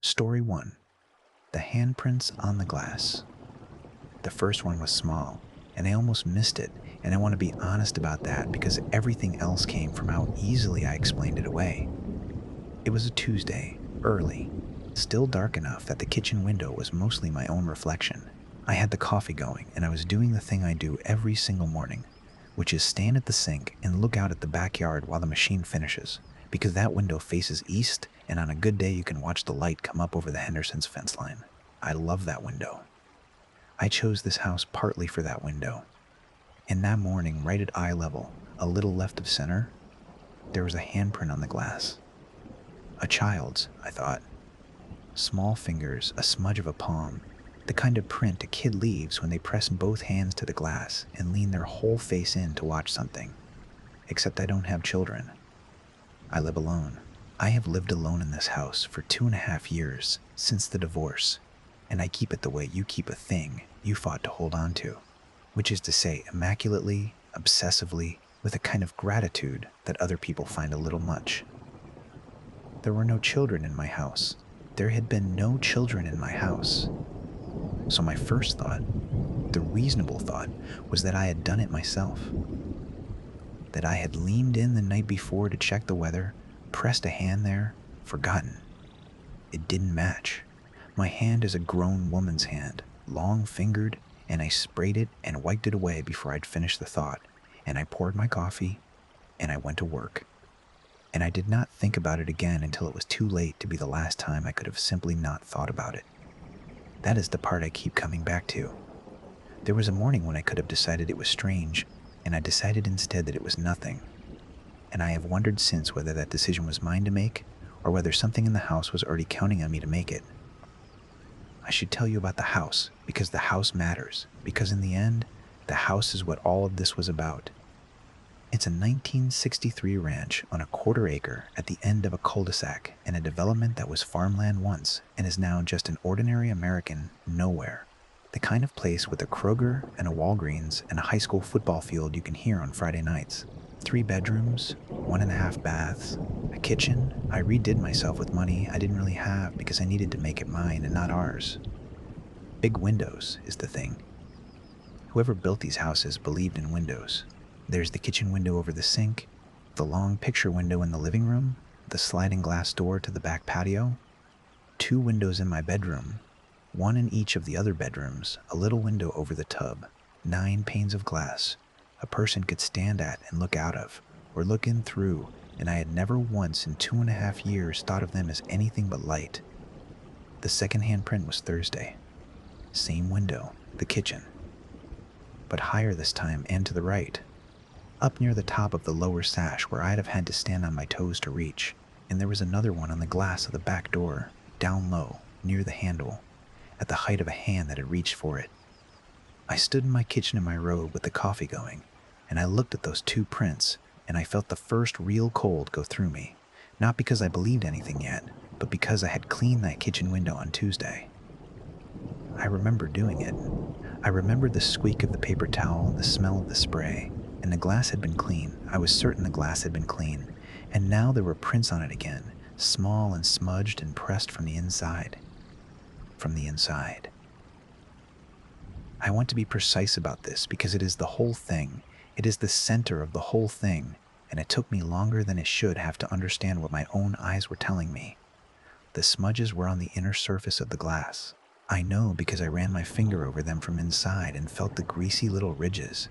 Story 1. The handprints on the glass. The first one was small, and I almost missed it, and I want to be honest about that because everything else came from how easily I explained it away. It was a Tuesday, early, still dark enough that the kitchen window was mostly my own reflection. I had the coffee going, and I was doing the thing I do every single morning, which is stand at the sink and look out at the backyard while the machine finishes, because that window faces east, and on a good day you can watch the light come up over the Henderson's fence line. I love that window. I chose this house partly for that window. And that morning, right at eye level, a little left of center, there was a handprint on the glass. A child's, I thought. Small fingers, a smudge of a palm, the kind of print a kid leaves when they press both hands to the glass and lean their whole face in to watch something. Except I don't have children. I live alone. I have lived alone in this house for 2.5 years, since the divorce, and I keep it the way you keep a thing you fought to hold on to, which is to say immaculately, obsessively, with a kind of gratitude that other people find a little much. There were no children in my house. There had been no children in my house. So my first thought, the reasonable thought, was that I had done it myself. That I had leaned in the night before to check the weather, pressed a hand there, forgotten. It didn't match. My hand is a grown woman's hand, long-fingered, and I sprayed it and wiped it away before I'd finished the thought, and I poured my coffee, and I went to work. And I did not think about it again until it was too late to be the last time I could have simply not thought about it. That is the part I keep coming back to. There was a morning when I could have decided it was strange, and I decided instead that it was nothing. And I have wondered since whether that decision was mine to make, or whether something in the house was already counting on me to make it. I should tell you about the house, because the house matters, because in the end, the house is what all of this was about. It's a 1963 ranch on a 1/4 acre at the end of a cul-de-sac in a development that was farmland once and is now just an ordinary American nowhere. The kind of place with a Kroger and a Walgreens and a high school football field you can hear on Friday nights. 3 bedrooms, 1.5 baths, a kitchen. I redid myself with money I didn't really have because I needed to make it mine and not ours. Big windows is the thing. Whoever built these houses believed in windows. There's the kitchen window over the sink, the long picture window in the living room, the sliding glass door to the back patio, 2 windows in my bedroom, 1 in each of the other bedrooms, a little window over the tub, 9 panes of glass, a person could stand at and look out of, or look in through, and I had never once in 2.5 years thought of them as anything but light. The second handprint was Thursday. Same window, the kitchen. But higher this time and to the right. Up near the top of the lower sash where I'd have had to stand on my toes to reach, and there was another one on the glass of the back door, down low, near the handle, at the height of a hand that had reached for it. I stood in my kitchen in my robe with the coffee going, and I looked at those 2 prints, and I felt the first real cold go through me, not because I believed anything yet, but because I had cleaned that kitchen window on Tuesday. I remember doing it. I remembered the squeak of the paper towel and the smell of the spray, and the glass had been clean. I was certain the glass had been clean, and now there were prints on it again, small and smudged and pressed from the inside. From the inside. I want to be precise about this because it is the whole thing. It is the center of the whole thing, and it took me longer than it should have to understand what my own eyes were telling me. The smudges were on the inner surface of the glass. I know because I ran my finger over them from inside and felt the greasy little ridges.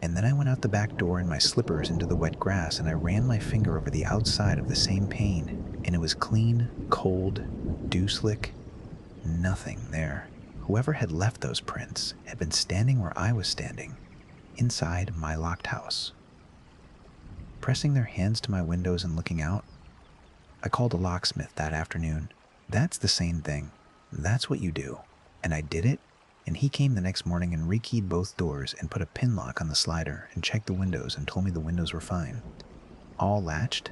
And then I went out the back door in my slippers into the wet grass and I ran my finger over the outside of the same pane, and it was clean, cold, dew-slick, nothing there. Whoever had left those prints had been standing where I was standing, inside my locked house. Pressing their hands to my windows and looking out, I called a locksmith that afternoon. That's the same thing. That's what you do. And I did it, and he came the next morning and rekeyed both doors and put a pin lock on the slider and checked the windows and told me the windows were fine. All latched,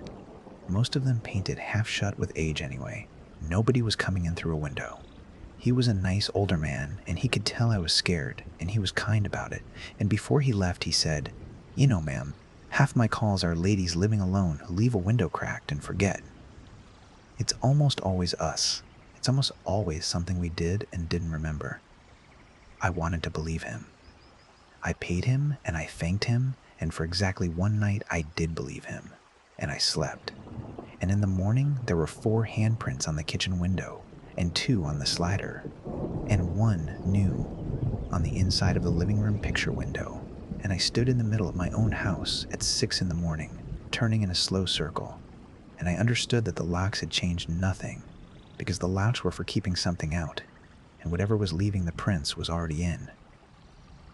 most of them painted half shut with age anyway. Nobody was coming in through a window. He was a nice older man, and he could tell I was scared, and he was kind about it. And before he left, he said, "You know, ma'am, half my calls are ladies living alone who leave a window cracked and forget. It's almost always us. It's almost always something we did and didn't remember. I wanted to believe him. I paid him and I thanked him, and for exactly one night I did believe him, and I slept. And in the morning, there were 4 handprints on the kitchen window, and 2 on the slider, and 1 new on the inside of the living room picture window. And I stood in the middle of my own house at 6 in the morning, turning in a slow circle, and I understood that the locks had changed nothing, because the locks were for keeping something out, and whatever was leaving the prints was already in.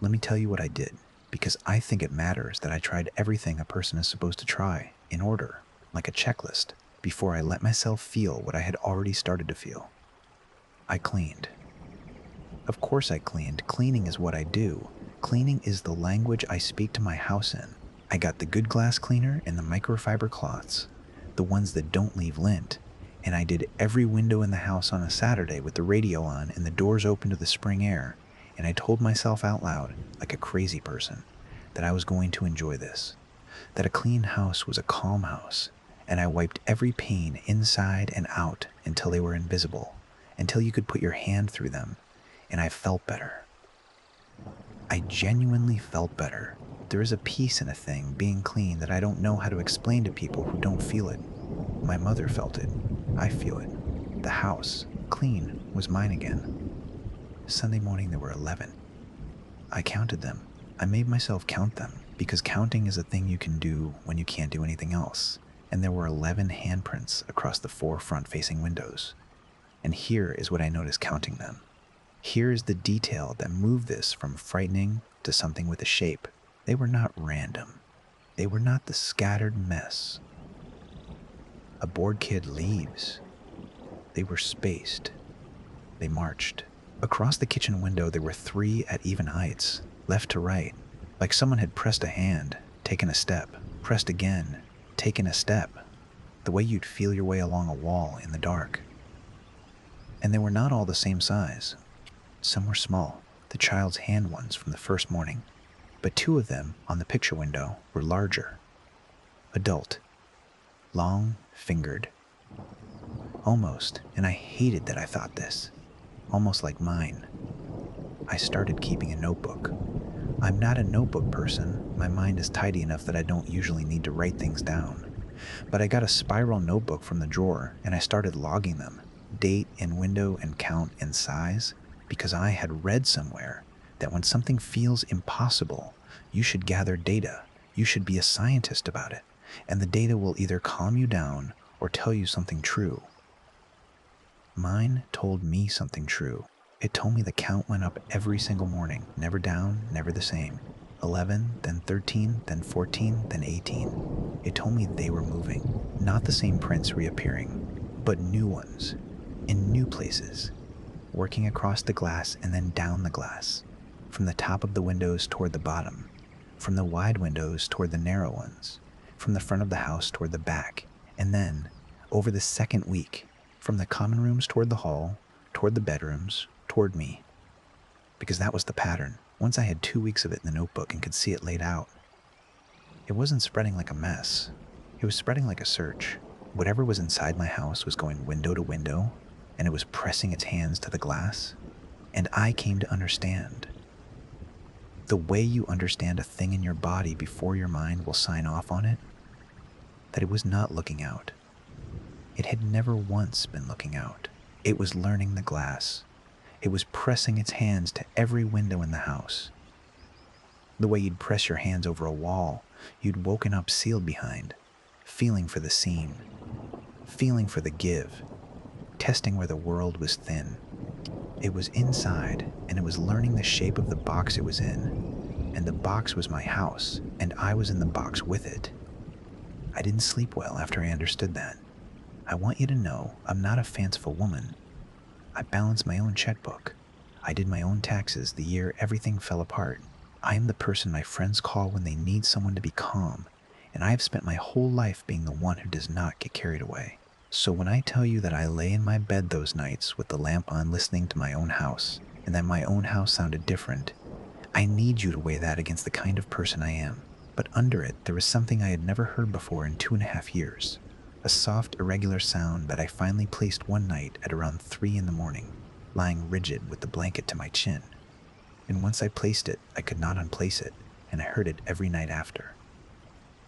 Let me tell you what I did, because I think it matters that I tried everything a person is supposed to try, in order, like a checklist, before I let myself feel what I had already started to feel. I cleaned. Of course I cleaned. Cleaning is what I do. Cleaning is the language I speak to my house in. I got the good glass cleaner and the microfiber cloths, the ones that don't leave lint, and I did every window in the house on a Saturday with the radio on and the doors open to the spring air, and I told myself out loud, like a crazy person, that I was going to enjoy this, that a clean house was a calm house, and I wiped every pane inside and out until they were invisible, until you could put your hand through them, and I felt better. I genuinely felt better. There is a peace in a thing being clean that I don't know how to explain to people who don't feel it. My mother felt it. I feel it. The house, clean, was mine again. Sunday morning there were 11. I counted them. I made myself count them, because counting is a thing you can do when you can't do anything else. And there were 11 handprints across the 4 front-facing windows. And here is what I noticed counting them. Here is the detail that moved this from frightening to something with a shape. They were not random. They were not the scattered mess. A bored kid leaves. They were spaced. They marched. Across the kitchen window there were 3 at even heights, left to right, like someone had pressed a hand, taken a step, pressed again, taken a step, the way you'd feel your way along a wall in the dark. And they were not all the same size. Some were small, the child's hand ones from the first morning, but 2 of them on the picture window were larger. Adult. Long-fingered. Almost, and I hated that I thought this, almost like mine. I started keeping a notebook. I'm not a notebook person. My mind is tidy enough that I don't usually need to write things down. But I got a spiral notebook from the drawer and I started logging them, date and window and count and size, because I had read somewhere that when something feels impossible, you should gather data. You should be a scientist about it, and the data will either calm you down or tell you something true. Mine told me something true. It told me the count went up every single morning, never down, never the same. 11, then 13, then 14, then 18. It told me they were moving. Not the same prints reappearing, but new ones, in new places, working across the glass and then down the glass, from the top of the windows toward the bottom, from the wide windows toward the narrow ones, from the front of the house toward the back, and then, over the second week, from the common rooms toward the hall, toward the bedrooms, toward me. Because that was the pattern. Once I had 2 weeks of it in the notebook and could see it laid out. It wasn't spreading like a mess. It was spreading like a search. Whatever was inside my house was going window to window, and it was pressing its hands to the glass. And I came to understand. The way you understand a thing in your body before your mind will sign off on it, that it was not looking out. It had never once been looking out. It was learning the glass. It was pressing its hands to every window in the house. The way you'd press your hands over a wall you'd woken up sealed behind, feeling for the seam, feeling for the give, testing where the world was thin. It was inside, and it was learning the shape of the box it was in, and the box was my house, and I was in the box with it. I didn't sleep well after I understood that. I want you to know I'm not a fanciful woman. I balanced my own checkbook. I did my own taxes the year everything fell apart. I am the person my friends call when they need someone to be calm, and I have spent my whole life being the one who does not get carried away. So when I tell you that I lay in my bed those nights with the lamp on listening to my own house, and that my own house sounded different, I need you to weigh that against the kind of person I am. But under it, there was something I had never heard before in 2.5 years. A soft, irregular sound that I finally placed one night at around 3 in the morning, lying rigid with the blanket to my chin. And once I placed it, I could not unplace it, and I heard it every night after.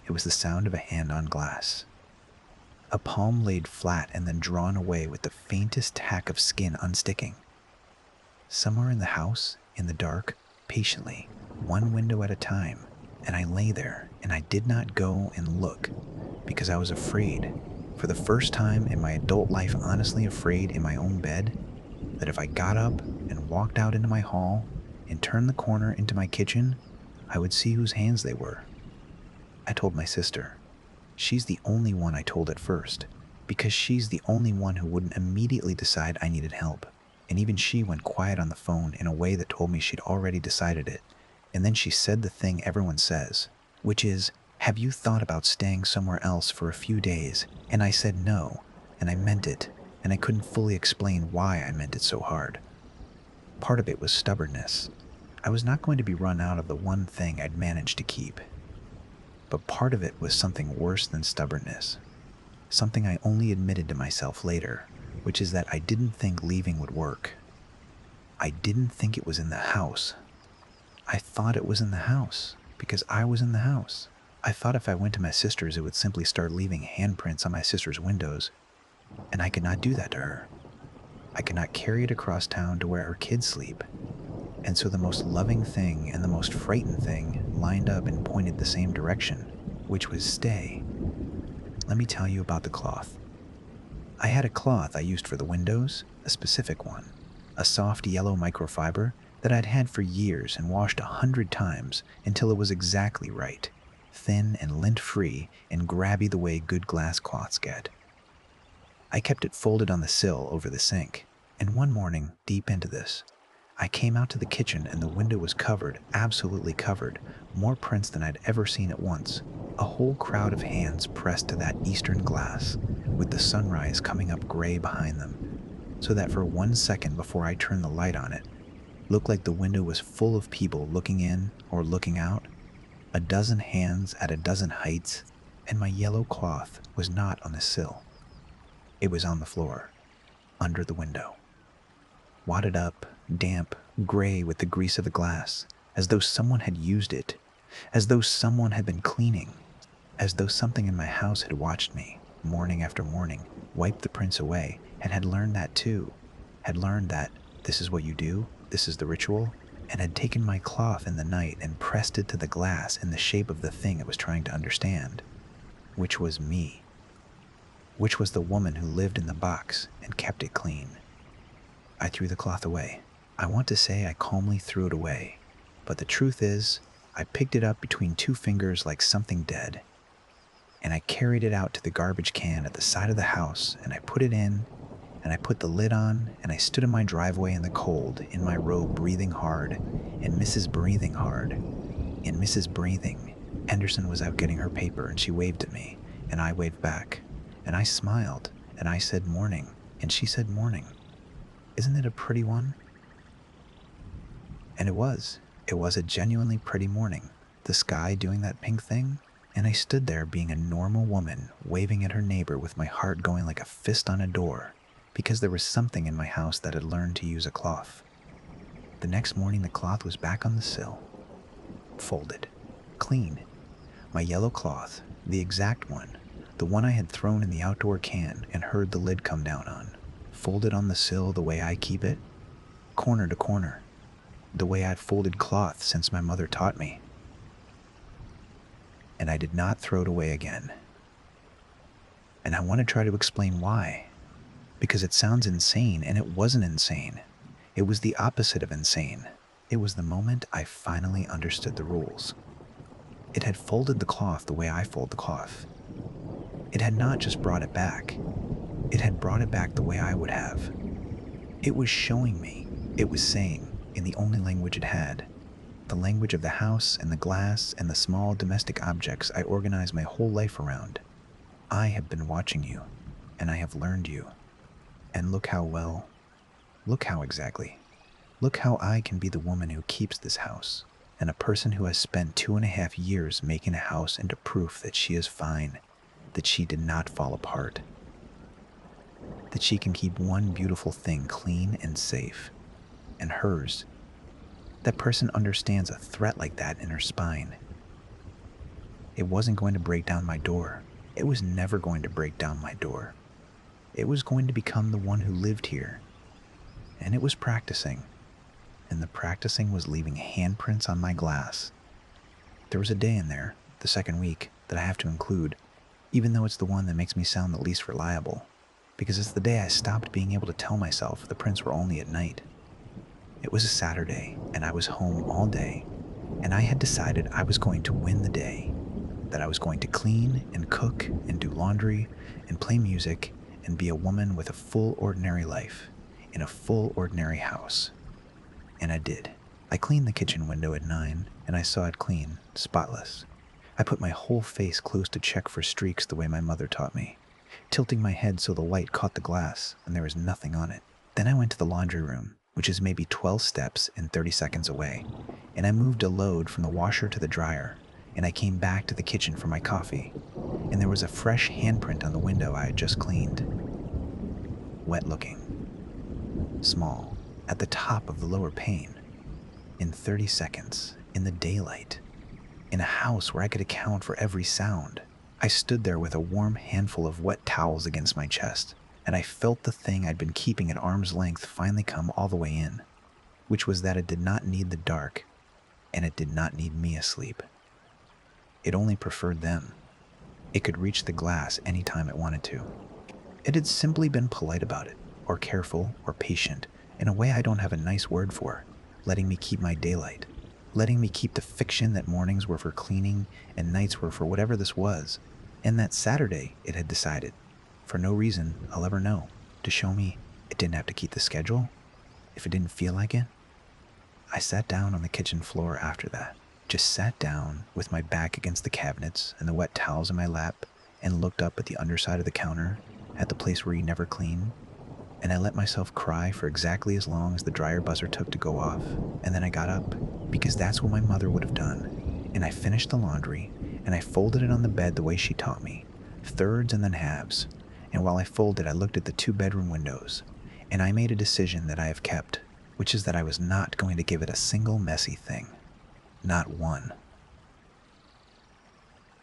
It was the sound of a hand on glass. A palm laid flat and then drawn away with the faintest tack of skin unsticking. Somewhere in the house, in the dark, patiently, one window at a time, and I lay there and I did not go and look because I was afraid, for the first time in my adult life, honestly afraid in my own bed, that if I got up and walked out into my hall and turned the corner into my kitchen, I would see whose hands they were. I told my sister. She's the only one I told at first, because she's the only one who wouldn't immediately decide I needed help. And even she went quiet on the phone in a way that told me she'd already decided it. And then she said the thing everyone says, which is, "Have you thought about staying somewhere else for a few days?" And I said no, and I meant it, and I couldn't fully explain why I meant it so hard. Part of it was stubbornness. I was not going to be run out of the one thing I'd managed to keep. But part of it was something worse than stubbornness. Something I only admitted to myself later, which is that I didn't think leaving would work. I didn't think it was in the house. I thought it was in the house because I was in the house. I thought if I went to my sister's, it would simply start leaving handprints on my sister's windows, and I could not do that to her. I could not carry it across town to where her kids sleep. And so the most loving thing and the most frightened thing lined up and pointed the same direction, which was stay. Let me tell you about the cloth. I had a cloth I used for the windows, a specific one, a soft yellow microfiber that I'd had for years and washed 100 times until it was exactly right, thin and lint-free and grabby the way good glass cloths get. I kept it folded on the sill over the sink, and one morning, deep into this, I came out to the kitchen and the window was covered, absolutely covered, more prints than I'd ever seen at once. A whole crowd of hands pressed to that eastern glass, with the sunrise coming up gray behind them, so that for 1 second before I turned the light on it, looked like the window was full of people looking in or looking out, a dozen hands at a dozen heights, and my yellow cloth was not on the sill. It was on the floor, under the window. Wadded up, damp, gray with the grease of the glass, as though someone had used it, as though someone had been cleaning, as though something in my house had watched me, morning after morning, wipe the prints away, and had learned that too, had learned that this is what you do, this is the ritual, and had taken my cloth in the night and pressed it to the glass in the shape of the thing it was trying to understand, which was me, which was the woman who lived in the box and kept it clean. I threw the cloth away. I want to say I calmly threw it away, but the truth is, I picked it up between 2 fingers like something dead, and I carried it out to the garbage can at the side of the house, and I put it in, and I put the lid on, and I stood in my driveway in the cold, in my robe breathing hard, and Mrs. Breathing hard, and Mrs. Breathing. Anderson was out getting her paper, and she waved at me, and I waved back, and I smiled, and I said morning, and she said morning. Isn't it a pretty one? And it was. It was a genuinely pretty morning, the sky doing that pink thing, and I stood there being a normal woman, waving at her neighbor with my heart going like a fist on a door, because there was something in my house that had learned to use a cloth. The next morning the cloth was back on the sill, folded, clean. My yellow cloth, the exact one, the one I had thrown in the outdoor can and heard the lid come down on, folded on the sill the way I keep it, corner to corner, the way I'd folded cloth since my mother taught me. And I did not throw it away again. And I want to try to explain why, because it sounds insane, and it wasn't insane. It was the opposite of insane. It was the moment I finally understood the rules. It had folded the cloth the way I fold the cloth. It had not just brought it back. It had brought it back the way I would have. It was showing me, it was saying, in the only language it had, the language of the house and the glass and the small domestic objects I organize my whole life around. I have been watching you, and I have learned you. And look how well, look how exactly. Look how I can be the woman who keeps this house, and a person who has spent 2.5 years making a house into proof that she is fine, that she did not fall apart, that she can keep one beautiful thing clean and safe, and hers. That person understands a threat like that in her spine. It wasn't going to break down my door. It was never going to break down my door. It was going to become the one who lived here. And it was practicing. And the practicing was leaving handprints on my glass. There was a day in there, the second week, that I have to include, even though it's the one that makes me sound the least reliable, because it's the day I stopped being able to tell myself the prints were only at night. It was a Saturday, and I was home all day, and I had decided I was going to win the day, that I was going to clean and cook and do laundry and play music and be a woman with a full ordinary life in a full ordinary house. And I did. I cleaned the kitchen window at 9, and I saw it clean, spotless. I put my whole face close to check for streaks the way my mother taught me, tilting my head so the light caught the glass and there was nothing on it. Then I went to the laundry room, which is maybe 12 steps and 30 seconds away, and I moved a load from the washer to the dryer, and I came back to the kitchen for my coffee, and there was a fresh handprint on the window I had just cleaned. Wet looking. Small, at the top of the lower pane. In 30 seconds, in the daylight, in a house where I could account for every sound, I stood there with a warm handful of wet towels against my chest, and I felt the thing I'd been keeping at arm's length finally come all the way in, which was that it did not need the dark, and it did not need me asleep. It only preferred them. It could reach the glass any time it wanted to. It had simply been polite about it, or careful, or patient, in a way I don't have a nice word for, letting me keep my daylight, letting me keep the fiction that mornings were for cleaning and nights were for whatever this was, and that Saturday, it had decided, for no reason I'll ever know, to show me it didn't have to keep the schedule if it didn't feel like it. I sat down on the kitchen floor after that, just sat down with my back against the cabinets and the wet towels in my lap, and looked up at the underside of the counter, at the place where you never clean, and I let myself cry for exactly as long as the dryer buzzer took to go off, and then I got up, because that's what my mother would have done, and I finished the laundry, and I folded it on the bed the way she taught me, thirds and then halves, and while I folded I looked at the 2-bedroom windows, and I made a decision that I have kept, which is that I was not going to give it a single messy thing. Not one.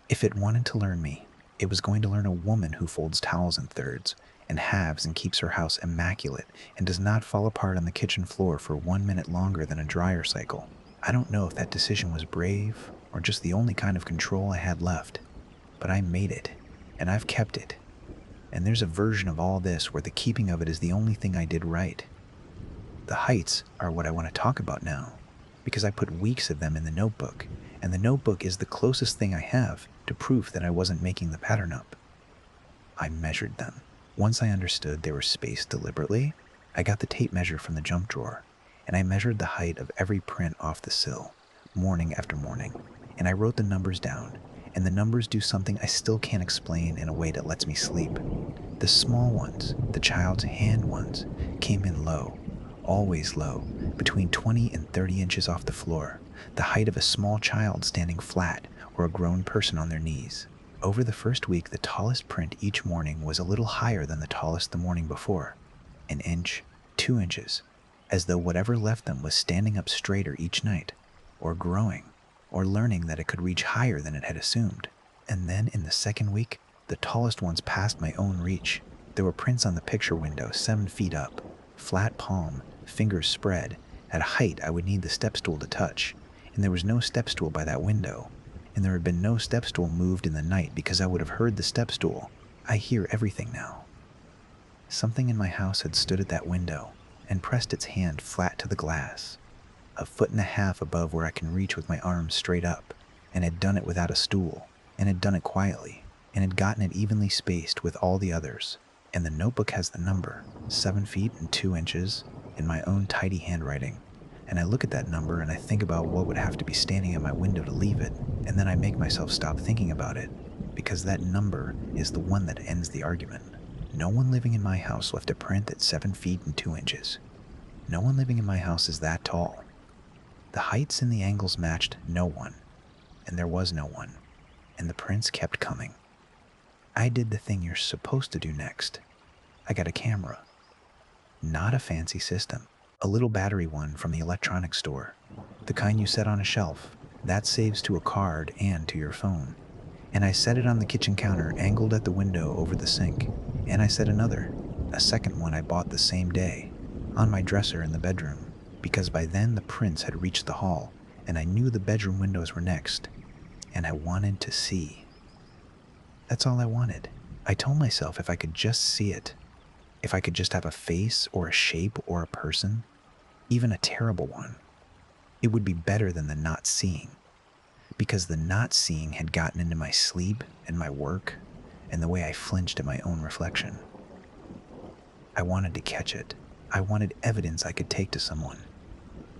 If it wanted to learn me, it was going to learn a woman who folds towels in thirds and halves and keeps her house immaculate and does not fall apart on the kitchen floor for 1 minute longer than a dryer cycle. I don't know if that decision was brave or just the only kind of control I had left, but I made it, and I've kept it. And there's a version of all this where the keeping of it is the only thing I did right. The heights are what I want to talk about now, because I put weeks of them in the notebook, and the notebook is the closest thing I have to proof that I wasn't making the pattern up. I measured them. Once I understood they were spaced deliberately, I got the tape measure from the jump drawer, and I measured the height of every print off the sill, morning after morning, and I wrote the numbers down, and the numbers do something I still can't explain in a way that lets me sleep. The small ones, the child's hand ones, came in low, always low, between 20 and 30 inches off the floor, the height of a small child standing flat or a grown person on their knees. Over the first week, the tallest print each morning was a little higher than the tallest the morning before, 1 inch, 2 inches, as though whatever left them was standing up straighter each night, or growing, or learning that it could reach higher than it had assumed. And then in the second week, the tallest ones passed my own reach. There were prints on the picture window 7 feet up, flat palm, fingers spread, at a height I would need the step stool to touch, and there was no step stool by that window, and there had been no step stool moved in the night because I would have heard the step stool. I hear everything now. Something in my house had stood at that window and pressed its hand flat to the glass, 1.5 feet above where I can reach with my arms straight up, and had done it without a stool, and had done it quietly, and had gotten it evenly spaced with all the others. And the notebook has the number, 7 feet and 2 inches, in my own tidy handwriting. And I look at that number and I think about what would have to be standing at my window to leave it, and then I make myself stop thinking about it, because that number is the one that ends the argument. No one living in my house left a print at 7 feet and 2 inches. No one living in my house is that tall. The heights and the angles matched no one, and there was no one, and the prints kept coming. I did the thing you're supposed to do next. I got a camera. Not a fancy system. A little battery one from the electronics store. The kind you set on a shelf. That saves to a card and to your phone. And I set it on the kitchen counter angled at the window over the sink. And I set another, a second one I bought the same day, on my dresser in the bedroom, because by then the prints had reached the hall, and I knew the bedroom windows were next, and I wanted to see. That's all I wanted. I told myself if I could just see it, if I could just have a face or a shape or a person, even a terrible one, it would be better than the not seeing. Because the not seeing had gotten into my sleep and my work and the way I flinched at my own reflection. I wanted to catch it. I wanted evidence I could take to someone.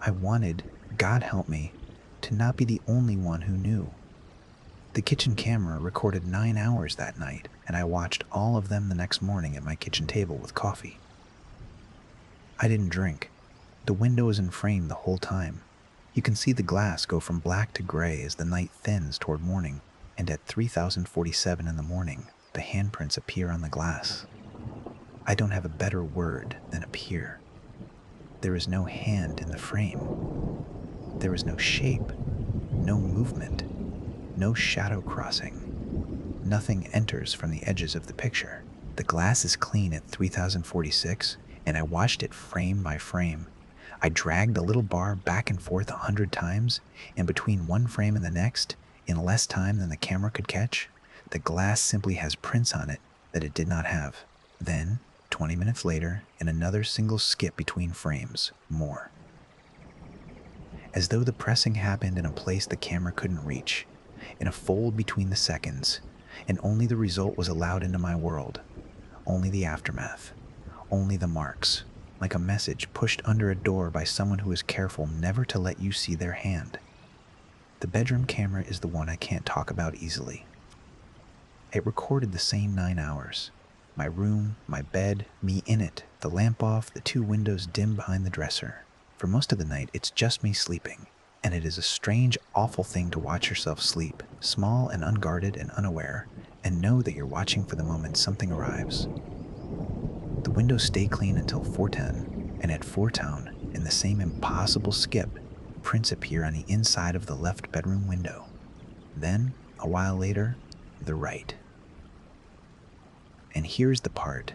I wanted, God help me, to not be the only one who knew. The kitchen camera recorded 9 hours that night, and I watched all of them the next morning at my kitchen table with coffee. I didn't drink. The window was in frame the whole time. You can see the glass go from black to gray as the night thins toward morning, and at 3047 in the morning, the handprints appear on the glass. I don't have a better word than appear. There is no hand in the frame. There is no shape, no movement, no shadow crossing. Nothing enters from the edges of the picture. The glass is clean at 3046, and I watched it frame by frame. I dragged the little bar back and forth 100 times, and between one frame and the next, in less time than the camera could catch, the glass simply has prints on it that it did not have. Then, 20 minutes later, in another single skip between frames, more. As though the pressing happened in a place the camera couldn't reach, in a fold between the seconds, and only the result was allowed into my world. Only the aftermath. Only the marks. Like a message pushed under a door by someone who is careful never to let you see their hand. The bedroom camera is the one I can't talk about easily. It recorded the same 9 hours. My room, my bed, me in it, the lamp off, the 2 windows dim behind the dresser. For most of the night, it's just me sleeping, and it is a strange, awful thing to watch yourself sleep, small and unguarded and unaware, and know that you're watching for the moment something arrives. The windows stay clean until 4:10, and at 4:10, in the same impossible skip, prints appear on the inside of the left bedroom window. Then, a while later, the right. And here's the part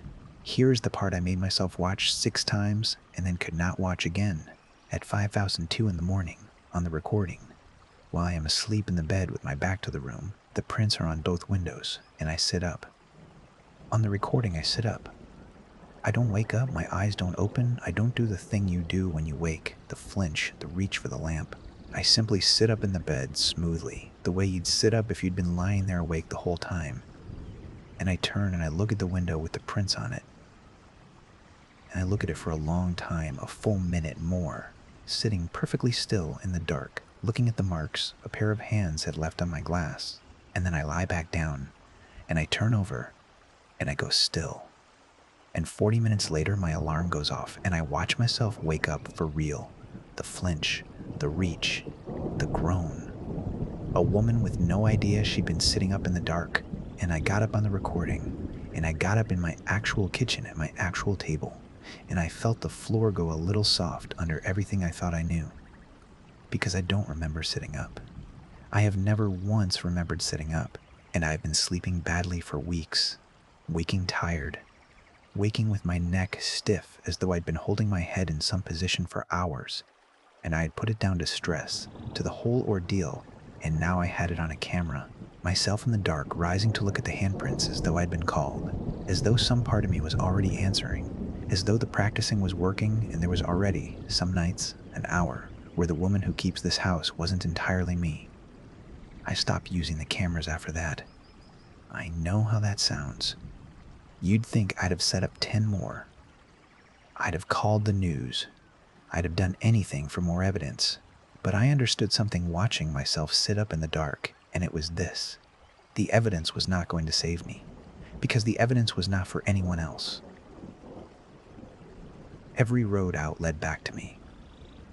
I made myself watch 6 times and then could not watch again, at 5002 in the morning, on the recording. While I am asleep in the bed with my back to the room, the prints are on both windows, and I sit up. On the recording, I sit up. I don't wake up, my eyes don't open, I don't do the thing you do when you wake, the flinch, the reach for the lamp. I simply sit up in the bed smoothly, the way you'd sit up if you'd been lying there awake the whole time. And I turn and I look at the window with the prints on it. And I look at it for a long time, a full minute more, sitting perfectly still in the dark, looking at the marks a pair of hands had left on my glass. And then I lie back down, and I turn over, and I go still. And 40 minutes later, my alarm goes off, and I watch myself wake up for real. The flinch, the reach, the groan. A woman with no idea she'd been sitting up in the dark, and I got up on the recording, and I got up in my actual kitchen at my actual table, and I felt the floor go a little soft under everything I thought I knew. Because I don't remember sitting up. I have never once remembered sitting up, and I've been sleeping badly for weeks, waking tired, waking with my neck stiff as though I'd been holding my head in some position for hours, and I had put it down to stress, to the whole ordeal, and now I had it on a camera, myself in the dark rising to look at the handprints as though I'd been called, as though some part of me was already answering, as though the practicing was working and there was already, some nights, an hour, where the woman who keeps this house wasn't entirely me. I stopped using the cameras after that. I know how that sounds. You'd think I'd have set up 10 more. I'd have called the news. I'd have done anything for more evidence. But I understood something watching myself sit up in the dark, and it was this. The evidence was not going to save me, because the evidence was not for anyone else. Every road out led back to me.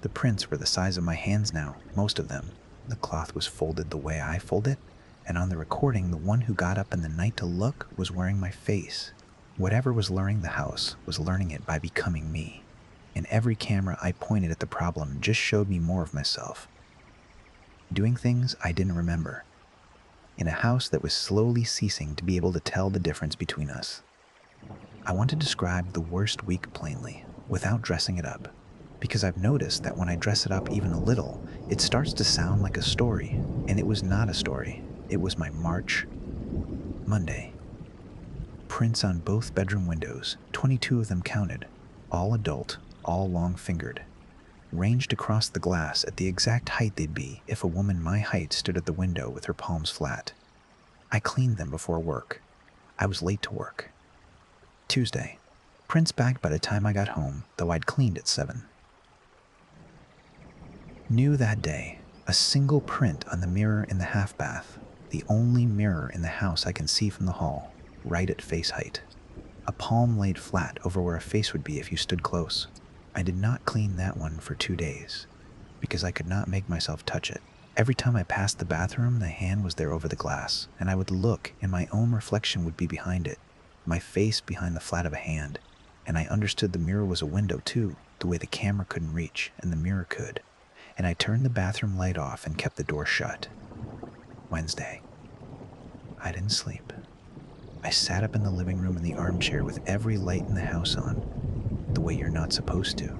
The prints were the size of my hands now, most of them. The cloth was folded the way I fold it. And on the recording, the one who got up in the night to look was wearing my face. Whatever was luring the house was learning it by becoming me. And every camera I pointed at the problem just showed me more of myself. Doing things I didn't remember. In a house that was slowly ceasing to be able to tell the difference between us. I want to describe the worst week plainly, without dressing it up, because I've noticed that when I dress it up even a little, it starts to sound like a story, and it was not a story. It was my March Monday. Prints on both bedroom windows, 22 of them counted, all adult, all long-fingered, ranged across the glass at the exact height they'd be if a woman my height stood at the window with her palms flat. I cleaned them before work. I was late to work. Tuesday. Prints back by the time I got home, though I'd cleaned at 7. New that day, a single print on the mirror in the half bath, the only mirror in the house I can see from the hall, right at face height. A palm laid flat over where a face would be if you stood close. I did not clean that one for 2 days, because I could not make myself touch it. Every time I passed the bathroom, the hand was there over the glass, and I would look, and my own reflection would be behind it, my face behind the flat of a hand, and I understood the mirror was a window too, the way the camera couldn't reach, and the mirror could. And I turned the bathroom light off and kept the door shut. Wednesday. I didn't sleep. I sat up in the living room in the armchair with every light in the house on, the way you're not supposed to,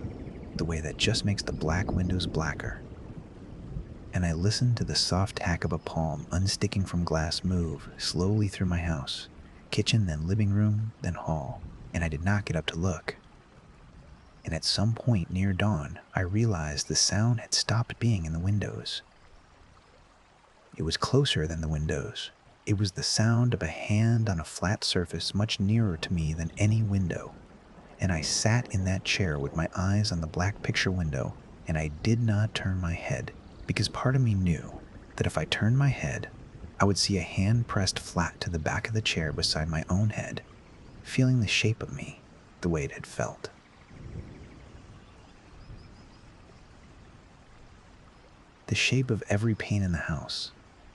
the way that just makes the black windows blacker. And I listened to the soft tack of a palm unsticking from glass move slowly through my house, kitchen, then living room, then hall, and I did not get up to look. And at some point near dawn, I realized the sound had stopped being in the windows. It was closer than the windows. It was the sound of a hand on a flat surface much nearer to me than any window. And I sat in that chair with my eyes on the black picture window, and I did not turn my head, because part of me knew that if I turned my head, I would see a hand pressed flat to the back of the chair beside my own head, feeling the shape of me the way it had felt. The shape of every pane in the house,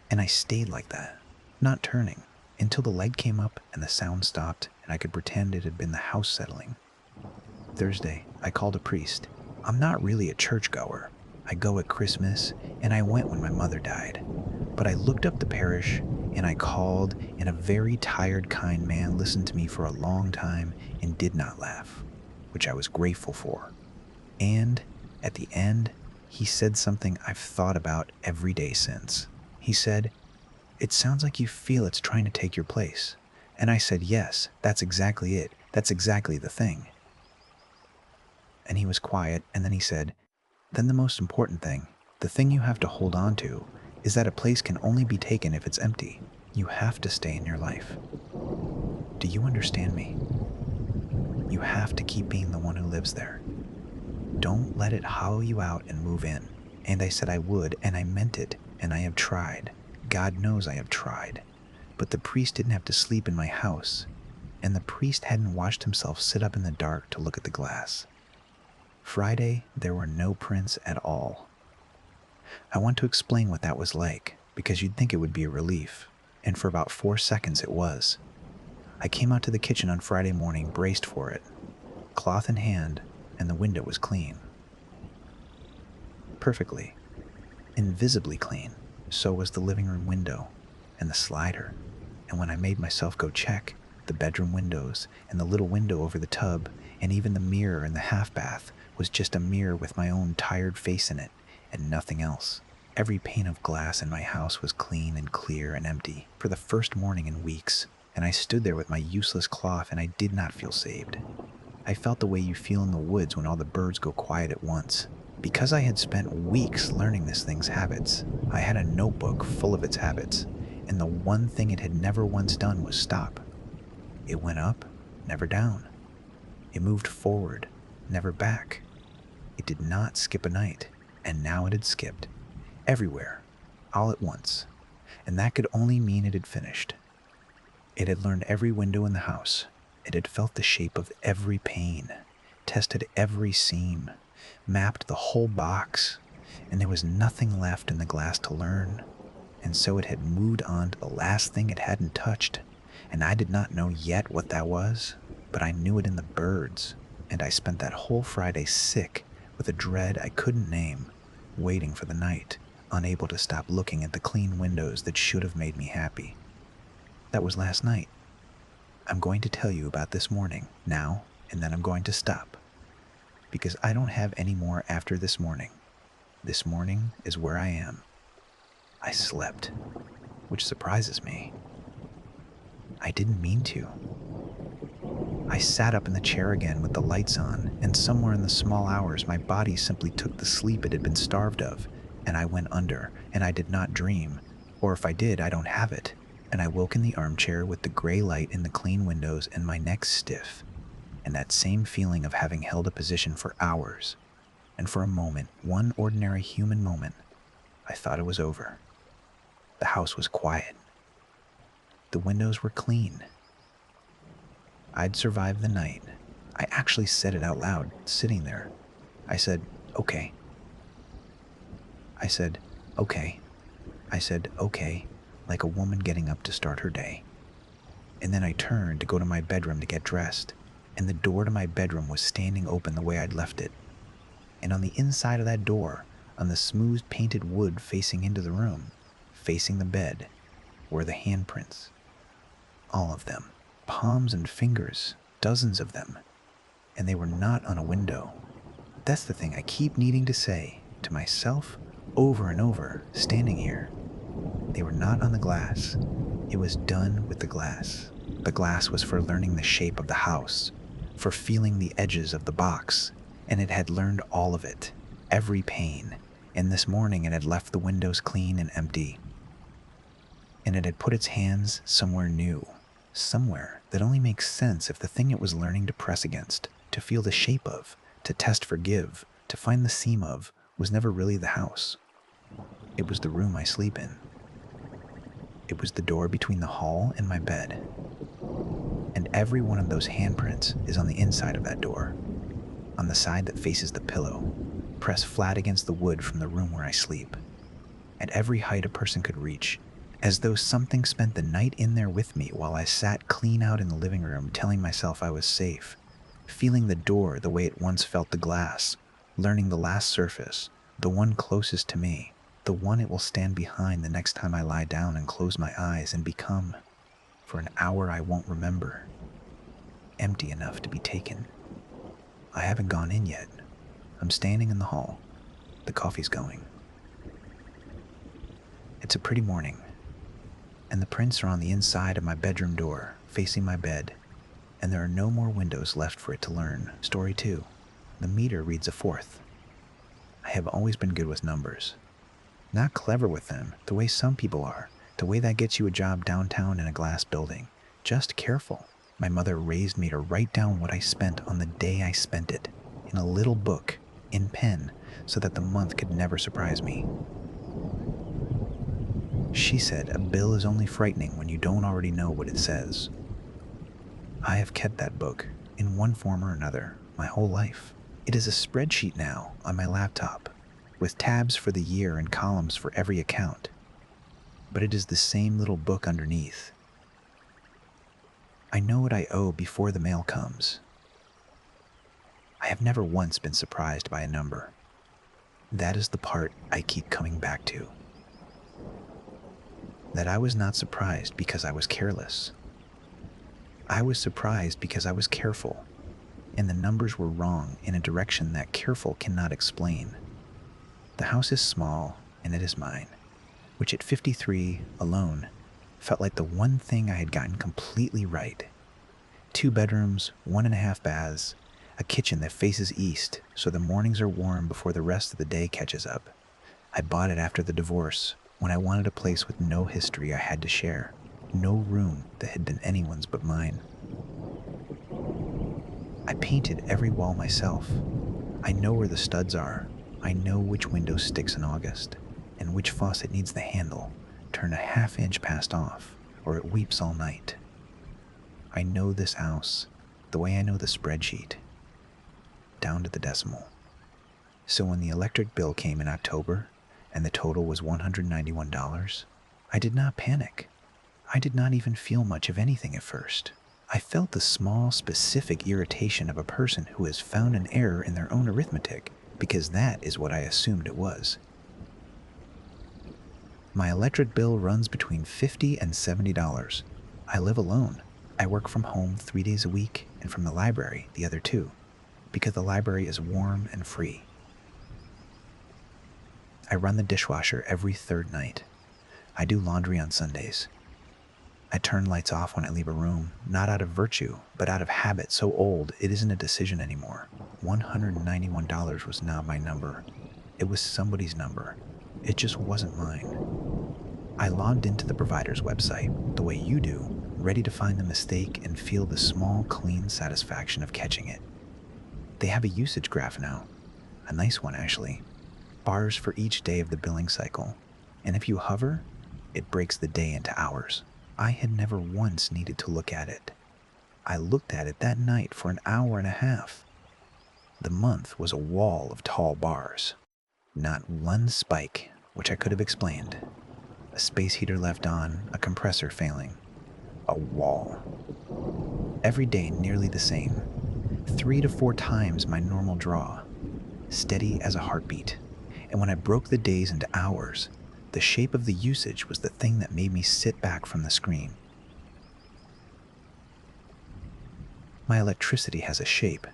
and I stayed like that, not turning, until the light came up and the sound stopped and I could pretend it had been the house settling. Thursday, I called a priest. I'm not really a churchgoer. I go at Christmas, and I went when my mother died. But I looked up the parish, and I called, and a very tired, kind man listened to me for a long time and did not laugh, which I was grateful for. And at the end, he said something I've thought about every day since. He said, "It sounds like you feel it's trying to take your place." And I said, "Yes, that's exactly it. That's exactly the thing." And he was quiet, and then he said, "Then the most important thing, the thing you have to hold on to, is that a place can only be taken if it's empty. You have to stay in your life. Do you understand me? You have to keep being the one who lives there. Don't let it hollow you out and move in." And I said I would, and I meant it, and I have tried. God knows I have tried. But the priest didn't have to sleep in my house, and the priest hadn't watched himself sit up in the dark to look at the glass. Friday, there were no prints at all. I want to explain what that was like, because you'd think it would be a relief, and for about 4 seconds it was. I came out to the kitchen on Friday morning braced for it, cloth in hand, and the window was clean. Perfectly, invisibly clean. So was the living room window, and the slider, and when I made myself go check, the bedroom windows, and the little window over the tub, and even the mirror in the half bath was just a mirror with my own tired face in it, and nothing else. Every pane of glass in my house was clean and clear and empty for the first morning in weeks, and I stood there with my useless cloth, and I did not feel saved. I felt the way you feel in the woods when all the birds go quiet at once. Because I had spent weeks learning this thing's habits, I had a notebook full of its habits, and the one thing it had never once done was stop. It went up, never down. It moved forward, never back. It did not skip a night, and now it had skipped. Everywhere, all at once, and that could only mean it had finished. It had learned every window in the house. It had felt the shape of every pane, tested every seam, mapped the whole box, and there was nothing left in the glass to learn. and so it had moved on to the last thing it hadn't touched, and I did not know yet what that was, but I knew it in the birds, and I spent that whole Friday sick with a dread I couldn't name, waiting for the night, unable to stop looking at the clean windows that should have made me happy. That was last night. I'm going to tell you about this morning now, and then I'm going to stop, because I don't have any more after this morning. This morning is where I am. I slept, which surprises me. I didn't mean to. I sat up in the chair again with the lights on, and somewhere in the small hours my body simply took the sleep it had been starved of, and I went under, and I did not dream, or if I did, I don't have it, and I woke in the armchair with the gray light in the clean windows and my neck stiff, and that same feeling of having held a position for hours, and for a moment, one ordinary human moment, I thought it was over. The house was quiet. The windows were clean. I'd survived the night. I actually said it out loud, sitting there. I said, okay. I said, okay. I said, okay, like a woman getting up to start her day. And then I turned to go to my bedroom to get dressed, and the door to my bedroom was standing open the way I'd left it. And on the inside of that door, on the smooth painted wood facing into the room, facing the bed, were the handprints. All of them. Palms and fingers, dozens of them. And they were not on a window. That's the thing I keep needing to say to myself over and over, standing here. They were not on the glass. It was done with the glass. The glass was for learning the shape of the house, for feeling the edges of the box, and it had learned all of it, every pane, and this morning it had left the windows clean and empty. And it had put its hands somewhere new, somewhere that only makes sense if the thing it was learning to press against, to feel the shape of, to test for give, to find the seam of, was never really the house. It was the room I sleep in. It was the door between the hall and my bed. And every one of those handprints is on the inside of that door, on the side that faces the pillow, pressed flat against the wood from the room where I sleep, at every height a person could reach, as though something spent the night in there with me while I sat clean out in the living room telling myself I was safe, feeling the door the way it once felt the glass, learning the last surface, the one closest to me, the one it will stand behind the next time I lie down and close my eyes and become, for an hour I won't remember, empty enough to be taken. I haven't gone in yet. I'm standing in the hall. The coffee's going. It's a pretty morning, and the prints are on the inside of my bedroom door, facing my bed, and there are no more windows left for it to learn. Story 2. The meter reads a 4th. I have always been good with numbers. Not clever with them, the way some people are, the way that gets you a job downtown in a glass building. Just careful. My mother raised me to write down what I spent on the day I spent it, in a little book, in pen, so that the month could never surprise me. She said a bill is only frightening when you don't already know what it says. I have kept that book, in one form or another, my whole life. It is a spreadsheet now on my laptop, with tabs for the year and columns for every account. But it is the same little book underneath. I know what I owe before the mail comes. I have never once been surprised by a number. That is the part I keep coming back to. That I was not surprised because I was careless. I was surprised because I was careful, and the numbers were wrong in a direction that careful cannot explain. The house is small, and it is mine, which at 53, alone, felt like the one thing I had gotten completely right. 2 bedrooms, 1.5 baths, a kitchen that faces east so the mornings are warm before the rest of the day catches up. I bought it after the divorce, when I wanted a place with no history I had to share, no room that had been anyone's but mine. I painted every wall myself. I know where the studs are. I know which window sticks in August, and which faucet needs the handle turned a ½ inch past off, or it weeps all night. I know this house the way I know the spreadsheet, down to the decimal. So when the electric bill came in October, and the total was $191, I did not panic. I did not even feel much of anything at first. I felt the small, specific irritation of a person who has found an error in their own arithmetic, because that is what I assumed it was. My electric bill runs between $50 and $70. I live alone. I work from home 3 days a week and from the library the other 2, because the library is warm and free. I run the dishwasher every 3rd night. I do laundry on Sundays. I turn lights off when I leave a room, not out of virtue, but out of habit so old it isn't a decision anymore. $191 was not my number. It was somebody's number. It just wasn't mine. I logged into the provider's website, the way you do, ready to find the mistake and feel the small, clean satisfaction of catching it. They have a usage graph now. A nice one, actually. Bars for each day of the billing cycle. And if you hover, it breaks the day into hours. I had never once needed to look at it. I looked at it that night for an hour and a half. The month was a wall of tall bars. Not one spike, which I could have explained. A space heater left on, a compressor failing. A wall. Every day nearly the same. 3 to 4 times my normal draw. Steady as a heartbeat. And when I broke the days into hours, the shape of the usage was the thing that made me sit back from the screen. My electricity has a shape.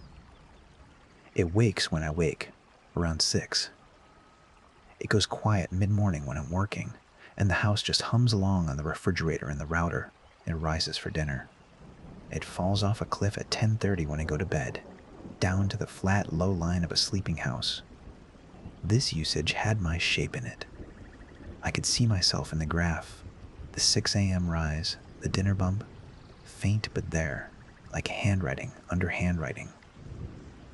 It wakes when I wake, around 6. It goes quiet mid-morning when I'm working, and the house just hums along on the refrigerator and the router. It rises for dinner. It falls off a cliff at 10:30 when I go to bed, down to the flat, low line of a sleeping house. This usage had my shape in it. I could see myself in the graph, the 6 a.m. rise, the dinner bump, faint but there, like handwriting under handwriting.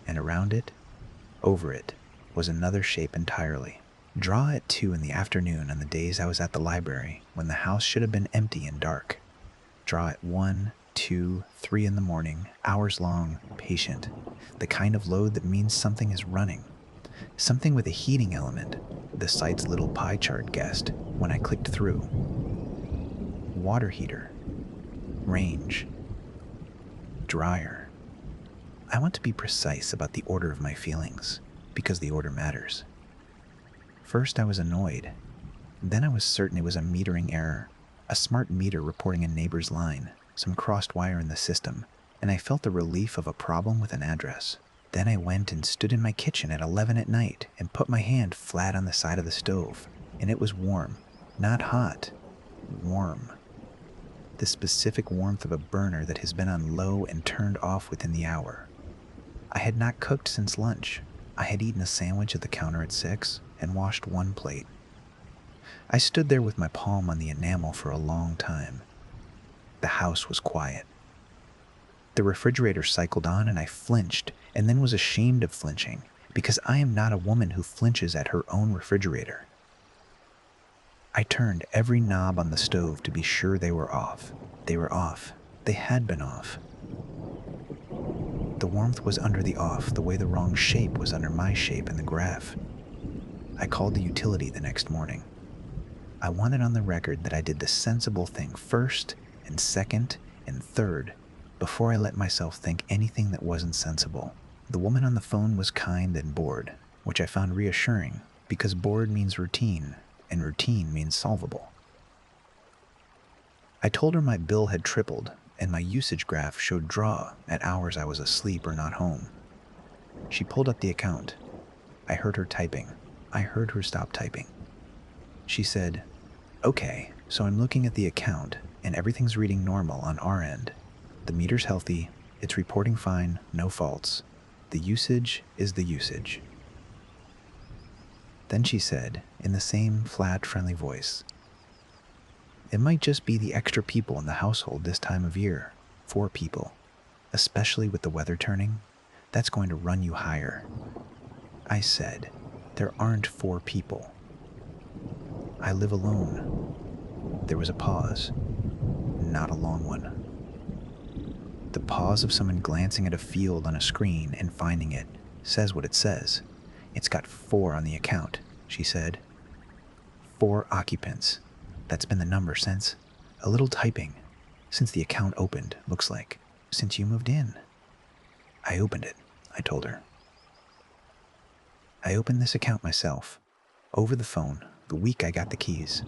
And around it, over it, was another shape entirely. Draw at 2 in the afternoon on the days I was at the library when the house should have been empty and dark. Draw at 1, 2, 3 in the morning, hours long, patient. The kind of load that means something is running. Something with a heating element, the site's little pie chart guessed when I clicked through. Water heater. Range. Dryer. I want to be precise about the order of my feelings, because the order matters. First I was annoyed. Then I was certain it was a metering error, a smart meter reporting a neighbor's line, some crossed wire in the system, and I felt the relief of a problem with an address. Then I went and stood in my kitchen at 11 at night and put my hand flat on the side of the stove, and it was warm, not hot, warm. The specific warmth of a burner that has been on low and turned off within the hour. I had not cooked since lunch. I had eaten a sandwich at the counter at 6 and washed 1 plate. I stood there with my palm on the enamel for a long time. The house was quiet. The refrigerator cycled on and I flinched and then was ashamed of flinching because I am not a woman who flinches at her own refrigerator. I turned every knob on the stove to be sure they were off. They were off. They had been off. The warmth was under the off the way the wrong shape was under my shape in the graph. I called the utility the next morning. I wanted on the record that I did the sensible thing first and second and third before I let myself think anything that wasn't sensible. The woman on the phone was kind and bored, which I found reassuring because bored means routine, and routine means solvable. I told her my bill had tripled and my usage graph showed draw at hours I was asleep or not home. She pulled up the account. I heard her typing. I heard her stop typing. She said, "Okay, so I'm looking at the account and everything's reading normal on our end. The meter's healthy, it's reporting fine, no faults. The usage is the usage." Then she said, in the same flat, friendly voice, "It might just be the extra people in the household this time of year. 4 people. Especially with the weather turning, that's going to run you higher." I said, "There aren't 4 people. I live alone." There was a pause. Not a long one. The pause of someone glancing at a field on a screen and finding it says what it says. "It's got 4 on the account," she said. 4 occupants. That's been the number since. A little typing. Since the account opened, looks like. Since you moved in. I opened it, I told her. I opened this account myself, over the phone, the week I got the keys.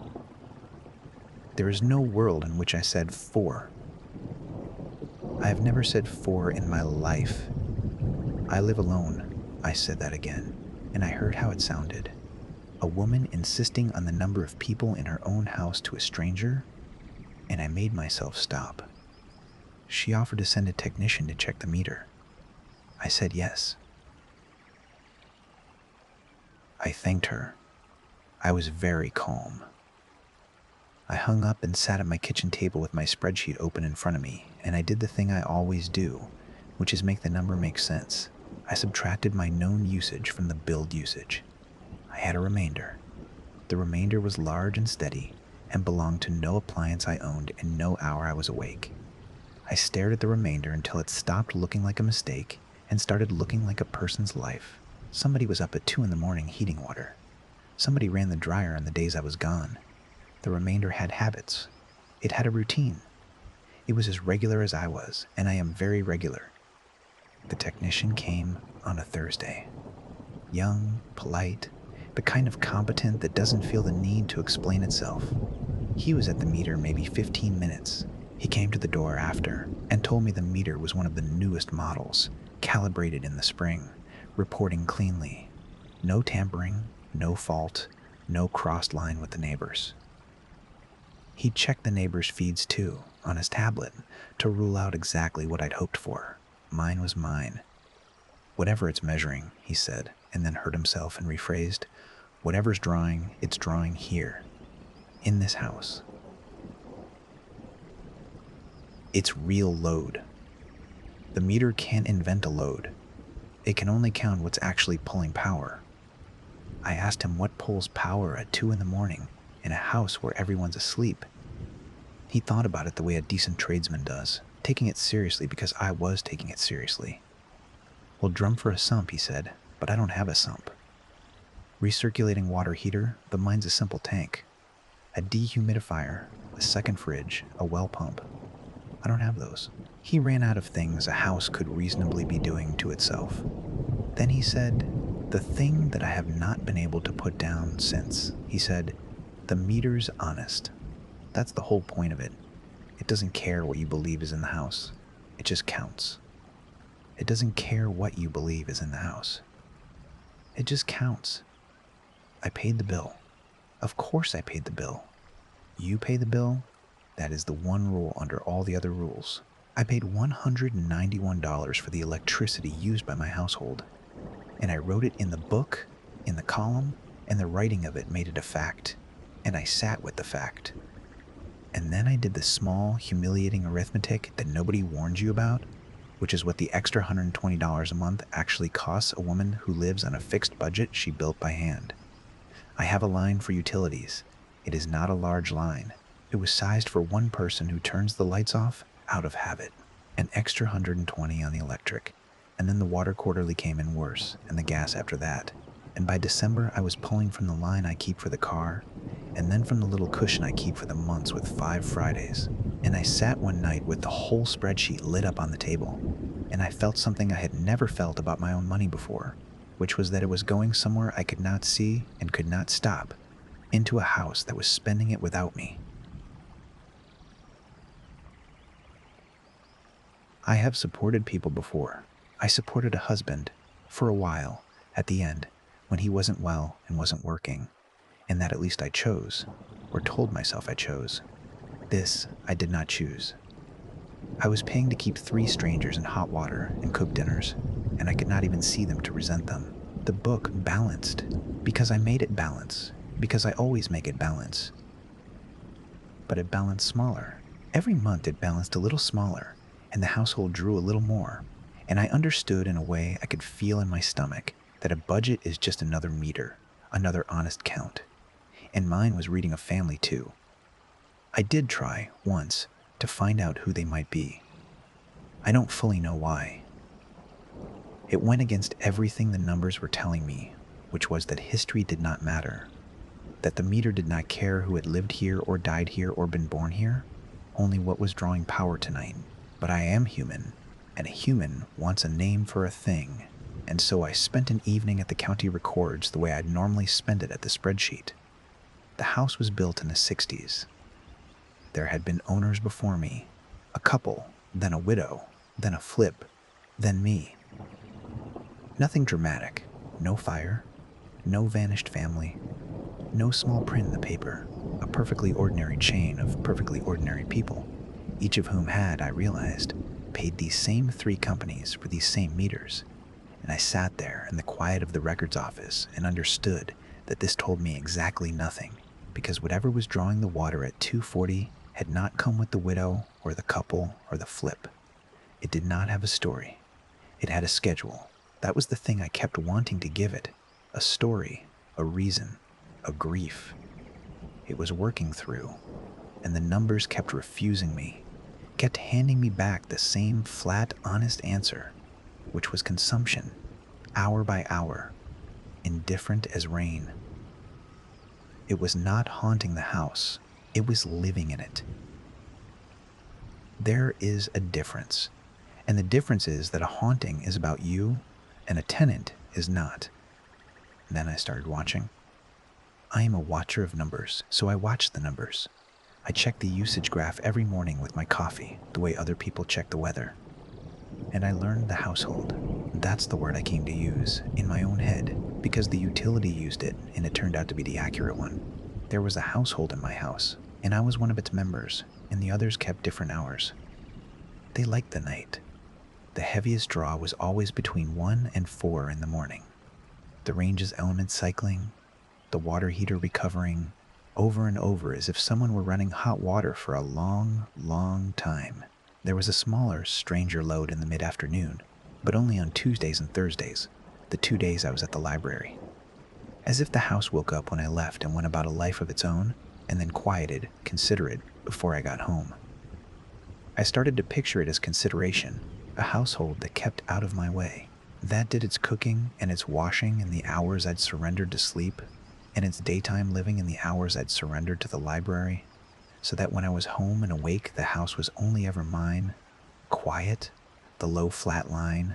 There is no world in which I said for. I have never said for in my life. I live alone. I said that again, and I heard how it sounded. A woman insisting on the number of people in her own house to a stranger, and I made myself stop. She offered to send a technician to check the meter. I said yes. I thanked her. I was very calm. I hung up and sat at my kitchen table with my spreadsheet open in front of me, and I did the thing I always do, which is make the number make sense. I subtracted my known usage from the billed usage. I had a remainder. The remainder was large and steady and belonged to no appliance I owned and no hour I was awake. I stared at the remainder until it stopped looking like a mistake and started looking like a person's life. Somebody was up at 2 a.m. heating water. Somebody ran the dryer on the days I was gone. The remainder had habits. It had a routine. It was as regular as I was, and I am very regular. The technician came on a Thursday. Young, polite, the kind of competent that doesn't feel the need to explain itself. He was at the meter maybe 15 minutes. He came to the door after and told me the meter was one of the newest models, calibrated in the spring, reporting cleanly. No tampering, no fault, no crossed line with the neighbors. He checked the neighbors' feeds too, on his tablet, to rule out exactly what I'd hoped for. Mine was mine. Whatever it's measuring, he said, and then heard himself and rephrased, whatever's drawing, it's drawing here, in this house. It's real load. The meter can't invent a load. It can only count what's actually pulling power. I asked him what pulls power at 2 a.m. in a house where everyone's asleep. He thought about it the way a decent tradesman does, taking it seriously because I was taking it seriously. We'll drum for a sump, he said, but I don't have a sump. Recirculating water heater, but mine's a simple tank. A dehumidifier, a second fridge, a well pump. I don't have those. He ran out of things a house could reasonably be doing to itself. Then he said, the thing that I have not been able to put down since, he said, the meter's honest. That's the whole point of it. It doesn't care what you believe is in the house. It just counts. It doesn't care what you believe is in the house. It just counts. I paid the bill. Of course I paid the bill. You pay the bill? That is the one rule under all the other rules. I paid $191 for the electricity used by my household. And I wrote it in the book, in the column, and the writing of it made it a fact. And I sat with the fact. And then I did the small, humiliating arithmetic that nobody warned you about, which is what the extra $120 a month actually costs a woman who lives on a fixed budget she built by hand. I have a line for utilities. It is not a large line. It was sized for one person who turns the lights off out of habit. An extra $120 on the electric. And then the water quarterly came in worse, and the gas after that. And by December, I was pulling from the line I keep for the car, and then from the little cushion I keep for the months with 5 Fridays. And I sat one night with the whole spreadsheet lit up on the table, and I felt something I had never felt about my own money before, which was that it was going somewhere I could not see and could not stop, into a house that was spending it without me. I have supported people before. I supported a husband, for a while, at the end, when he wasn't well and wasn't working, and that at least I chose, or told myself I chose. This I did not choose. I was paying to keep 3 strangers in hot water and cook dinners, and I could not even see them to resent them. The book balanced, because I made it balance, because I always make it balance. But it balanced smaller. Every month it balanced a little smaller, and the household drew a little more, and I understood in a way I could feel in my stomach that a budget is just another meter, another honest count. And mine was reading a family too. I did try, once, to find out who they might be. I don't fully know why. It went against everything the numbers were telling me, which was that history did not matter. that the meter did not care who had lived here or died here or been born here, only what was drawing power tonight. But I am human, and a human wants a name for a thing, and so I spent an evening at the county records the way I'd normally spend it at the spreadsheet. The house was built in the 60s. There had been owners before me, a couple, then a widow, then a flip, then me. Nothing dramatic, no fire, no vanished family, no small print in the paper, a perfectly ordinary chain of perfectly ordinary people, each of whom had, I realized, paid these same 3 companies for these same meters. And I sat there in the quiet of the records office and understood that this told me exactly nothing, because whatever was drawing the water at 240 had not come with the widow or the couple or the flip. It did not have a story. It had a schedule. That was the thing I kept wanting to give it. A story, a reason, a grief. It was working through, and the numbers kept refusing me, kept handing me back the same flat, honest answer, which was consumption, hour by hour, indifferent as rain. It was not haunting the house, it was living in it. There is a difference, and the difference is that a haunting is about you, and a tenant is not. Then I started watching. I am a watcher of numbers, so I watch the numbers. I check the usage graph every morning with my coffee, the way other people check the weather. And I learned the household. That's the word I came to use, in my own head, because the utility used it, and it turned out to be the accurate one. There was a household in my house, and I was one of its members, and the others kept different hours. They liked the night. The heaviest draw was always between 1 and 4 in the morning. The range's elements cycling, the water heater recovering, over and over as if someone were running hot water for a long, long time. There was a smaller, stranger load in the mid-afternoon, but only on Tuesdays and Thursdays, the 2 days I was at the library. As if the house woke up when I left and went about a life of its own, and then quieted, considerate, before I got home. I started to picture it as consideration, a household that kept out of my way, that did its cooking and its washing in the hours I'd surrendered to sleep, and its daytime living in the hours I'd surrendered to the library, so that when I was home and awake, the house was only ever mine, quiet, the low flat line,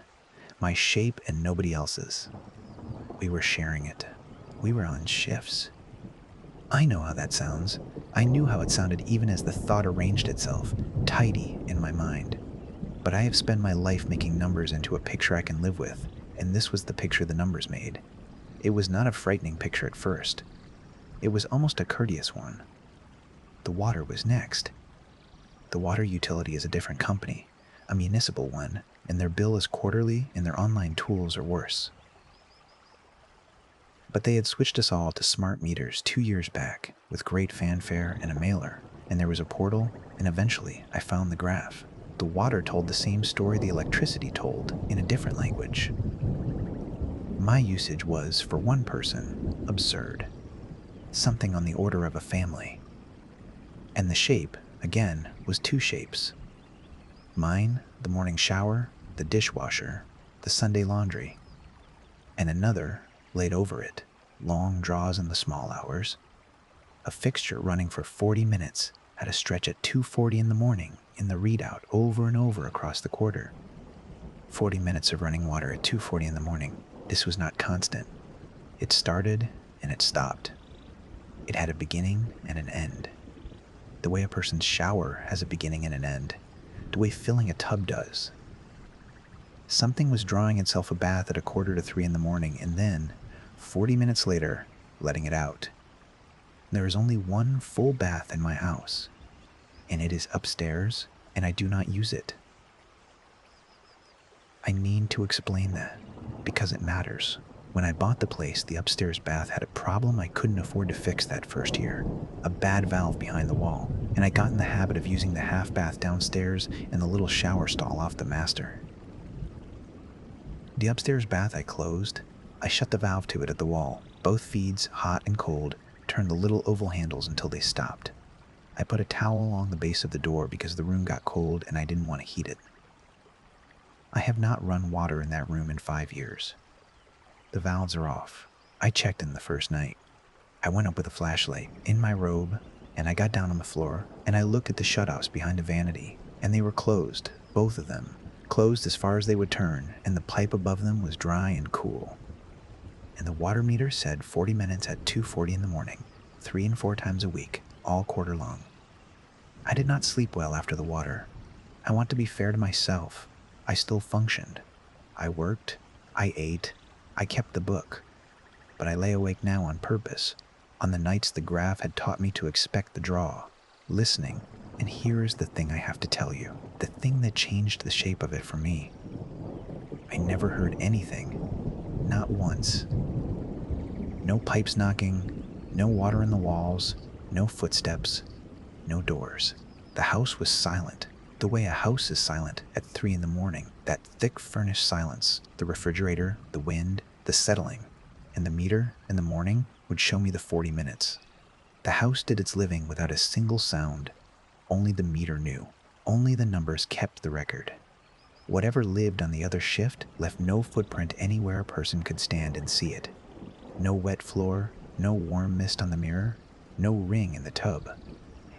my shape and nobody else's. We were sharing it. We were on shifts. I know how that sounds. I knew how it sounded even as the thought arranged itself, tidy in my mind. But I have spent my life making numbers into a picture I can live with, and this was the picture the numbers made. It was not a frightening picture at first. It was almost a courteous one. The water was next. The water utility is a different company, a municipal one, and their bill is quarterly and their online tools are worse. But they had switched us all to smart meters 2 years back with great fanfare and a mailer, and there was a portal, and eventually I found the graph. The water told the same story the electricity told in a different language. My usage was, for one person, absurd. Something on the order of a family. And the shape, again, was 2 shapes. Mine, the morning shower, the dishwasher, the Sunday laundry. And another, laid over it, long draws in the small hours. A fixture running for 40 minutes at a stretch at 2:40 in the morning in the readout over and over across the quarter. 40 minutes of running water at 2:40 in the morning. This was not constant. It started and it stopped. It had a beginning and an end. The way a person's shower has a beginning and an end. The way filling a tub does. Something was drawing itself a bath at 2:45 in the morning and then, 40 minutes later, letting it out. There is only one full bath in my house, and it is upstairs, and I do not use it. I need to explain that, because it matters. When I bought the place, the upstairs bath had a problem I couldn't afford to fix that first year, a bad valve behind the wall, and I got in the habit of using the half bath downstairs and the little shower stall off the master. The upstairs bath I closed. I shut the valve to it at the wall, both feeds, hot and cold, turned the little oval handles until they stopped. I put a towel along the base of the door because the room got cold and I didn't want to heat it. I have not run water in that room in 5 years. The valves are off. I checked in the first night. I went up with a flashlight in my robe, and I got down on the floor, and I looked at the shutoffs behind a vanity, and they were closed, both of them, closed as far as they would turn, and the pipe above them was dry and cool. And the water meter said 40 minutes at 2:40 in the morning, 3 and 4 times a week, all quarter long. I did not sleep well after the water. I want to be fair to myself. I still functioned. I worked, I ate, I kept the book. But I lay awake now on purpose, on the nights the graph had taught me to expect the draw, listening, and here is the thing I have to tell you, the thing that changed the shape of it for me. I never heard anything, not once. No pipes knocking, no water in the walls, no footsteps, no doors. The house was silent, the way a house is silent at 3 in the morning, that thick furnished silence, the refrigerator, the wind, the settling, and the meter in the morning would show me the 40 minutes. The house did its living without a single sound. Only the meter knew. Only the numbers kept the record. Whatever lived on the other shift left no footprint anywhere a person could stand and see it. No wet floor, no warm mist on the mirror, no ring in the tub.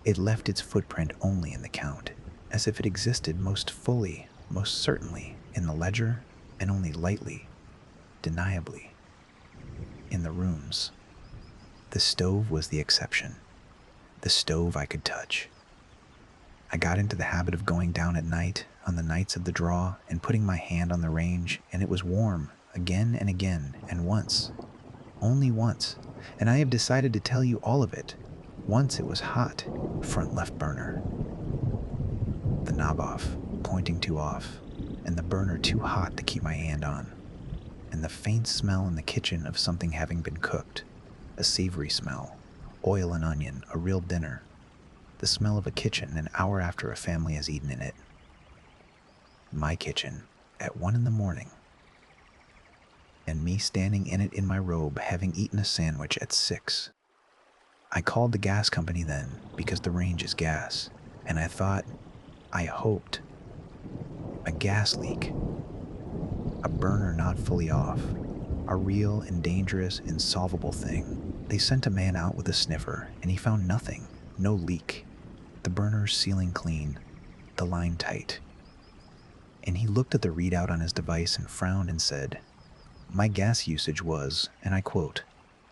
It left its footprint only in the count, as if it existed most fully, most certainly, in the ledger, and only lightly, deniably, in the rooms. The stove was the exception. The stove I could touch. I got into the habit of going down at night, on the nights of the draw, and putting my hand on the range, and it was warm, again and again, and once. Only once. And I have decided to tell you all of it. Once it was hot, front left burner. The knob off, pointing too off, and the burner too hot to keep my hand on. And the faint smell in the kitchen of something having been cooked. A savory smell, oil and onion, a real dinner. The smell of a kitchen an hour after a family has eaten in it. My kitchen, at 1 in the morning. And me standing in it in my robe, having eaten a sandwich at 6. I called the gas company then, because the range is gas, and I hoped. A gas leak. A burner not fully off. A real and dangerous, insolvable thing. They sent a man out with a sniffer, and he found nothing, no leak. The burner's sealing clean, the line tight. And he looked at the readout on his device and frowned and said, "My gas usage was," and I quote,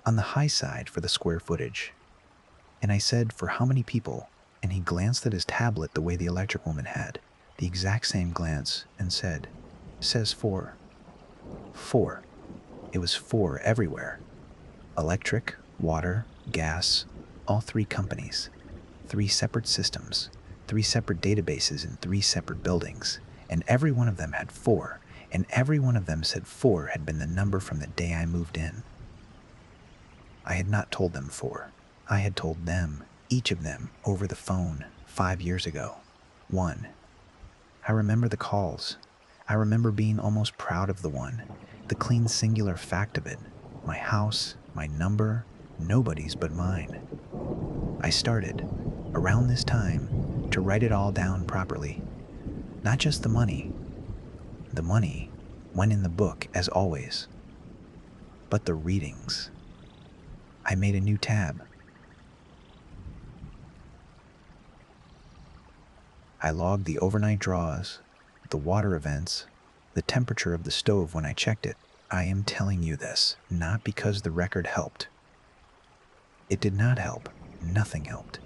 "on the high side for the square footage." And I said, "For how many people?" And he glanced at his tablet the way the electric woman had, the exact same glance, and said, "Says 4. 4. It was 4 everywhere. Electric, water, gas, all 3 companies. 3 separate systems, 3 separate databases in 3 separate buildings, and every one of them had 4, and every one of them said 4 had been the number from the day I moved in. I had not told them 4. I had told them, each of them, over the phone 5 years ago. 1. I remember the calls. I remember being almost proud of the one, the clean singular fact of it. My house, my number, nobody's but mine. I started, around this time, to write it all down properly. Not just the money. The money went in the book, as always. But the readings. I made a new tab. I logged the overnight draws, the water events, the temperature of the stove when I checked it. I am telling you this, not because the record helped. It did not help. Nothing helped.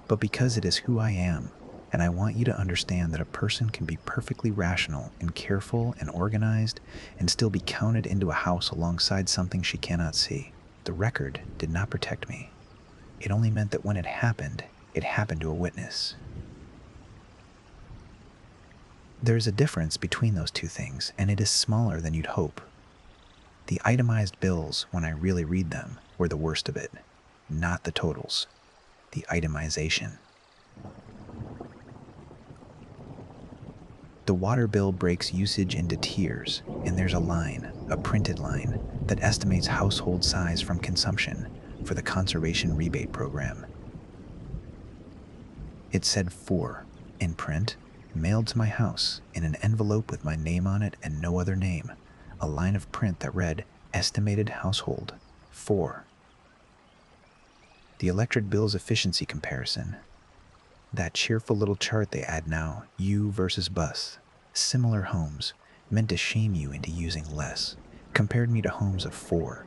But because it is who I am, and I want you to understand that a person can be perfectly rational and careful and organized and still be counted into a house alongside something she cannot see. The record did not protect me. It only meant that when it happened to a witness. There is a difference between those two things, and it is smaller than you'd hope. The itemized bills, when I really read them, were the worst of it, not the totals. The itemization. The water bill breaks usage into tiers, and there's a line, a printed line, that estimates household size from consumption for the conservation rebate program. It said 4 in print, mailed to my house in an envelope with my name on it and no other name, a line of print that read, estimated household, 4. The electric bill's efficiency comparison. That cheerful little chart they add now, you versus bus. Similar homes, meant to shame you into using less, compared me to homes of 4.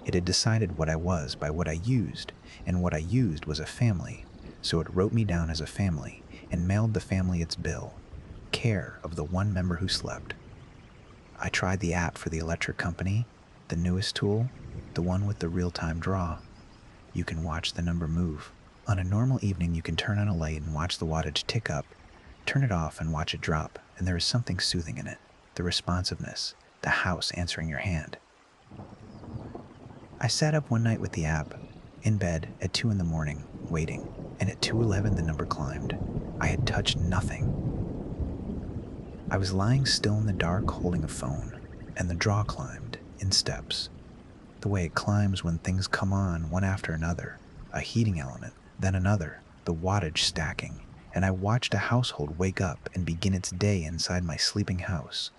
It had decided what I was by what I used, and what I used was a family, so it wrote me down as a family and mailed the family its bill. Care of the one member who slept. I tried the app for the electric company, the newest tool, the one with the real-time draw. You can watch the number move. On a normal evening, you can turn on a light and watch the wattage tick up, turn it off and watch it drop, and there is something soothing in it. The responsiveness, the house answering your hand. I sat up one night with the app, in bed at 2 in the morning, waiting, and at 2:11 the number climbed. I had touched nothing. I was lying still in the dark holding a phone, and the draw climbed, in steps. The way it climbs when things come on one after another, a heating element, then another, the wattage stacking, and I watched a household wake up and begin its day inside my sleeping house,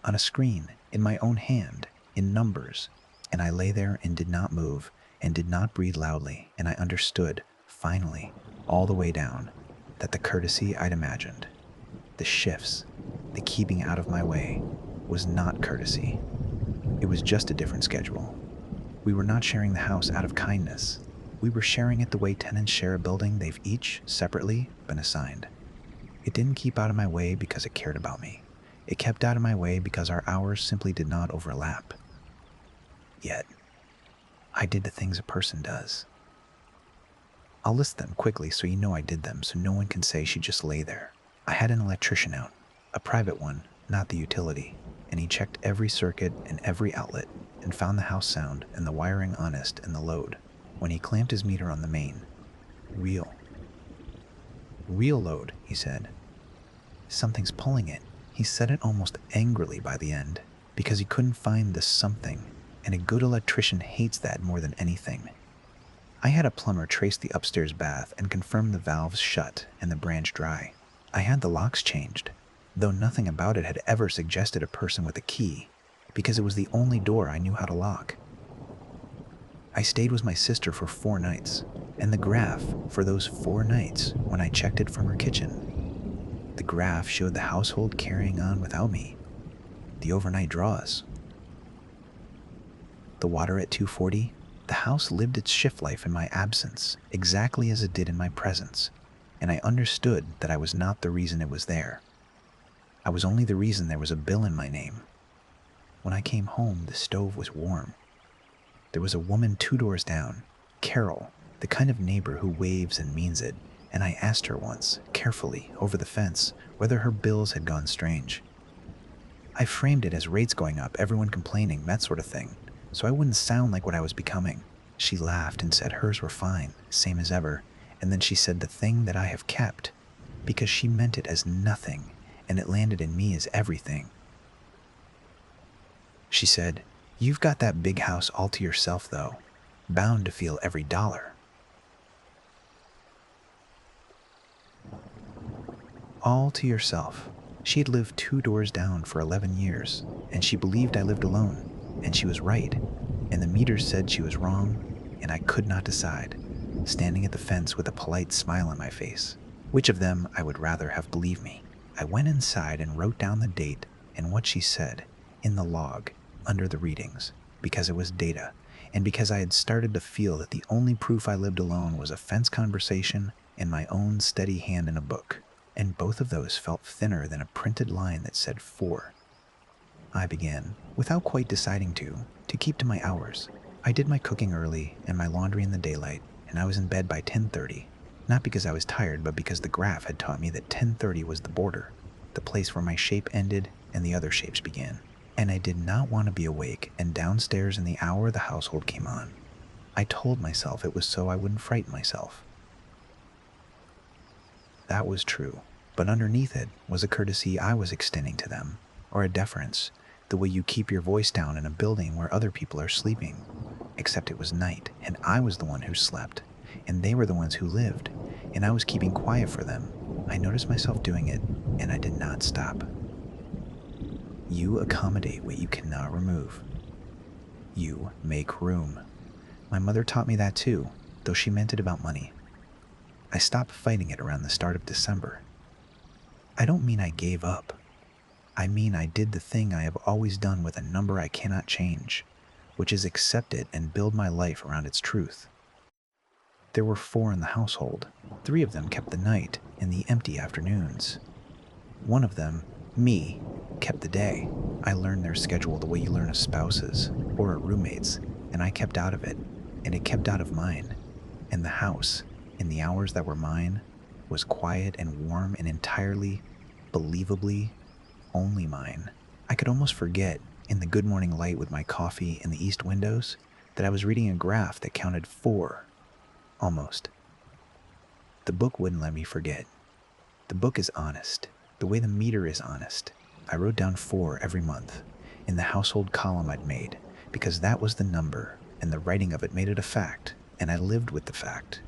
on a screen, in my own hand, in numbers, and I lay there and did not move, and did not breathe loudly, and I understood, finally, all the way down, that the courtesy I'd imagined, the shifts, the keeping out of my way, was not courtesy. It was just a different schedule. We were not sharing the house out of kindness. We were sharing it the way tenants share a building they've each, separately, been assigned. It didn't keep out of my way because it cared about me. It kept out of my way because our hours simply did not overlap. Yet, I did the things a person does. I'll list them quickly so you know I did them, so no one can say she just lay there. I had an electrician out, a private one, not the utility, and he checked every circuit and every outlet and found the house sound and the wiring honest and the load. When he clamped his meter on the main, real load, he said. Something's pulling it. He said it almost angrily by the end, because he couldn't find the something, and a good electrician hates that more than anything. I had a plumber trace the upstairs bath and confirm the valves shut and the branch dry. I had the locks changed, though nothing about it had ever suggested a person with a key, because it was the only door I knew how to lock. I stayed with my sister for 4 nights, and the graph for those 4 nights when I checked it from her kitchen. The graph showed the household carrying on without me. The overnight draws. The water at 2:40, the house lived its shift life in my absence, exactly as it did in my presence, and I understood that I was not the reason it was there. I was only the reason there was a bill in my name. When I came home, the stove was warm. There was a woman 2 doors down, Carol, the kind of neighbor who waves and means it, and I asked her once, carefully, over the fence, whether her bills had gone strange. I framed it as rates going up, everyone complaining, that sort of thing, so I wouldn't sound like what I was becoming. She laughed and said hers were fine, same as ever, and then she said the thing that I have kept, because she meant it as nothing, and it landed in me as everything. She said, "You've got that big house all to yourself, though, bound to feel every dollar." All to yourself. She had lived 2 doors down for 11 years, and she believed I lived alone, and she was right, and the meter said she was wrong, and I could not decide, standing at the fence with a polite smile on my face. Which of them I would rather have believed me? I went inside and wrote down the date and what she said in the log under the readings, because it was data, and because I had started to feel that the only proof I lived alone was a fence conversation and my own steady hand in a book, and both of those felt thinner than a printed line that said 4. I began, without quite deciding to keep to my hours. I did my cooking early and my laundry in the daylight, and I was in bed by 10:30, not because I was tired, but because the graph had taught me that 10:30 was the border, the place where my shape ended and the other shapes began. And I did not want to be awake and downstairs in the hour the household came on. I told myself it was so I wouldn't frighten myself. That was true, but underneath it was a courtesy I was extending to them, or a deference, the way you keep your voice down in a building where other people are sleeping. Except it was night, and I was the one who slept, and they were the ones who lived, and I was keeping quiet for them. I noticed myself doing it, and I did not stop. You accommodate what you cannot remove. You make room. My mother taught me that too. though she meant it about money. I stopped fighting it around the start of December. I don't mean I gave up. I mean I did the thing I have always done with a number I cannot change, which is accept it and build my life around its truth. There were 4 in the household. 3 of them kept the night and the empty afternoons. One of them, me, kept the day. I learned their schedule the way you learn a spouse's or a roommate's, and I kept out of it, and it kept out of mine. And the house, in the hours that were mine, was quiet and warm and entirely, believably, only mine. I could almost forget, in the good morning light with my coffee in the east windows, that I was reading a graph that counted 4. Almost. The book wouldn't let me forget. The book is honest, the way the meter is honest. I wrote down 4 every month in the household column I'd made, because that was the number, and the writing of it made it a fact, and I lived with the fact.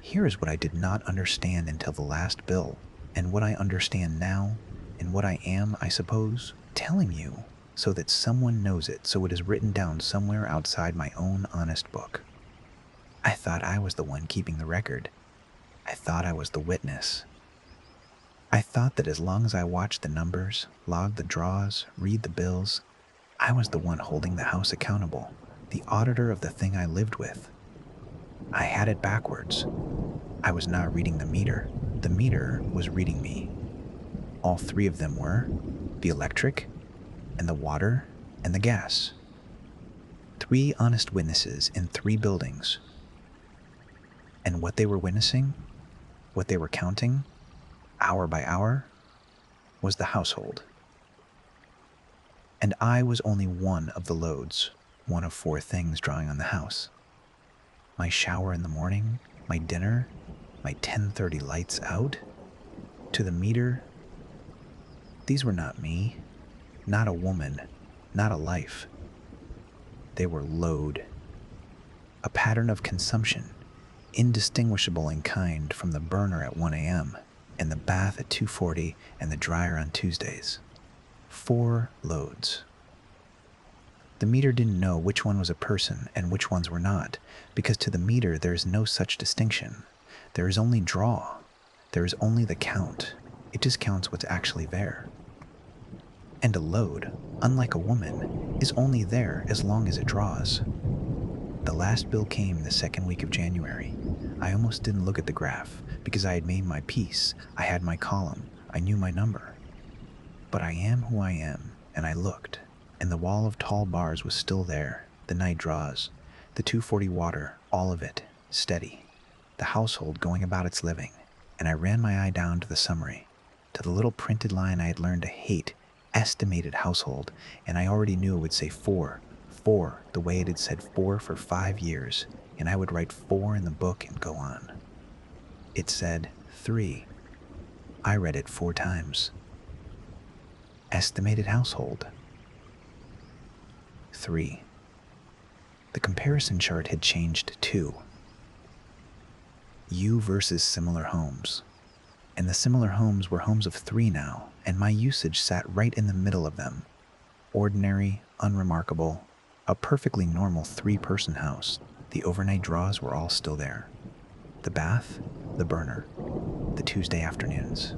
Here is what I did not understand until the last bill, and what I understand now, and what I am, I suppose, telling you, so that someone knows it, so it is written down somewhere outside my own honest book. I thought I was the one keeping the record. I thought I was the witness. I thought that as long as I watched the numbers, logged the draws, read the bills, I was the one holding the house accountable, the auditor of the thing I lived with. I had it backwards. I was not reading the meter. The meter was reading me. All 3 of them were the electric, and the water, and the gas. 3 honest witnesses in 3 buildings. And what they were witnessing, what they were counting, hour by hour, was the household. And I was only one of the loads, one of 4 things drawing on the house. My shower in the morning, my dinner, my 10:30 lights out, to the meter. These were not me, not a woman, not a life. They were load. A pattern of consumption, indistinguishable in kind from the burner at 1 a.m., and the bath at 2:40 and the dryer on Tuesdays. 4 loads. The meter didn't know which one was a person and which ones were not, because to the meter there is no such distinction. There is only draw. There is only the count. It just counts what's actually there. And a load, unlike a woman, is only there as long as it draws. The last bill came the 2nd week of January. I almost didn't look at the graph, because I had made my peace, I had my column, I knew my number. But I am who I am, and I looked, and the wall of tall bars was still there, the night draws, the 240 water, all of it, steady, the household going about its living, and I ran my eye down to the summary, to the little printed line I had learned to hate, estimated household, and I already knew it would say 4, the way it had said 4 for 5 years, and I would write 4 in the book and go on. It said 3. I read it 4 times. Estimated household. 3. The comparison chart had changed too. You versus similar homes. And the similar homes were homes of 3 now, and my usage sat right in the middle of them. Ordinary, unremarkable, a perfectly normal 3-person house. The overnight draws were all still there. The bath, the burner, the Tuesday afternoons.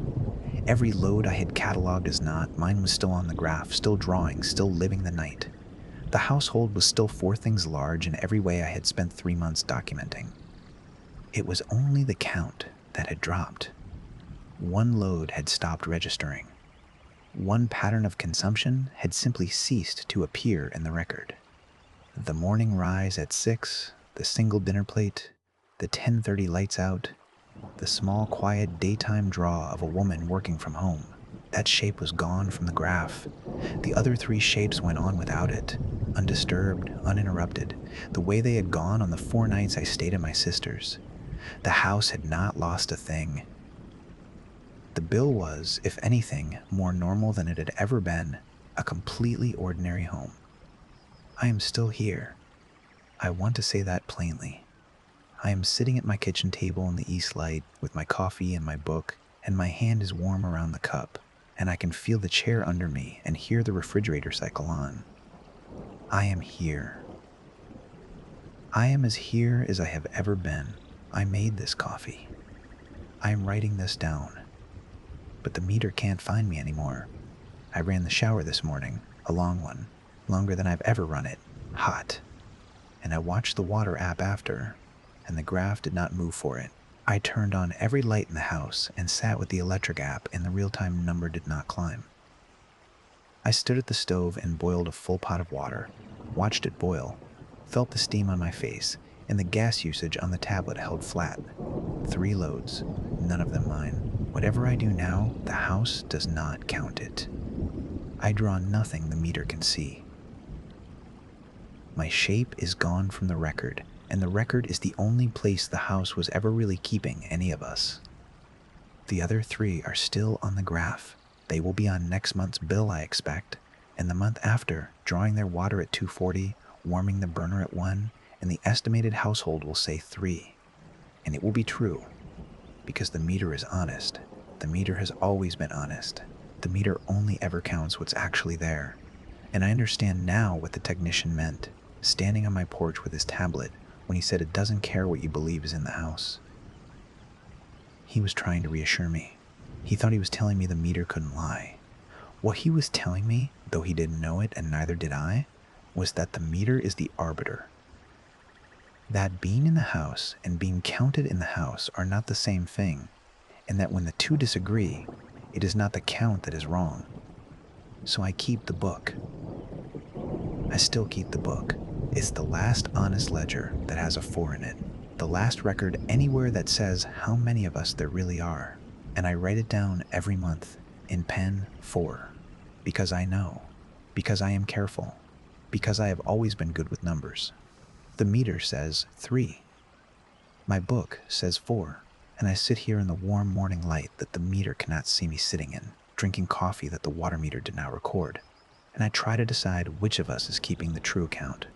Every load I had cataloged as not, mine was still on the graph, still drawing, still living the night. The household was still 4 things large in every way I had spent 3 months documenting. It was only the count that had dropped. 1 load had stopped registering. 1 pattern of consumption had simply ceased to appear in the record. The morning rise at 6, the single dinner plate, the 10:30 lights out, the small quiet daytime draw of a woman working from home. That shape was gone from the graph. The other 3 shapes went on without it, undisturbed, uninterrupted, the way they had gone on the 4 nights I stayed at my sister's. The house had not lost a thing. The bill was, if anything, more normal than it had ever been, a completely ordinary home. I am still here. I want to say that plainly. I am sitting at my kitchen table in the east light with my coffee and my book, and my hand is warm around the cup, and I can feel the chair under me and hear the refrigerator cycle on. I am here. I am as here as I have ever been. I made this coffee. I am writing this down. But the meter can't find me anymore. I ran the shower this morning, a long one, longer than I've ever run it, hot. And I watched the water app after, and the graph did not move for it. I turned on every light in the house and sat with the electric app, and the real-time number did not climb. I stood at the stove and boiled a full pot of water, watched it boil, felt the steam on my face, and the gas usage on the tablet held flat. 3 loads, none of them mine. Whatever I do now, the house does not count it. I draw nothing the meter can see. My shape is gone from the record, and the record is the only place the house was ever really keeping any of us. The other 3 are still on the graph. They will be on next month's bill, I expect, and the month after, drawing their water at 240, warming the burner at 1, and the estimated household will say 3. And it will be true, because the meter is honest. The meter has always been honest. The meter only ever counts what's actually there. And I understand now what the technician meant, standing on my porch with his tablet, when he said it doesn't care what you believe is in the house. He was trying to reassure me. He thought he was telling me the meter couldn't lie. What he was telling me, though he didn't know it and neither did I, was that the meter is the arbiter. That being in the house and being counted in the house are not the same thing, and that when the two disagree, it is not the count that is wrong. So I keep the book. I still keep the book. It's the last honest ledger that has a 4 in it, the last record anywhere that says how many of us there really are. And I write it down every month in pen 4, because I know, because I am careful, because I have always been good with numbers. The meter says 3. My book says 4, and I sit here in the warm morning light that the meter cannot see me sitting in, drinking coffee that the water meter did not record, and I try to decide which of us is keeping the true count.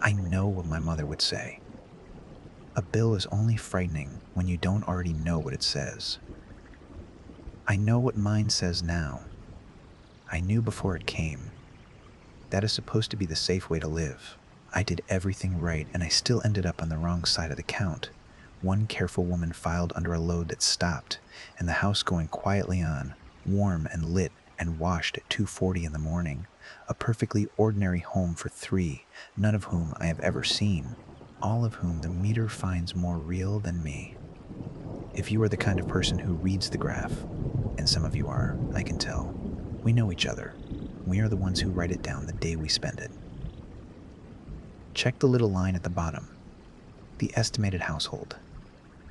I know what my mother would say. A bill is only frightening when you don't already know what it says. I know what mine says now. I knew before it came. That is supposed to be the safe way to live. I did everything right, and I still ended up on the wrong side of the count. One careful woman filed under a load that stopped, and the house going quietly on, warm and lit and washed at 2:40 in the morning. A perfectly ordinary home for 3, none of whom I have ever seen, all of whom the meter finds more real than me. If you are the kind of person who reads the graph, and some of you are, I can tell, we know each other. We are the ones who write it down the day we spend it. Check the little line at the bottom, the estimated household.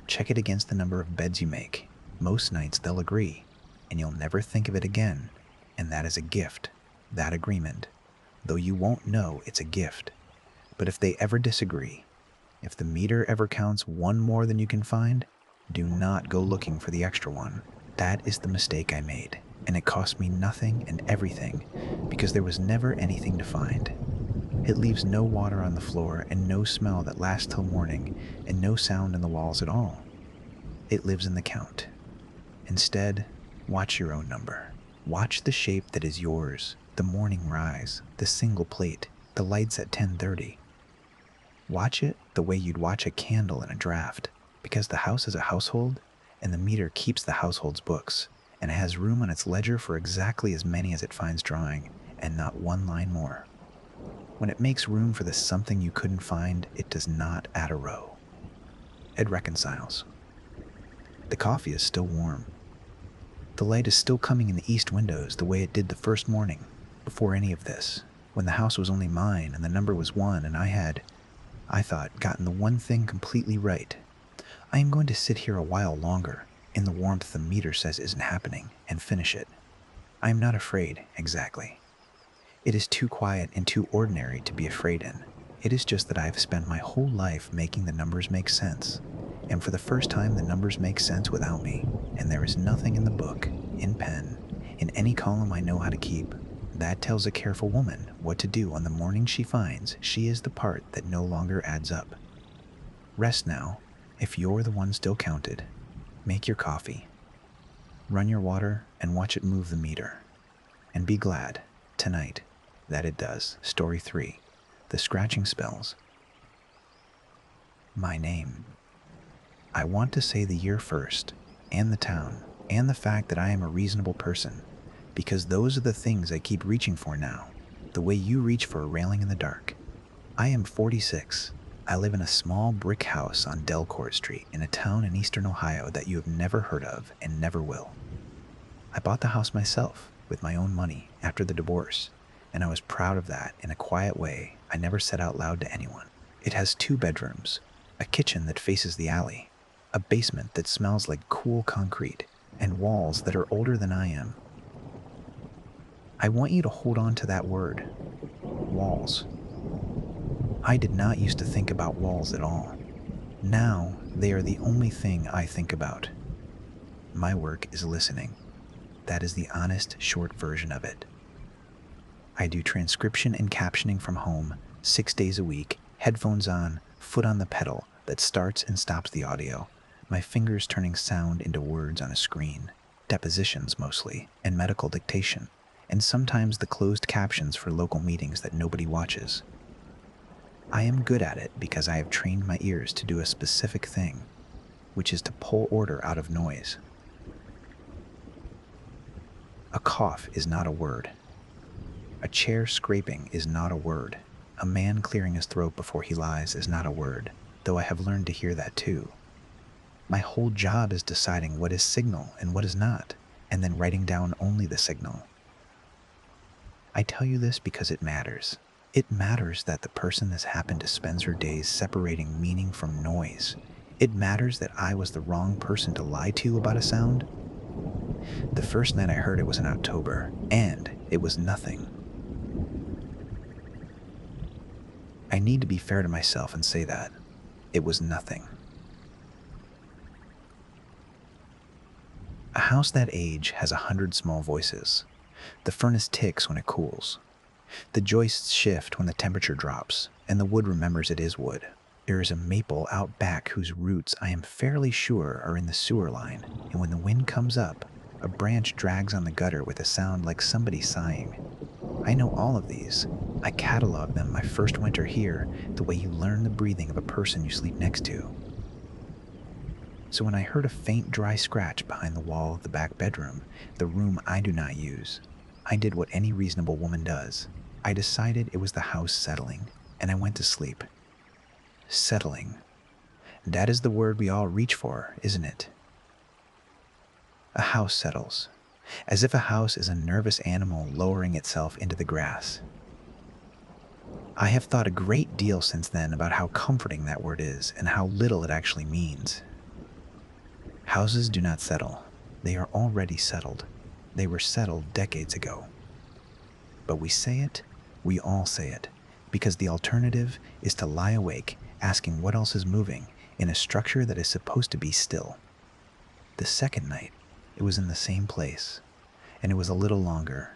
Check it against the number of beds you make. Most nights they'll agree, and you'll never think of it again, and that is a gift, that agreement, though you won't know it's a gift. But if they ever disagree, if the meter ever counts 1 more than you can find, do not go looking for the extra one. That is the mistake I made, and it cost me nothing and everything, because there was never anything to find. It leaves no water on the floor and no smell that lasts till morning and no sound in the walls at all. It lives in the count. Instead, watch your own number. Watch the shape that is yours, the morning rise, the single plate, the lights at 10:30. Watch it the way you'd watch a candle in a draft, because the house is a household, and the meter keeps the household's books, and it has room on its ledger for exactly as many as it finds drawing, and not 1 line more. When it makes room for the something you couldn't find, it does not add a row. It reconciles. The coffee is still warm. The light is still coming in the east windows the way it did the first morning, before any of this, when the house was only mine and the number was 1 and I thought, gotten the one thing completely right. I am going to sit here a while longer, in the warmth the meter says isn't happening, and finish it. I am not afraid, exactly. It is too quiet and too ordinary to be afraid in. It is just that I have spent my whole life making the numbers make sense, and for the first time the numbers make sense without me, and there is nothing in the book, in pen, in any column I know how to keep, that tells a careful woman what to do on the morning she finds she is the part that no longer adds up. Rest now, if you're the one still counted. Make your coffee. Run your water and watch it move the meter. And be glad, tonight, that it does. Story 3, The Scratching Spells. My name. I want to say the year first, and the town, and the fact that I am a reasonable person, because those are the things I keep reaching for now, the way you reach for a railing in the dark. I am 46. I live in a small brick house on Delcourt Street in a town in eastern Ohio that you have never heard of and never will. I bought the house myself with my own money after the divorce, and I was proud of that in a quiet way I never said out loud to anyone. It has 2 bedrooms, a kitchen that faces the alley, a basement that smells like cool concrete, and walls that are older than I am. I want you to hold on to that word, walls. I did not used to think about walls at all. Now, they are the only thing I think about. My work is listening. That is the honest, short version of it. I do transcription and captioning from home, 6 days a week, headphones on, foot on the pedal that starts and stops the audio, my fingers turning sound into words on a screen, depositions mostly, and medical dictation, and sometimes the closed captions for local meetings that nobody watches. I am good at it because I have trained my ears to do a specific thing, which is to pull order out of noise. A cough is not a word. A chair scraping is not a word. A man clearing his throat before he lies is not a word, though I have learned to hear that too. My whole job is deciding what is signal and what is not, and then writing down only the signal. I tell you this because it matters. It matters that the person this happened to spends her days separating meaning from noise. It matters that I was the wrong person to lie to about a sound. The first night I heard it was in October, and it was nothing. I need to be fair to myself and say that. It was nothing. A house that age has 100 small voices. The furnace ticks when it cools. The joists shift when the temperature drops, and the wood remembers it is wood. There is a maple out back whose roots I am fairly sure are in the sewer line, and when the wind comes up, a branch drags on the gutter with a sound like somebody sighing. I know all of these. I cataloged them my first winter here, the way you learn the breathing of a person you sleep next to. So when I heard a faint dry scratch behind the wall of the back bedroom, the room I do not use, I did what any reasonable woman does. I decided it was the house settling, and I went to sleep. Settling. That is the word we all reach for, isn't it? A house settles, as if a house is a nervous animal lowering itself into the grass. I have thought a great deal since then about how comforting that word is and how little it actually means. Houses do not settle. They are already settled. They were settled decades ago. But we say it, we all say it, because the alternative is to lie awake asking what else is moving in a structure that is supposed to be still. The second night, it was in the same place, and it was a little longer.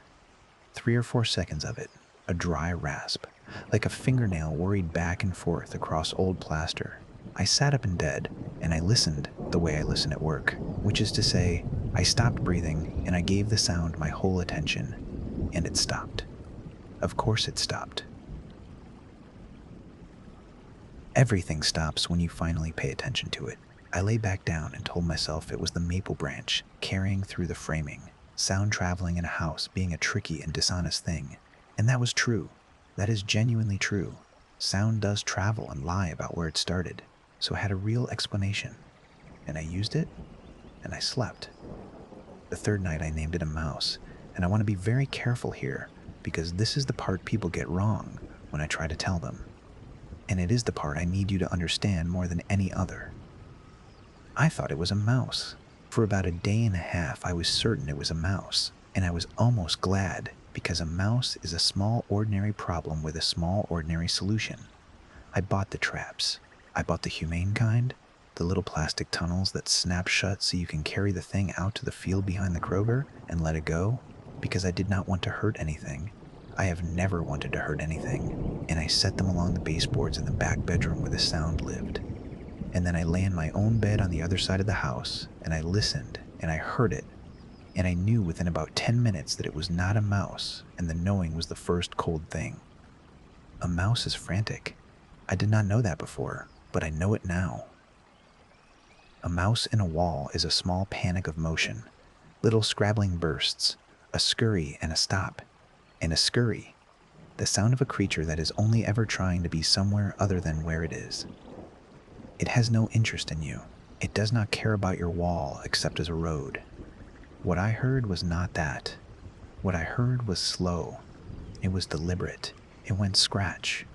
3 or 4 seconds of it, a dry rasp, like a fingernail worried back and forth across old plaster. I sat up in bed, and I listened the way I listen at work, which is to say, I stopped breathing, and I gave the sound my whole attention, and it stopped. Of course it stopped. Everything stops when you finally pay attention to it. I lay back down and told myself it was the maple branch carrying through the framing, sound traveling in a house being a tricky and dishonest thing. And that was true. That is genuinely true. Sound does travel and lie about where it started. So I had a real explanation. And I used it, and I slept. The third night I named it a mouse, and I want to be very careful here because this is the part people get wrong when I try to tell them. And it is the part I need you to understand more than any other. I thought it was a mouse. For about a day and a half, I was certain it was a mouse, and I was almost glad because a mouse is a small ordinary problem with a small ordinary solution. I bought the traps. I bought the humane kind, the little plastic tunnels that snap shut so you can carry the thing out to the field behind the Kroger and let it go, because I did not want to hurt anything. I have never wanted to hurt anything, and I set them along the baseboards in the back bedroom where the sound lived. And then I lay in my own bed on the other side of the house, and I listened, and I heard it, and I knew within about 10 minutes that it was not a mouse, and the knowing was the first cold thing. A mouse is frantic. I did not know that before. but I know it now. A mouse in a wall is a small panic of motion, little scrabbling bursts, a scurry and a stop, and a scurry, the sound of a creature that is only ever trying to be somewhere other than where it is. It has no interest in you. It does not care about your wall except as a road. What I heard was not that. What I heard was slow. It was deliberate. It went scratch,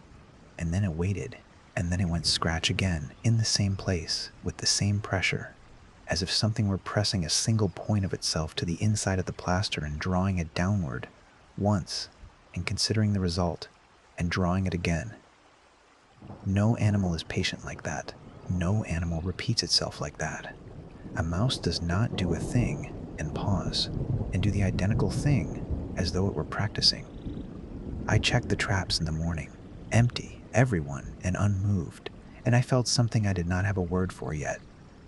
and then it waited, and then it went scratch again, in the same place, with the same pressure, as if something were pressing a single point of itself to the inside of the plaster and drawing it downward, once, and considering the result, and drawing it again. No animal is patient like that. No animal repeats itself like that. A mouse does not do a thing and pause, and do the identical thing as though it were practicing. I checked the traps in the morning, empty, everyone, and unmoved, and I felt something I did not have a word for yet,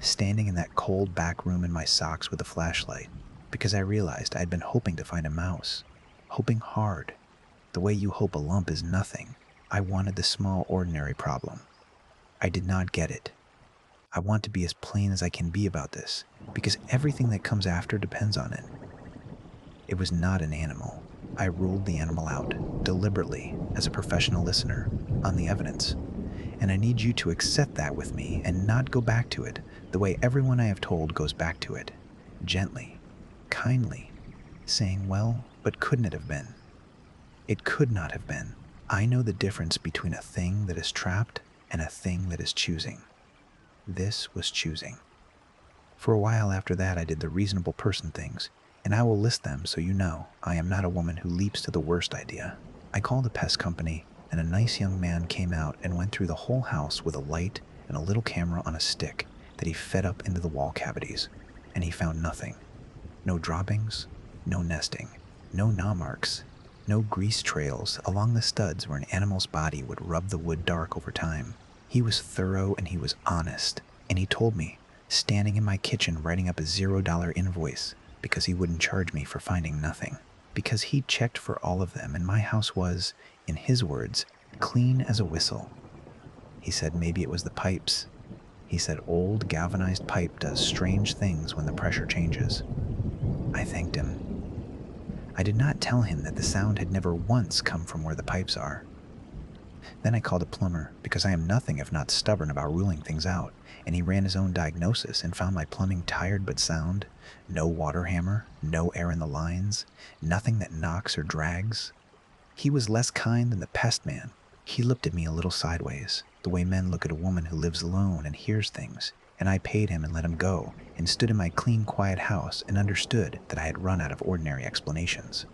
standing in that cold back room in my socks with a flashlight, because I realized I had been hoping to find a mouse, hoping hard, the way you hope a lump is nothing. I wanted the small, ordinary problem. I did not get it. I want to be as plain as I can be about this, because everything that comes after depends on it. It was not an animal. I ruled the animal out, deliberately, as a professional listener, on the evidence. And I need you to accept that with me and not go back to it the way everyone I have told goes back to it. Gently, kindly, saying, well, but couldn't it have been? It could not have been. I know the difference between a thing that is trapped and a thing that is choosing. This was choosing. For a while after that, I did the reasonable person things, and I will list them so you know I am not a woman who leaps to the worst idea. I called a pest company, and a nice young man came out and went through the whole house with a light and a little camera on a stick that he fed up into the wall cavities, and he found nothing. No droppings, no nesting, no gnaw marks, no grease trails along the studs where an animal's body would rub the wood dark over time. He was thorough and he was honest, and he told me, standing in my kitchen writing up a $0 invoice, because he wouldn't charge me for finding nothing, because he checked for all of them, and my house was, in his words, clean as a whistle. He said maybe it was the pipes. He said old galvanized pipe does strange things when the pressure changes. I thanked him. I did not tell him that the sound had never once come from where the pipes are. Then I called a plumber, because I am nothing if not stubborn about ruling things out, and he ran his own diagnosis and found my plumbing tired but sound, no water hammer, no air in the lines, nothing that knocks or drags. He was less kind than the pest man. He looked at me a little sideways, the way men look at a woman who lives alone and hears things, and I paid him and let him go, and stood in my clean, quiet house and understood that I had run out of ordinary explanations.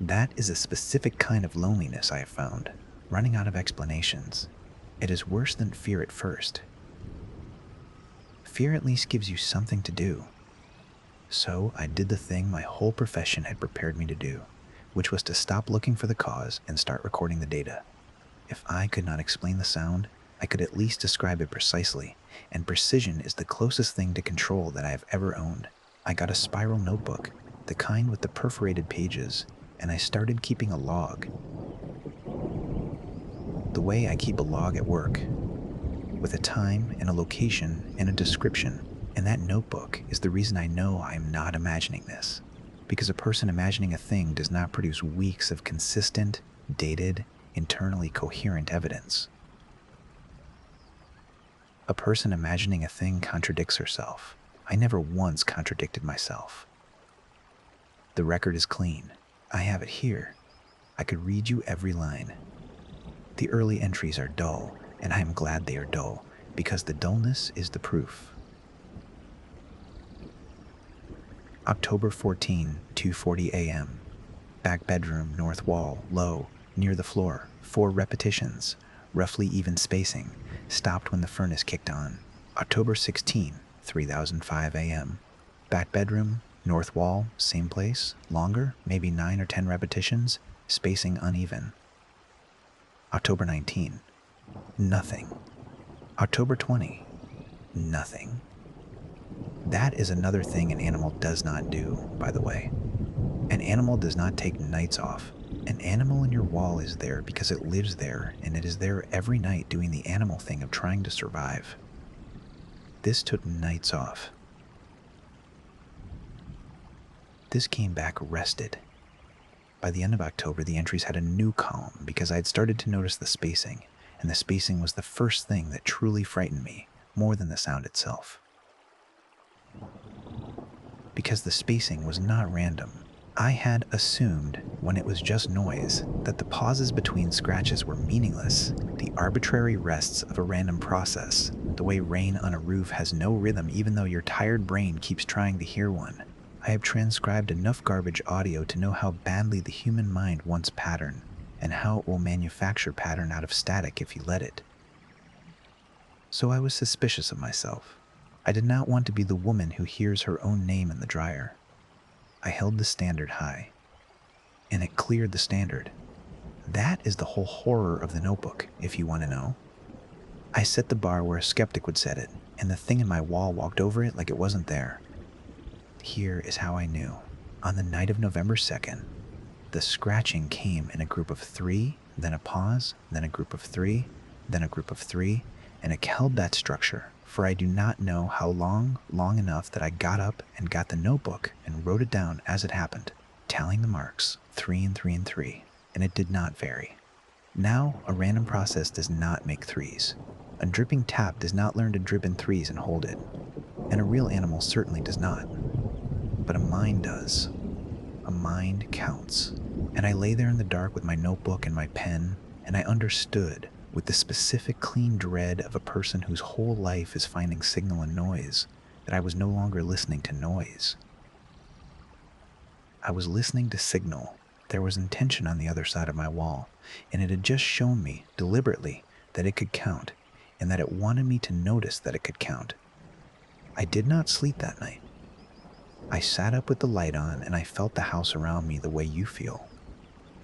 That is a specific kind of loneliness I have found, running out of explanations. It is worse than fear at first. Fear at least gives you something to do. So I did the thing my whole profession had prepared me to do, which was to stop looking for the cause and start recording the data. If I could not explain the sound, I could at least describe it precisely, and precision is the closest thing to control that I have ever owned. I got a spiral notebook, the kind with the perforated pages, and I started keeping a log. The way I keep a log at work, with a time and a location and a description, and that notebook is the reason I know I am not imagining this, because a person imagining a thing does not produce weeks of consistent, dated, internally coherent evidence. A person imagining a thing contradicts herself. I never once contradicted myself. The record is clean. I have it here. I could read you every line. The early entries are dull, and I am glad they are dull, because the dullness is the proof. October 14, 2:40 a.m. Back bedroom, north wall, low, near the floor, 4 repetitions, roughly even spacing, stopped when the furnace kicked on. October 16, 3005 a.m. Back bedroom, north wall, same place, longer, maybe 9 or 10 repetitions, spacing uneven. October 19, nothing. October 20, nothing. That is another thing an animal does not do, by the way. An animal does not take nights off. An animal in your wall is there because it lives there, and it is there every night doing the animal thing of trying to survive. This took nights off. This came back rested. By the end of October, the entries had a new column because I had started to notice the spacing, and the spacing was the first thing that truly frightened me, more than the sound itself. Because the spacing was not random. I had assumed, when it was just noise, that the pauses between scratches were meaningless, the arbitrary rests of a random process, the way rain on a roof has no rhythm even though your tired brain keeps trying to hear one. I have transcribed enough garbage audio to know how badly the human mind wants pattern, and how it will manufacture pattern out of static if you let it. So I was suspicious of myself. I did not want to be the woman who hears her own name in the dryer. I held the standard high, and it cleared the standard. That is the whole horror of the notebook, if you want to know. I set the bar where a skeptic would set it, and the thing in my wall walked over it like it wasn't there. Here is how I knew. On the night of November 2nd, the scratching came in a group of 3, then a pause, then a group of 3, then a group of 3, and it held that structure, for I do not know how long enough that I got up and got the notebook and wrote it down as it happened, tallying the marks, 3 and 3 and 3, and it did not vary. Now, a random process does not make 3s. A dripping tap does not learn to drip in 3s and hold it, and a real animal certainly does not. But a mind does. A mind counts. And I lay there in the dark with my notebook and my pen, and I understood, with the specific clean dread of a person whose whole life is finding signal in noise, that I was no longer listening to noise. I was listening to signal. There was intention on the other side of my wall, and it had just shown me, deliberately, that it could count, and that it wanted me to notice that it could count. I did not sleep that night. I sat up with the light on, and I felt the house around me the way you feel.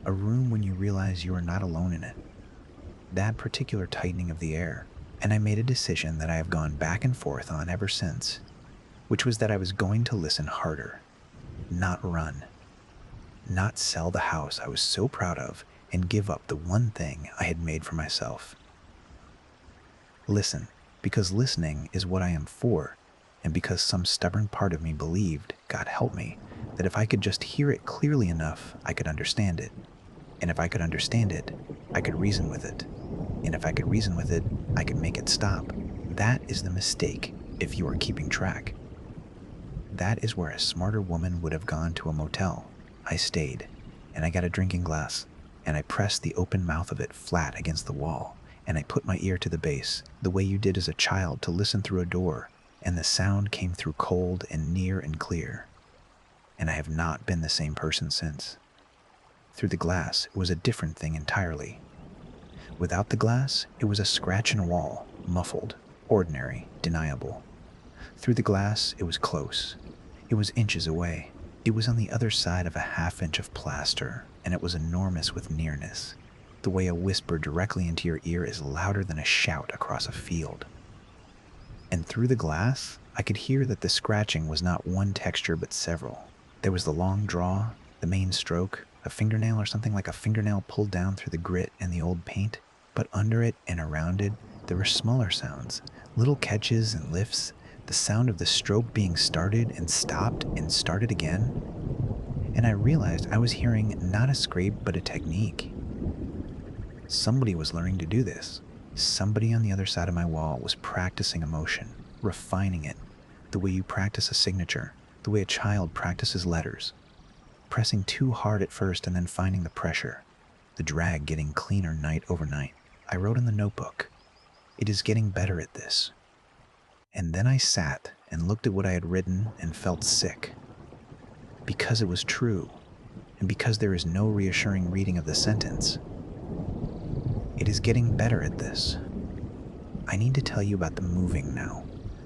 A room when you realize you are not alone in it. That particular tightening of the air, and I made a decision that I have gone back and forth on ever since, which was that I was going to listen harder, not run, not sell the house I was so proud of and give up the one thing I had made for myself. Listen, because listening is what I am for, and because some stubborn part of me believed, God help me, that if I could just hear it clearly enough, I could understand it. And if I could understand it, I could reason with it. And if I could reason with it, I could make it stop. That is the mistake, if you are keeping track. That is where a smarter woman would have gone to a motel. I stayed, and I got a drinking glass, and I pressed the open mouth of it flat against the wall, and I put my ear to the base, the way you did as a child to listen through a door, and the sound came through cold and near and clear. And I have not been the same person since. Through the glass, it was a different thing entirely. Without the glass, it was a scratch in a wall, muffled, ordinary, deniable. Through the glass, it was close. It was inches away. It was on the other side of a half-inch of plaster, and it was enormous with nearness. The way a whisper directly into your ear is louder than a shout across a field. And through the glass, I could hear that the scratching was not one texture but several. There was the long draw, the main stroke, a fingernail or something like a fingernail pulled down through the grit and the old paint, but under it and around it, there were smaller sounds, little catches and lifts, the sound of the stroke being started and started again. And I realized I was hearing not a scrape but a technique. Somebody was learning to do this. Somebody on the other side of my wall was practicing emotion, refining it, the way you practice a signature, the way a child practices letters. Pressing too hard at first and then finding the pressure, the drag getting cleaner night over night. I wrote in the notebook, "It is getting better at this." And then I sat and looked at what I had written and felt sick. Because it was true, and because there is no reassuring reading of the sentence. It is getting better at this. I need to tell you about the moving now,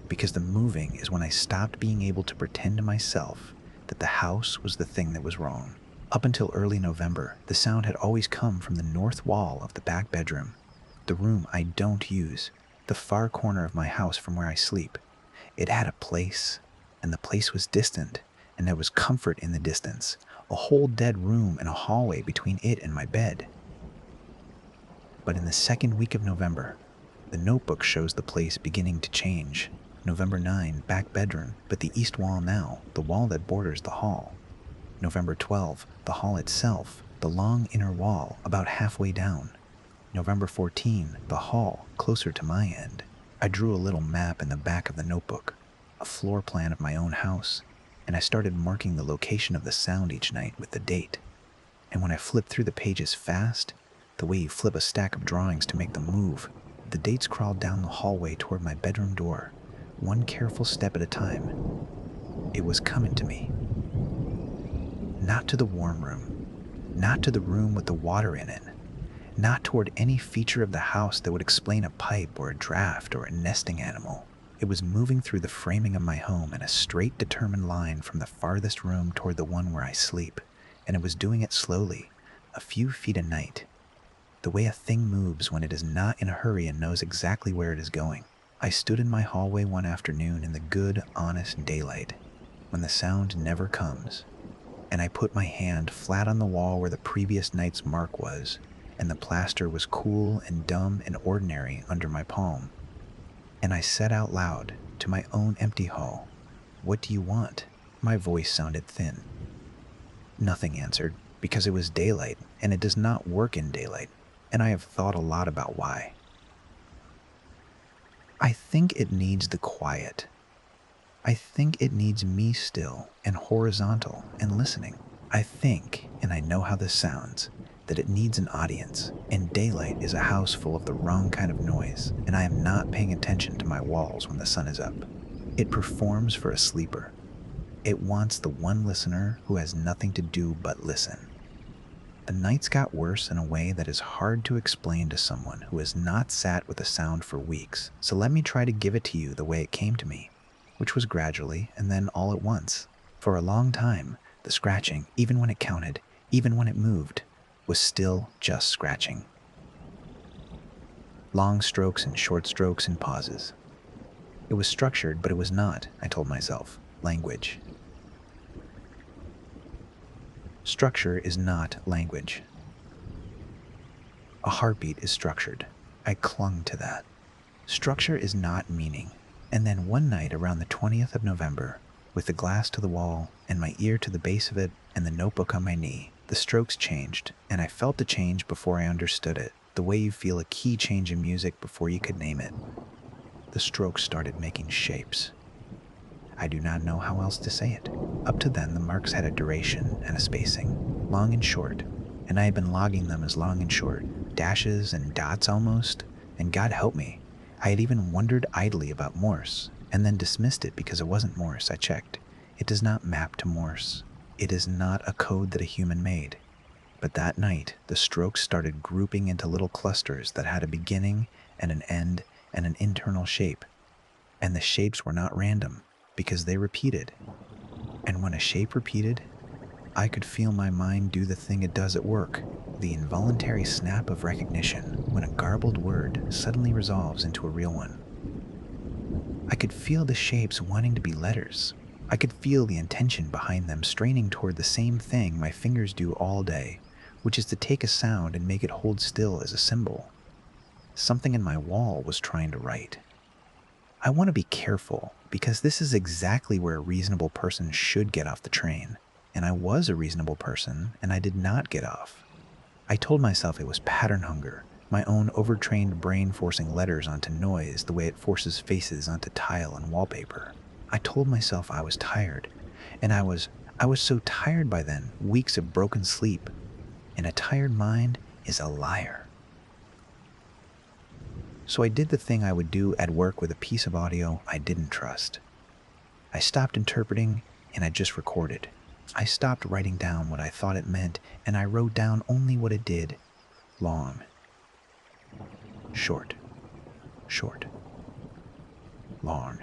because the moving is when I stopped being able to pretend to myself that the house was the thing that was wrong. Up until early November, the sound had always come from the north wall of the back bedroom, the room I don't use, the far corner of my house from where I sleep. It had a place, and the place was distant, and there was comfort in the distance, a whole dead room and a hallway between it and my bed. But in the second week of November, the notebook shows the place beginning to change. November 9, back bedroom, but the east wall now, the wall that borders the hall. November 12, the hall itself, the long inner wall about halfway down. November 14, the hall, closer to my end. I drew a little map in the back of the notebook, a floor plan of my own house, and I started marking the location of the sound each night with the date. And when I flipped through the pages fast, the way you flip a stack of drawings to make them move, the dates crawled down the hallway toward my bedroom door, one careful step at a time. It was coming to me. Not to the warm room, not to the room with the water in it, not toward any feature of the house that would explain a pipe or a draft or a nesting animal. It was moving through the framing of my home in a straight, determined line from the farthest room toward the one where I sleep, and it was doing it slowly, a few feet a night, the way a thing moves when it is not in a hurry and knows exactly where it is going. I stood in my hallway one afternoon in the good, honest daylight, when the sound never comes, and I put my hand flat on the wall where the previous night's mark was, and the plaster was cool and dumb and ordinary under my palm. And I said out loud to my own empty hall, "What do you want?" My voice sounded thin. Nothing answered, because it was daylight, and it does not work in daylight, and I have thought a lot about why. I think it needs the quiet. I think it needs me still and horizontal and listening. I think, and I know how this sounds, that it needs an audience, and daylight is a house full of the wrong kind of noise, and I am not paying attention to my walls when the sun is up. It performs for a sleeper. It wants the one listener who has nothing to do but listen. The nights got worse in a way that is hard to explain to someone who has not sat with a sound for weeks, so let me try to give it to you the way it came to me, which was gradually and then all at once. For a long time, the scratching, even when it counted, even when it moved, was still just scratching. Long strokes and short strokes and pauses. It was structured, but it was not, I told myself, language. Structure is not language. A heartbeat is structured. I clung to that. Structure is not meaning. And then one night around the 20th of November, with the glass to the wall and my ear to the base of it and the notebook on my knee, the strokes changed, and I felt the change before I understood it, the way you feel a key change in music before you could name it. The strokes started making shapes. I do not know how else to say it. Up to then, the marks had a duration and a spacing, long and short, and I had been logging them as long and short, dashes and dots almost, and God help me, I had even wondered idly about Morse, and then dismissed it because it wasn't Morse. I checked. It does not map to Morse. It is not a code that a human made. But that night, the strokes started grouping into little clusters that had a beginning and an end and an internal shape. And the shapes were not random, because they repeated. And when a shape repeated, I could feel my mind do the thing it does at work, the involuntary snap of recognition when a garbled word suddenly resolves into a real one. I could feel the shapes wanting to be letters. I could feel the intention behind them straining toward the same thing my fingers do all day, which is to take a sound and make it hold still as a symbol. Something in my wall was trying to write. I want to be careful, because this is exactly where a reasonable person should get off the train. And I was a reasonable person, and I did not get off. I told myself it was pattern hunger, my own overtrained brain forcing letters onto noise the way it forces faces onto tile and wallpaper. I told myself I was tired, and I was so tired by then, weeks of broken sleep, and a tired mind is a liar. So I did the thing I would do at work with a piece of audio I didn't trust. I stopped interpreting, and I just recorded. I stopped writing down what I thought it meant, and I wrote down only what it did. Long. Short. Short. Long.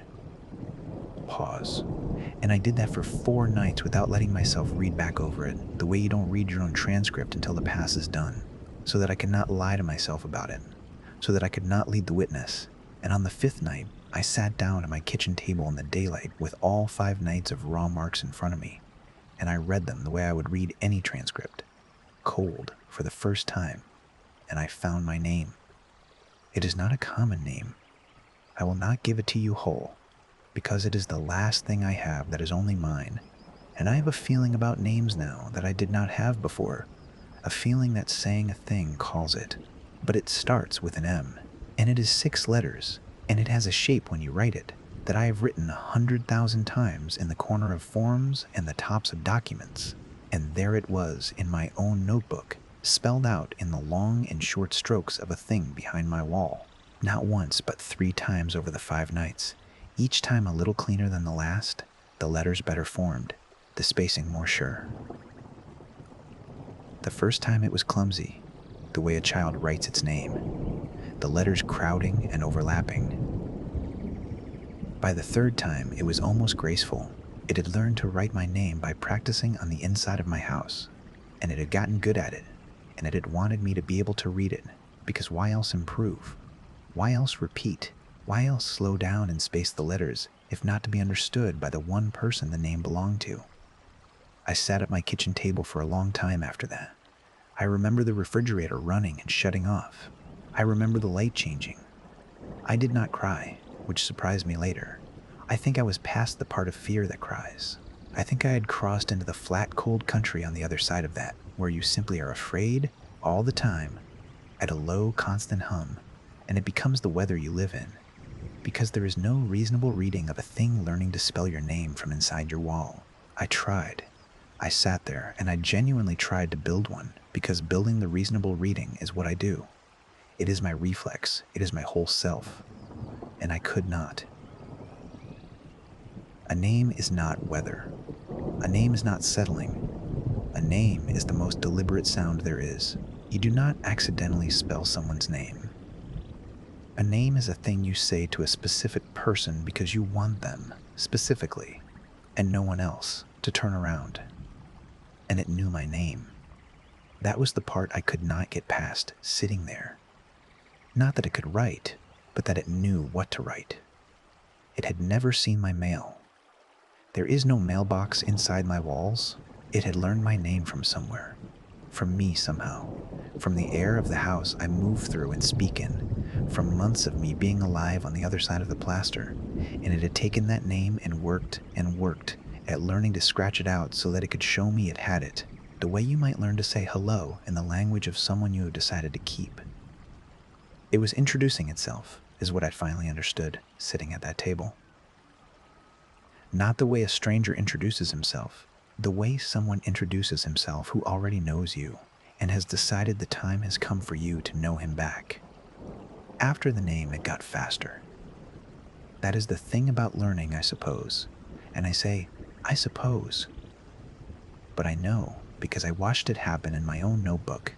Pause. And I did that for 4 nights without letting myself read back over it, the way you don't read your own transcript until the pass is done, so that I could not lie to myself about it, so that I could not lead the witness. And on the 5th night, I sat down at my kitchen table in the daylight with all 5 nights of raw marks in front of me. and I read them the way I would read any transcript. Cold for the first time, and I found my name. It is not a common name. I will not give it to you whole, because it is the last thing I have that is only mine, and I have a feeling about names now that I did not have before, a feeling that saying a thing calls it. But it starts with an M, and it is 6 letters, and it has a shape when you write it that I have written 100,000 times in the corner of forms and the tops of documents, and there it was in my own notebook, spelled out in the long and short strokes of a thing behind my wall. Not once, but 3 times over the 5 nights, each time a little cleaner than the last, the letters better formed, the spacing more sure. The first time it was clumsy, the way a child writes its name, the letters crowding and overlapping. By the 3rd time, it was almost graceful. It had learned to write my name by practicing on the inside of my house, and it had gotten good at it, and it had wanted me to be able to read it, because why else improve? Why else repeat? Why else slow down and space the letters, if not to be understood by the one person the name belonged to? I sat at my kitchen table for a long time after that. I remember the refrigerator running and shutting off. I remember the light changing. I did not cry, which surprised me later. I think I was past the part of fear that cries. I think I had crossed into the flat, cold country on the other side of that, where you simply are afraid all the time, at a low, constant hum, and it becomes the weather you live in, because there is no reasonable reading of a thing learning to spell your name from inside your wall. I tried. I sat there, and I genuinely tried to build one, because building the reasonable reading is what I do. It is my reflex. It is my whole self. And I could not. A name is not weather. A name is not settling. A name is the most deliberate sound there is. You do not accidentally spell someone's name. A name is a thing you say to a specific person because you want them, specifically, and no one else, to turn around. And it knew my name. That was the part I could not get past, sitting there. Not that it could write, but that it knew what to write. It had never seen my mail. There is no mailbox inside my walls. It had learned my name from somewhere, from me somehow, from the air of the house I move through and speak in, from months of me being alive on the other side of the plaster, and it had taken that name and worked at learning to scratch it out so that it could show me it had it, the way you might learn to say hello in the language of someone you have decided to keep. It was introducing itself, is what I finally understood, sitting at that table. Not the way a stranger introduces himself, the way someone introduces himself who already knows you and has decided the time has come for you to know him back. After the name, it got faster. That is the thing about learning, I suppose. And I say, I suppose. But I know, because I watched it happen in my own notebook.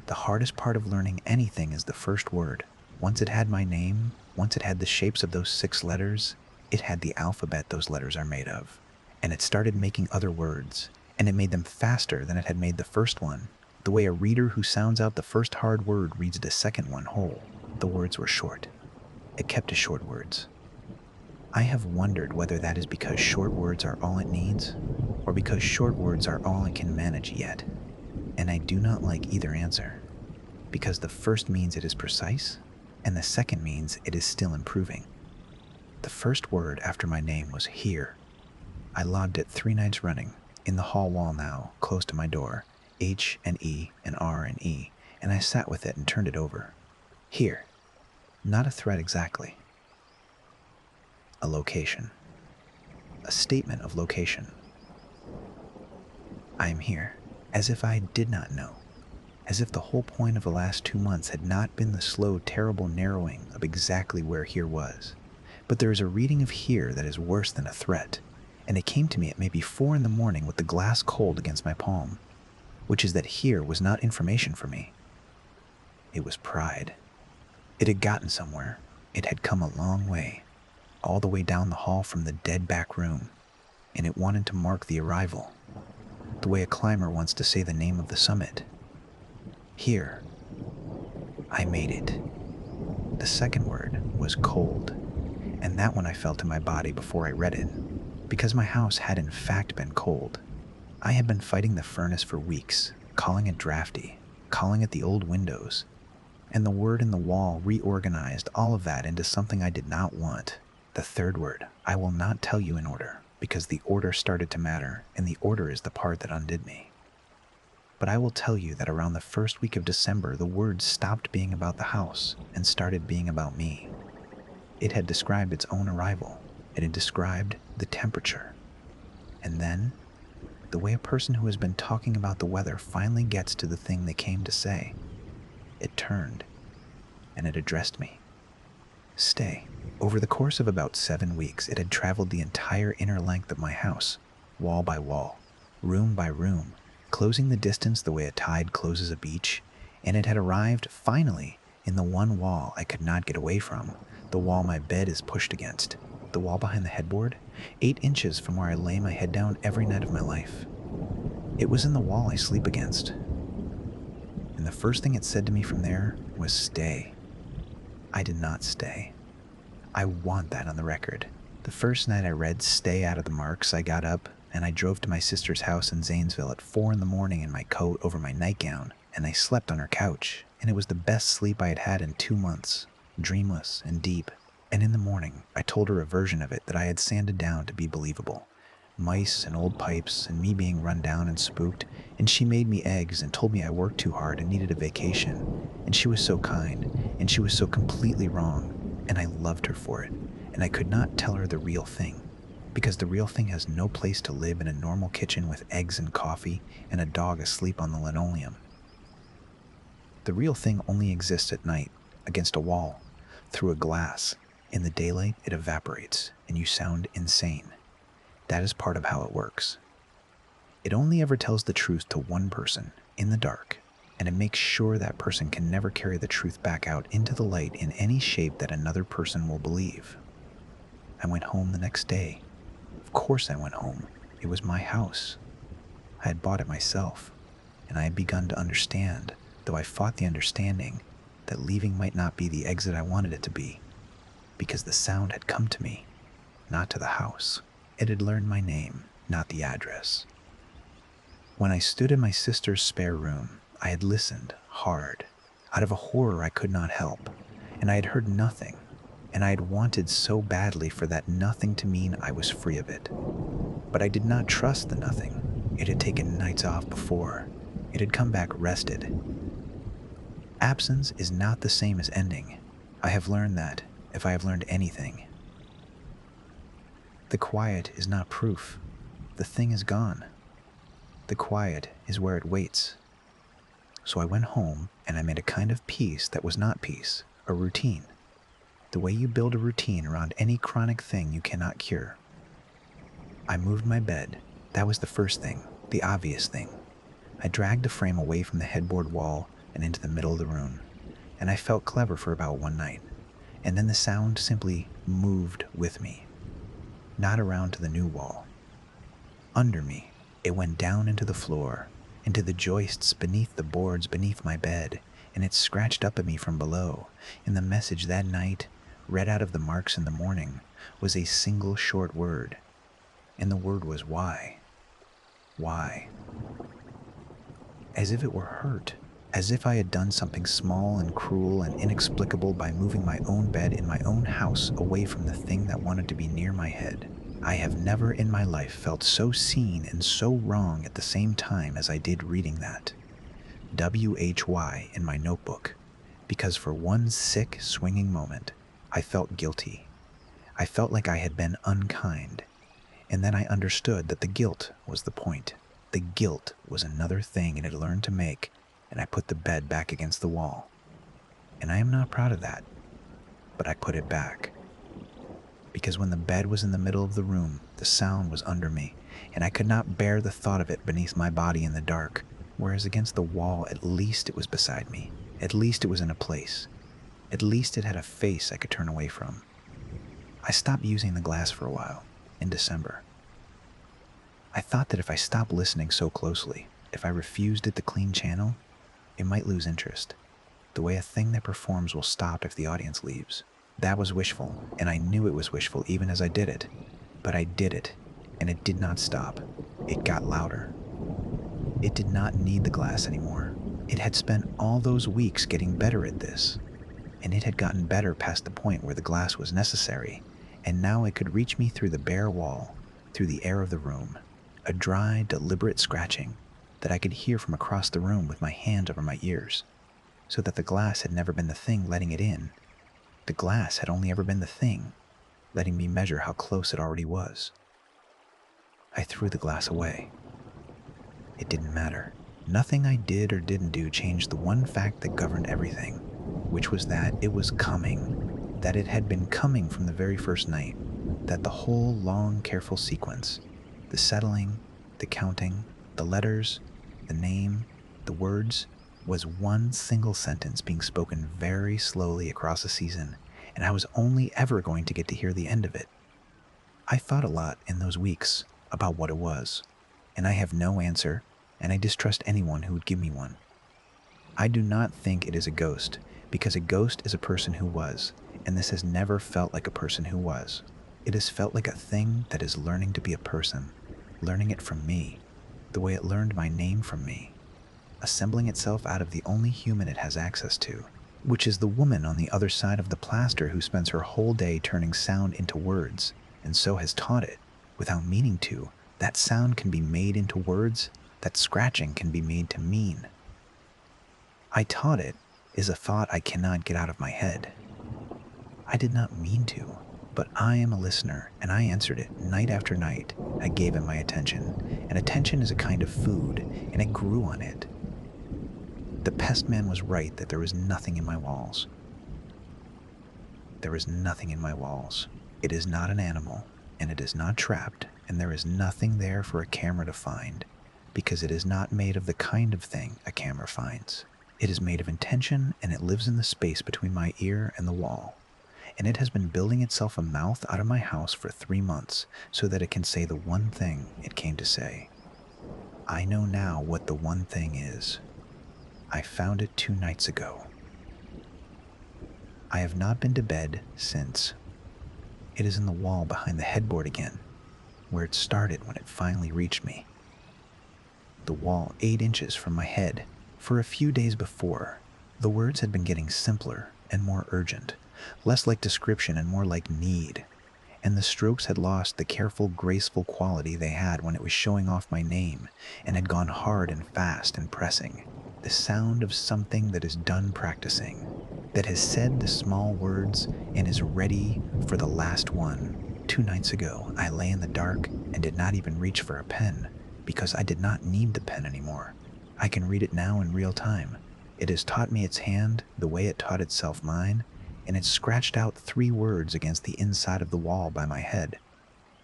The hardest part of learning anything is the first word. Once it had my name, once it had the shapes of those 6 letters, it had the alphabet those letters are made of. And it started making other words, and it made them faster than it had made the first one, the way a reader who sounds out the first hard word reads the second one whole. The words were short. It kept to short words. I have wondered whether that is because short words are all it needs, or because short words are all it can manage yet. And I do not like either answer, because the first means it is precise, and the second means it is still improving. The first word after my name was here. I logged it 3 nights running, in the hall wall now, close to my door, H and E and R and E, and I sat with it and turned it over. Here. Not a threat exactly. A location. A statement of location. I am here, as if I did not know, as if the whole point of the last 2 months had not been the slow, terrible narrowing of exactly where here was. But there is a reading of here that is worse than a threat, and it came to me at maybe 4 in the morning with the glass cold against my palm, which is that here was not information for me. It was pride. It had gotten somewhere. It had come a long way, all the way down the hall from the dead back room, and it wanted to mark the arrival, the way a climber wants to say the name of the summit. Here. I made it. The second word was cold, and that one I felt in my body before I read it, because my house had in fact been cold. I had been fighting the furnace for weeks, calling it drafty, calling it the old windows, and the word in the wall reorganized all of that into something I did not want. The third word, I will not tell you in order, because the order started to matter, and the order is the part that undid me. But I will tell you that around the first week of December, the word stopped being about the house and started being about me. It had described its own arrival. It had described the temperature. And then, the way a person who has been talking about the weather finally gets to the thing they came to say, it turned, and it addressed me. Stay. Over the course of about 7 weeks, it had traveled the entire inner length of my house, wall by wall, room by room, closing the distance the way a tide closes a beach, and it had arrived, finally, in the one wall I could not get away from, the wall my bed is pushed against, the wall behind the headboard, 8 inches from where I lay my head down every night of my life. It was in the wall I sleep against. And the first thing it said to me from there was stay. I did not stay. I want that on the record. The first night I read stay out of the marks, I got up and I drove to my sister's house in Zanesville at 4 in the morning in my coat over my nightgown, and I slept on her couch, and it was the best sleep I had had in 2 months, dreamless and deep. And in the morning, I told her a version of it that I had sanded down to be believable. Mice and old pipes and me being run down and spooked, and she made me eggs and told me I worked too hard and needed a vacation. And she was so kind, and she was so completely wrong, and I loved her for it. And I could not tell her the real thing, because the real thing has no place to live in a normal kitchen with eggs and coffee and a dog asleep on the linoleum. The real thing only exists at night, against a wall, through a glass. In the daylight, it evaporates, and you sound insane. That is part of how it works. It only ever tells the truth to one person, in the dark, and it makes sure that person can never carry the truth back out into the light in any shape that another person will believe. I went home the next day. Of course I went home. It was my house. I had bought it myself, and I had begun to understand, though I fought the understanding, that leaving might not be the exit I wanted it to be, because the sound had come to me, not to the house. It had learned my name, not the address. When I stood in my sister's spare room, I had listened hard, out of a horror I could not help, and I had heard nothing, and I had wanted so badly for that nothing to mean I was free of it. But I did not trust the nothing. It had taken nights off before. It had come back rested. Absence is not the same as ending. I have learned that, if I have learned anything. The quiet is not proof. The thing is gone. The quiet is where it waits. So I went home and I made a kind of peace that was not peace, a routine. The way you build a routine around any chronic thing you cannot cure. I moved my bed. That was the first thing, the obvious thing. I dragged the frame away from the headboard wall and into the middle of the room, and I felt clever for about one night. And then the sound simply moved with me. Not around to the new wall. Under me, it went down into the floor, into the joists beneath the boards beneath my bed, and it scratched up at me from below. And the message that night, read out of the marks in the morning, was a single short word. And the word was why. Why? As if it were hurt. As if I had done something small and cruel and inexplicable by moving my own bed in my own house away from the thing that wanted to be near my head. I have never in my life felt so seen and so wrong at the same time as I did reading that. WHY in my notebook, because for one sick, swinging moment, I felt guilty. I felt like I had been unkind, and then I understood that the guilt was the point. The guilt was another thing it had learned to make, and I put the bed back against the wall. And I am not proud of that, but I put it back. Because when the bed was in the middle of the room, the sound was under me, and I could not bear the thought of it beneath my body in the dark, whereas against the wall, at least it was beside me. At least it was in a place. At least it had a face I could turn away from. I stopped using the glass for a while, in December. I thought that if I stopped listening so closely, if I refused it the clean channel, it might lose interest, the way a thing that performs will stop if the audience leaves. That was wishful, and I knew it was wishful even as I did it. But I did it, and it did not stop. It got louder. It did not need the glass anymore. It had spent all those weeks getting better at this, and it had gotten better past the point where the glass was necessary, and now it could reach me through the bare wall, through the air of the room, a dry, deliberate scratching that I could hear from across the room with my hand over my ears, so that the glass had never been the thing letting it in. The glass had only ever been the thing letting me measure how close it already was. I threw the glass away. It didn't matter. Nothing I did or didn't do changed the one fact that governed everything, which was that it was coming, that it had been coming from the very first night, that the whole long, careful sequence, the settling, the counting, the letters, the name, the words, was one single sentence being spoken very slowly across a season, and I was only ever going to get to hear the end of it. I thought a lot in those weeks about what it was, and I have no answer, and I distrust anyone who would give me one. I do not think it is a ghost, because a ghost is a person who was, and this has never felt like a person who was. It has felt like a thing that is learning to be a person, learning it from me, the way it learned my name from me, assembling itself out of the only human it has access to, which is the woman on the other side of the plaster who spends her whole day turning sound into words, and so has taught it, without meaning to, that sound can be made into words, that scratching can be made to mean. I taught it is a thought I cannot get out of my head. I did not mean to, but I am a listener, and I answered it night after night. I gave it my attention, and attention is a kind of food, and it grew on it. The pest man was right that there was nothing in my walls. There is nothing in my walls. It is not an animal, and it is not trapped, and there is nothing there for a camera to find, because it is not made of the kind of thing a camera finds. It is made of intention, and it lives in the space between my ear and the wall. And it has been building itself a mouth out of my house for 3 months so that it can say the one thing it came to say. I know now what the one thing is. I found it 2 nights ago. I have not been to bed since. It is in the wall behind the headboard again, where it started when it finally reached me. The wall 8 inches from my head. For a few days before, the words had been getting simpler and more urgent, less like description and more like need, and the strokes had lost the careful, graceful quality they had when it was showing off my name, and had gone hard and fast and pressing, the sound of something that is done practicing, that has said the small words and is ready for the last one. 2 nights ago, I lay in the dark and did not even reach for a pen, because I did not need the pen anymore. I can read it now in real time. It has taught me its hand the way it taught itself mine, and it scratched out 3 words against the inside of the wall by my head,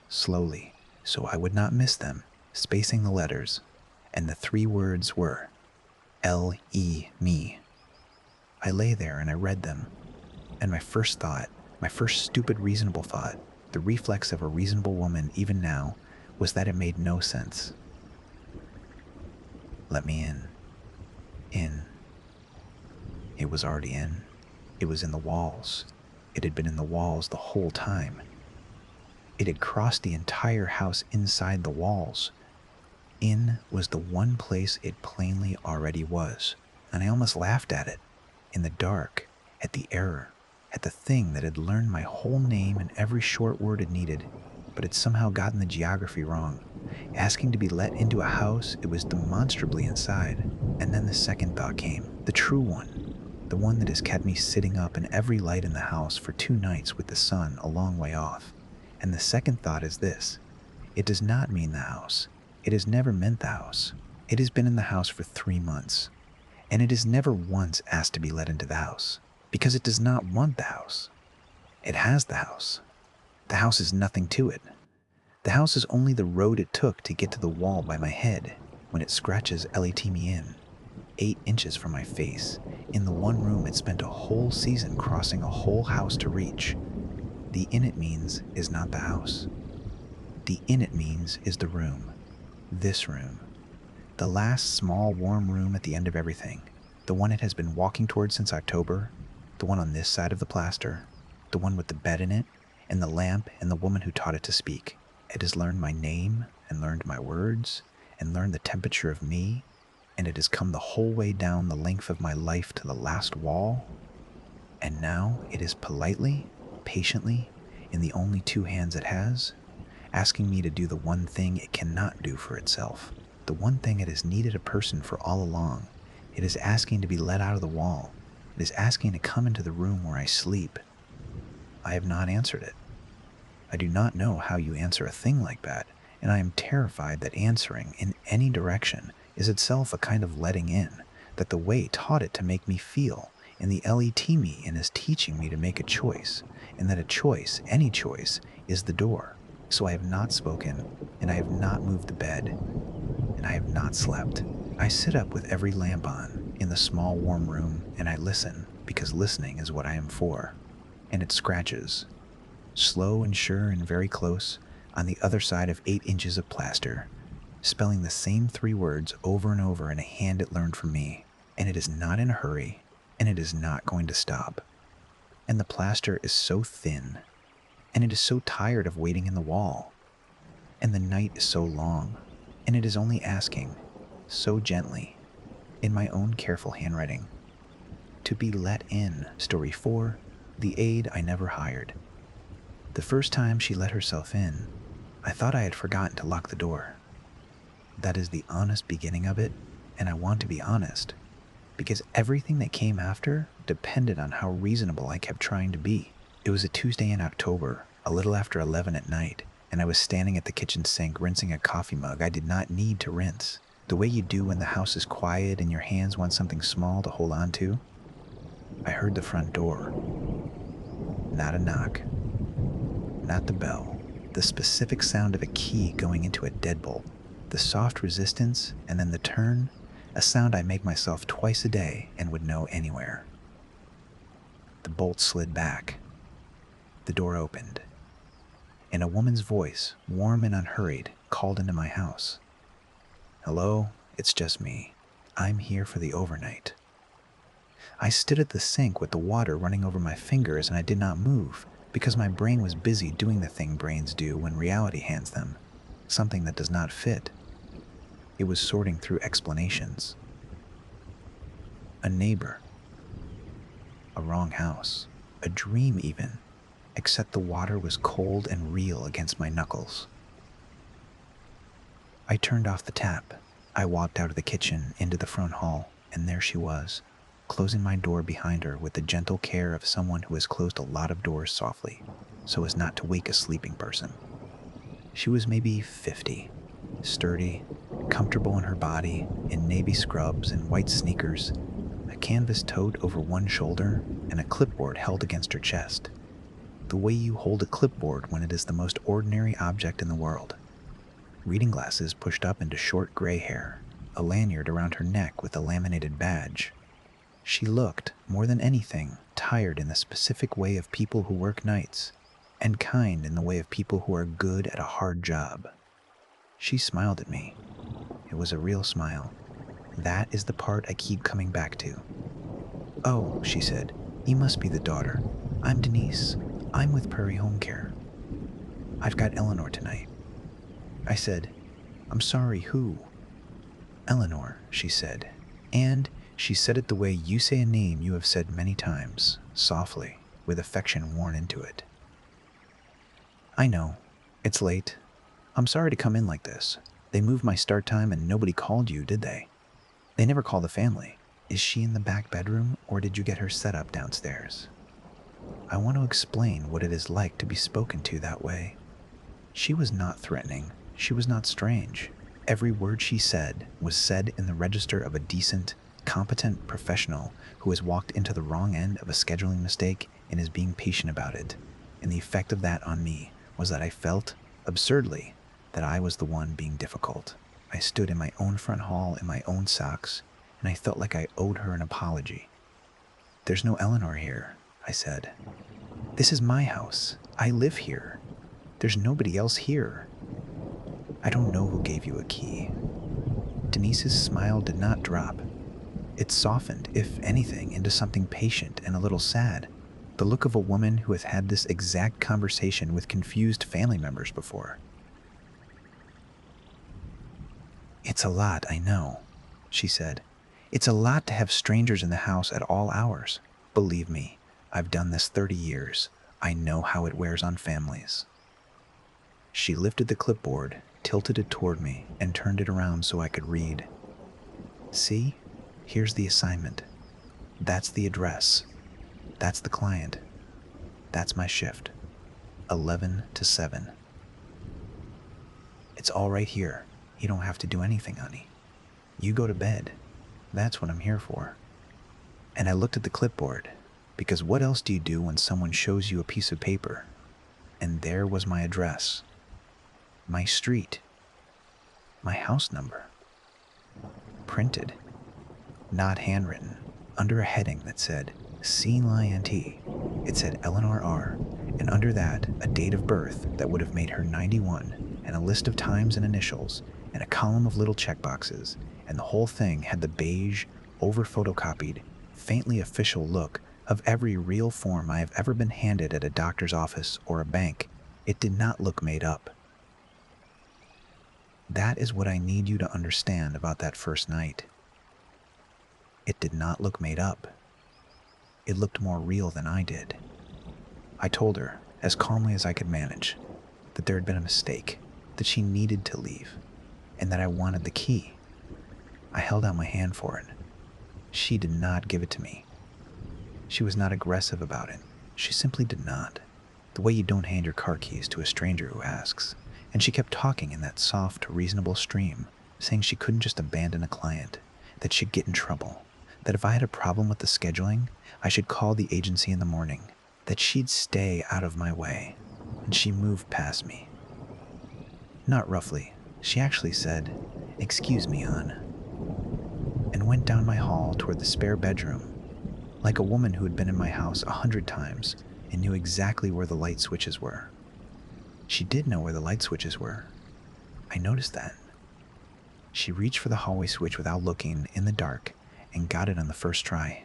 slowly, so I would not miss them, spacing the letters, and the 3 words were L-E, me. I lay there and I read them, and my first thought, my first stupid reasonable thought, the reflex of a reasonable woman even now, was that it made no sense. Let me in. In. It was already in. It was in the walls. It had been in the walls the whole time. It had crossed the entire house inside the walls. In was the one place it plainly already was, and I almost laughed at it, in the dark, at the error, at the thing that had learned my whole name and every short word it needed, but had somehow gotten the geography wrong, asking to be let into a house it was demonstrably inside. And then the second thought came, the true one, the one that has kept me sitting up in every light in the house for 2 nights with the sun a long way off. And the second thought is this: it does not mean the house. It has never meant the house. It has been in the house for 3 months, and it has never once asked to be let into the house, because it does not want the house. It has the house. The house is nothing to it. The house is only the road it took to get to the wall by my head when it scratches LET me in, 8 inches from my face, in the one room it spent a whole season crossing a whole house to reach. The in it means is not the house. The in it means is the room. This room. The last small warm room at the end of everything. The one it has been walking toward since October. The one on this side of the plaster. The one with the bed in it, and the lamp and the woman who taught it to speak. It has learned my name and learned my words and learned the temperature of me, and it has come the whole way down the length of my life to the last wall, and now it is politely, patiently, in the only two hands it has, asking me to do the one thing it cannot do for itself, the one thing it has needed a person for all along. It is asking to be let out of the wall. It is asking to come into the room where I sleep. I have not answered it. I do not know how you answer a thing like that, and I am terrified that answering in any direction is itself a kind of letting in, that the way taught it to make me feel, and the let me in is teaching me to make a choice, and that a choice, any choice, is the door. So I have not spoken, and I have not moved the bed, and I have not slept. I sit up with every lamp on in the small warm room, and I listen, because listening is what I am for. And it scratches, slow and sure and very close, on the other side of 8 inches of plaster, spelling the same 3 words over and over in a hand it learned from me. And it is not in a hurry, and it is not going to stop. And the plaster is so thin, and it is so tired of waiting in the wall, and the night is so long, and it is only asking, so gently, in my own careful handwriting, to be let in. Story 4, The Aide I Never Hired. The first time she let herself in, I thought I had forgotten to lock the door. That is the honest beginning of it, and I want to be honest, because everything that came after depended on how reasonable I kept trying to be. It was a Tuesday in October, a little after 11 at night, and I was standing at the kitchen sink rinsing a coffee mug I did not need to rinse, the way you do when the house is quiet and your hands want something small to hold on to. I heard the front door. Not a knock. Not the bell. The specific sound of a key going into a deadbolt. The soft resistance, and then the turn, a sound I make myself twice a day and would know anywhere. The bolt slid back. The door opened, and a woman's voice, warm and unhurried, called into my house. "Hello, it's just me. I'm here for the overnight." I stood at the sink with the water running over my fingers, and I did not move, because my brain was busy doing the thing brains do when reality hands them, something that does not fit. It was sorting through explanations. A neighbor. A wrong house. A dream even, except the water was cold and real against my knuckles. I turned off the tap. I walked out of the kitchen into the front hall, and there she was, closing my door behind her with the gentle care of someone who has closed a lot of doors softly, so as not to wake a sleeping person. She was maybe 50, sturdy, comfortable in her body, in navy scrubs and white sneakers, a canvas tote over one shoulder, and a clipboard held against her chest. The way you hold a clipboard when it is the most ordinary object in the world. Reading glasses pushed up into short gray hair, a lanyard around her neck with a laminated badge. She looked, more than anything, tired in the specific way of people who work nights, and kind in the way of people who are good at a hard job. She smiled at me. It was a real smile. That is the part I keep coming back to. "Oh," she said, "you must be the daughter. I'm Denise. I'm with Prairie Home Care. I've got Eleanor tonight." I said, "I'm sorry, who?" "Eleanor," she said, and she said it the way you say a name you have said many times, softly, with affection worn into it. "I know. It's late. I'm sorry to come in like this. They moved my start time and nobody called you, did they? They never call the family. Is she in the back bedroom, or did you get her set up downstairs?" I want to explain what it is like to be spoken to that way. She was not threatening. She was not strange. Every word she said was said in the register of a decent, competent professional who has walked into the wrong end of a scheduling mistake and is being patient about it. And the effect of that on me was that I felt, absurdly, that I was the one being difficult. I stood in my own front hall in my own socks, and I felt like I owed her an apology. "There's no Eleanor here," I said. "This is my house. I live here. There's nobody else here. I don't know who gave you a key." Denise's smile did not drop. It softened, if anything, into something patient and a little sad, the look of a woman who has had this exact conversation with confused family members before. It's a lot, I know, she said. It's a lot to have strangers in the house at all hours. Believe me, I've done this 30 years. I know how it wears on families. She lifted the clipboard, tilted it toward me, and turned it around so I could read. See? Here's the assignment. That's the address. That's the client. That's my shift. 11 to 7. It's all right here. You don't have to do anything, honey. You go to bed. That's what I'm here for. And I looked at the clipboard, because what else do you do when someone shows you a piece of paper? And there was my address, my street, my house number, printed, not handwritten, under a heading that said C-L-I-N-T. It said Eleanor R., and under that, a date of birth that would have made her 91, and a list of times and initials, and a column of little checkboxes, and the whole thing had the beige, over-photocopied, faintly official look of every real form I have ever been handed at a doctor's office or a bank. It did not look made up. That is what I need you to understand about that first night. It did not look made up. It looked more real than I did. I told her, as calmly as I could manage, that there had been a mistake, that she needed to leave, and that I wanted the key. I held out my hand for it. She did not give it to me. She was not aggressive about it. She simply did not. The way you don't hand your car keys to a stranger who asks. And she kept talking in that soft, reasonable stream, saying she couldn't just abandon a client, that she'd get in trouble, that if I had a problem with the scheduling, I should call the agency in the morning, that she'd stay out of my way. And she moved past me. Not roughly. She actually said, "Excuse me, hon," and went down my hall toward the spare bedroom, like a woman who had been in my house 100 times and knew exactly where the light switches were. She did know where the light switches were. I noticed that. She reached for the hallway switch without looking, in the dark, and got it on the first try.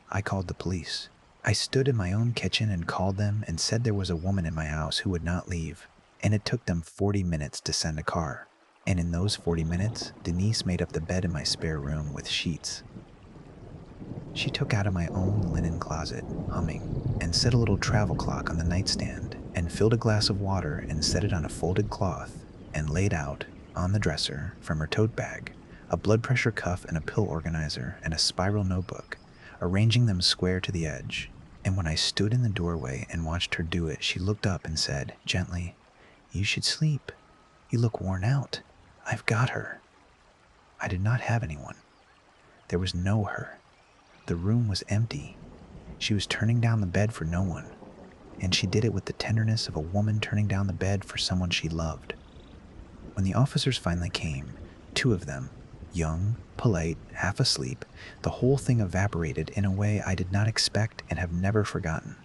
I called the police. I stood in my own kitchen and called them and said there was a woman in my house who would not leave, and it took them 40 minutes to send a car. And in those 40 minutes, Denise made up the bed in my spare room with sheets. She took out of my own linen closet, humming, and set a little travel clock on the nightstand, and filled a glass of water and set it on a folded cloth, and laid out, on the dresser, from her tote bag, a blood pressure cuff and a pill organizer and a spiral notebook, arranging them square to the edge. And when I stood in the doorway and watched her do it, she looked up and said, gently, "You should sleep. You look worn out. I've got her." I did not have anyone. There was no her. The room was empty. She was turning down the bed for no one, and she did it with the tenderness of a woman turning down the bed for someone she loved. When the officers finally came, 2 of them, young, polite, half asleep, the whole thing evaporated in a way I did not expect and have never forgotten.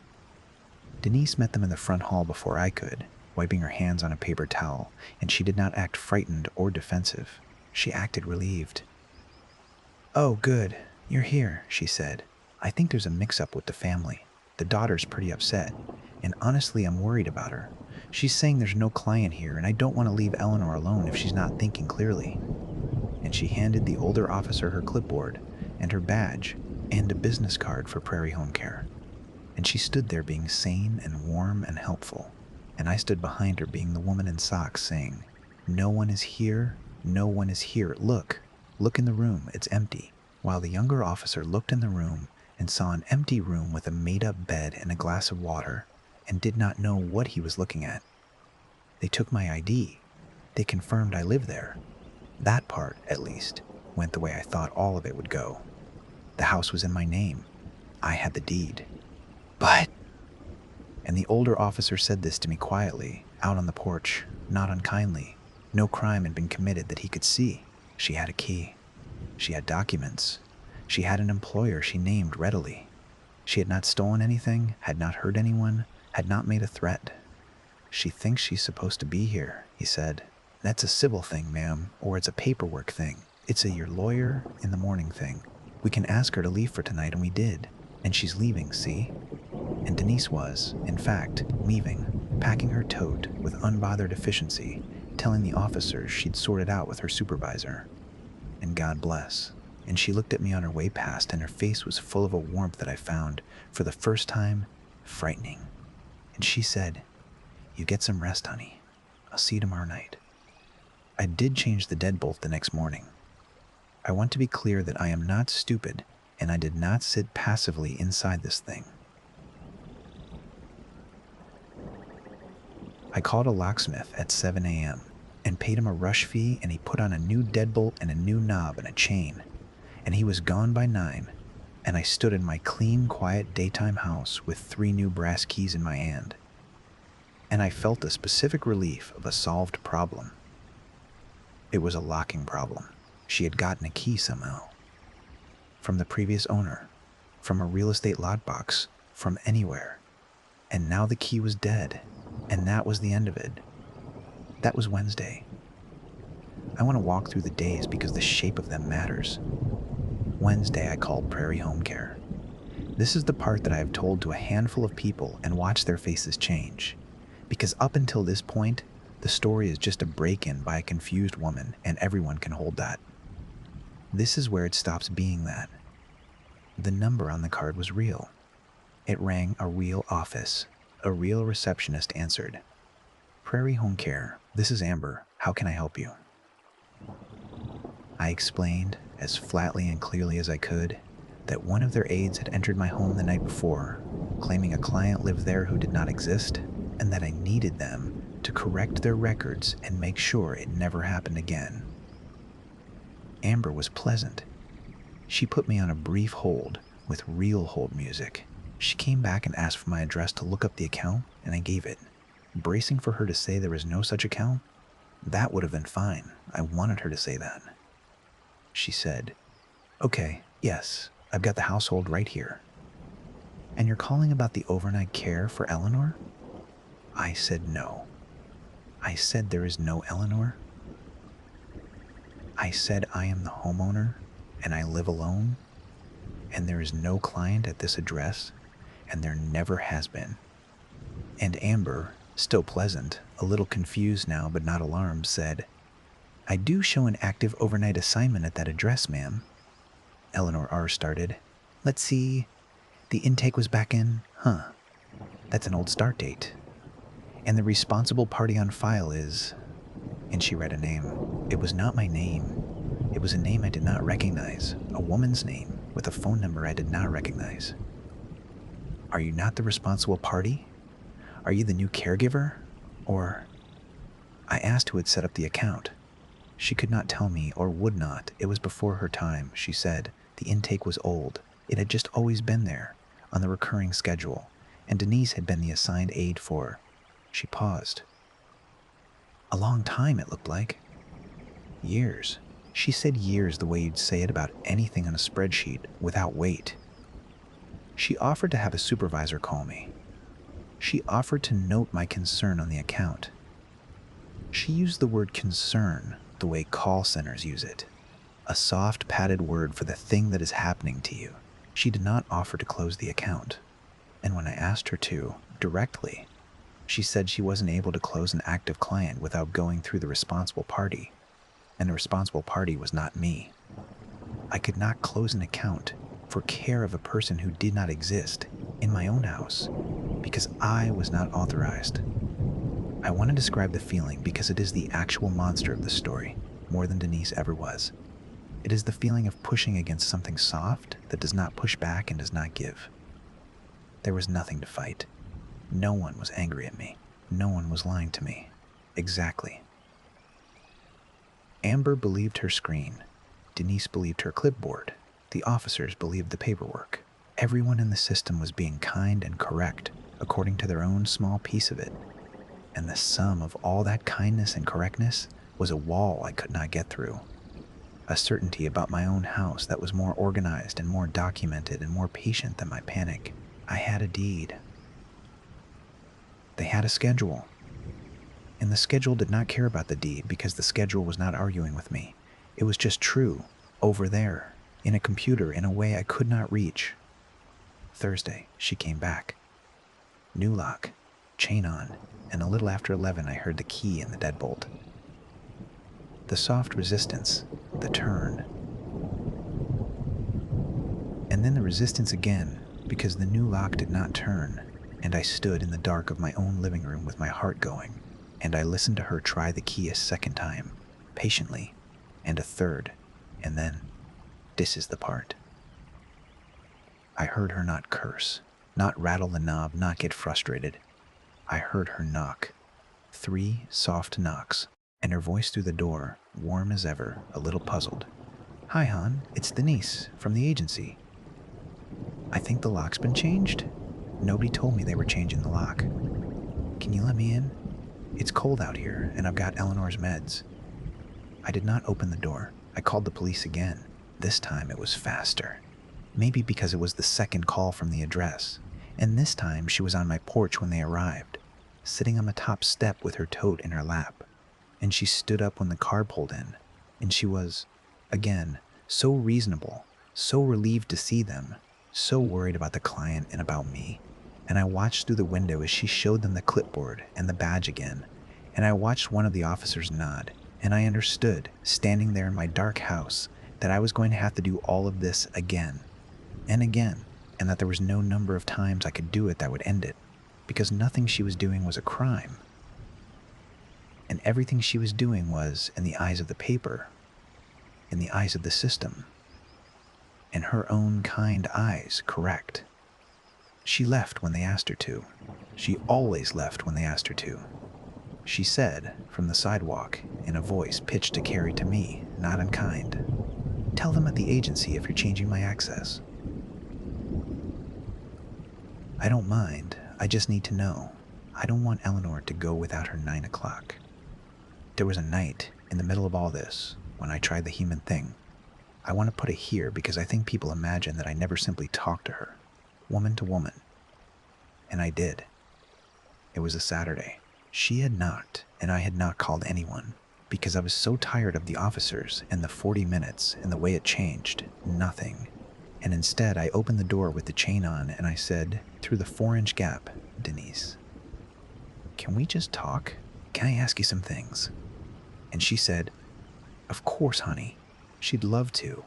Denise met them in the front hall before I could, wiping her hands on a paper towel, and she did not act frightened or defensive. She acted relieved. "Oh, good. You're here," she said. "I think there's a mix-up with the family. The daughter's pretty upset, and honestly, I'm worried about her. She's saying there's no client here, and I don't want to leave Eleanor alone if she's not thinking clearly." And she handed the older officer her clipboard and her badge and a business card for Prairie Home Care. And she stood there being sane and warm and helpful. And I stood behind her being the woman in socks saying, "No one is here. No one is here. Look in the room. It's empty." While the younger officer looked in the room and saw an empty room with a made-up bed and a glass of water and did not know what he was looking at. They took my ID. They confirmed I lived there. That part, at least, went the way I thought all of it would go. The house was in my name. I had the deed. But... And the older officer said this to me quietly, out on the porch, not unkindly. No crime had been committed that he could see. She had a key. She had documents. She had an employer she named readily. She had not stolen anything, had not hurt anyone, had not made a threat. "She thinks she's supposed to be here," he said. "That's a civil thing, ma'am, or it's a paperwork thing. It's a your lawyer in the morning thing. We can ask her to leave for tonight, and we did. And she's leaving, see?" And Denise was, in fact, leaving, packing her tote with unbothered efficiency, telling the officers she'd sorted out with her supervisor. And God bless. And she looked at me on her way past, and her face was full of a warmth that I found, for the first time, frightening. And she said, "You get some rest, honey. I'll see you tomorrow night." I did change the deadbolt the next morning. I want to be clear that I am not stupid, and I did not sit passively inside this thing. I called a locksmith at 7 a.m. and paid him a rush fee, and he put on a new deadbolt and a new knob and a chain. And he was gone by 9, and I stood in my clean, quiet daytime house with 3 new brass keys in my hand. And I felt a specific relief of a solved problem. It was a locking problem. She had gotten a key somehow. From the previous owner, from a real estate lockbox, from anywhere. And now the key was dead, and that was the end of it. That was Wednesday. I want to walk through the days because the shape of them matters. Wednesday I called Prairie Home Care. This is the part that I have told to a handful of people and watched their faces change. Because up until this point, the story is just a break-in by a confused woman, and everyone can hold that. This is where it stops being that. The number on the card was real. It rang a real office. A real receptionist answered. "Prairie Home Care, this is Amber. How can I help you?" I explained, as flatly and clearly as I could, that one of their aides had entered my home the night before, claiming a client lived there who did not exist, and that I needed them to correct their records and make sure it never happened again. Amber was pleasant. She put me on a brief hold with real hold music. She came back and asked for my address to look up the account, and I gave it. Bracing for her to say there was no such account, that would have been fine. I wanted her to say that. She said, "Okay, yes, I've got the household right here." "And you're calling about the overnight care for Eleanor?" I said no. I said there is no Eleanor. I said I am the homeowner, and I live alone, and there is no client at this address, and there never has been. And Amber, still pleasant, a little confused now but not alarmed, said, "I do show an active overnight assignment at that address, ma'am." Eleanor R. started. "Let's see. The intake was back in, That's an old start date. And the responsible party on file is..." And she read a name. It was not my name. It was a name I did not recognize, a woman's name with a phone number I did not recognize. "Are you not the responsible party? Are you the new caregiver? Or..." I asked who had set up the account. She could not tell me, or would not. It was before her time, she said. The intake was old. It had just always been there, on the recurring schedule, and Denise had been the assigned aide for. She paused. A long time, it looked like. Years. She said years the way you'd say it about anything on a spreadsheet, without weight. She offered to have a supervisor call me. She offered to note my concern on the account. She used the word concern the way call centers use it, a soft, padded word for the thing that is happening to you. She did not offer to close the account, and when I asked her to, directly, she said she wasn't able to close an active client without going through the responsible party, and the responsible party was not me. I could not close an account for care of a person who did not exist in my own house because I was not authorized. I want to describe the feeling because it is the actual monster of the story, more than Denise ever was. It is the feeling of pushing against something soft that does not push back and does not give. There was nothing to fight. No one was angry at me. No one was lying to me. Exactly. Amber believed her screen. Denise believed her clipboard. The officers believed the paperwork. Everyone in the system was being kind and correct, according to their own small piece of it. And the sum of all that kindness and correctness was a wall I could not get through. A certainty about my own house that was more organized and more documented and more patient than my panic. I had a deed. They had a schedule. And the schedule did not care about the deed because the schedule was not arguing with me. It was just true, over there, in a computer in a way I could not reach. Thursday, she came back. New lock, chain on, and a little after 11 I heard the key in the deadbolt. The soft resistance, the turn, and then the resistance again because the new lock did not turn, and I stood in the dark of my own living room with my heart going, and I listened to her try the key a second time, patiently, and a third, and then, this is the part. I heard her not curse, not rattle the knob, not get frustrated. I heard her knock. 3 soft knocks, and her voice through the door, warm as ever, a little puzzled. "Hi, hon, it's Denise, from the agency. I think the lock's been changed. Nobody told me they were changing the lock. Can you let me in? It's cold out here, and I've got Eleanor's meds." I did not open the door. I called the police again. This time it was faster. Maybe because it was the second call from the address. And this time she was on my porch when they arrived, sitting on the top step with her tote in her lap. And she stood up when the car pulled in. And she was, again, so reasonable, so relieved to see them, so worried about the client and about me. And I watched through the window as she showed them the clipboard and the badge again. And I watched one of the officers nod. And I understood, standing there in my dark house, that I was going to have to do all of this again and again, and that there was no number of times I could do it that would end it, because nothing she was doing was a crime. And everything she was doing was, in the eyes of the paper, in the eyes of the system, in her own kind eyes, correct. She left when they asked her to. She always left when they asked her to. She said, from the sidewalk, in a voice pitched to carry to me, not unkind, "Tell them at the agency if you're changing my access." I don't mind, I just need to know. I don't want Eleanor to go without her 9 o'clock. There was a night, in the middle of all this, when I tried the human thing. I want to put it here because I think people imagine that I never simply talked to her, woman to woman. And I did. It was a Saturday. She had knocked, and I had not called anyone, because I was so tired of the officers and the 40 minutes and the way it changed, nothing. And instead, I opened the door with the chain on and I said, through the 4-inch gap, "Denise, can we just talk? Can I ask you some things?" And she said, "Of course, honey. She'd love to."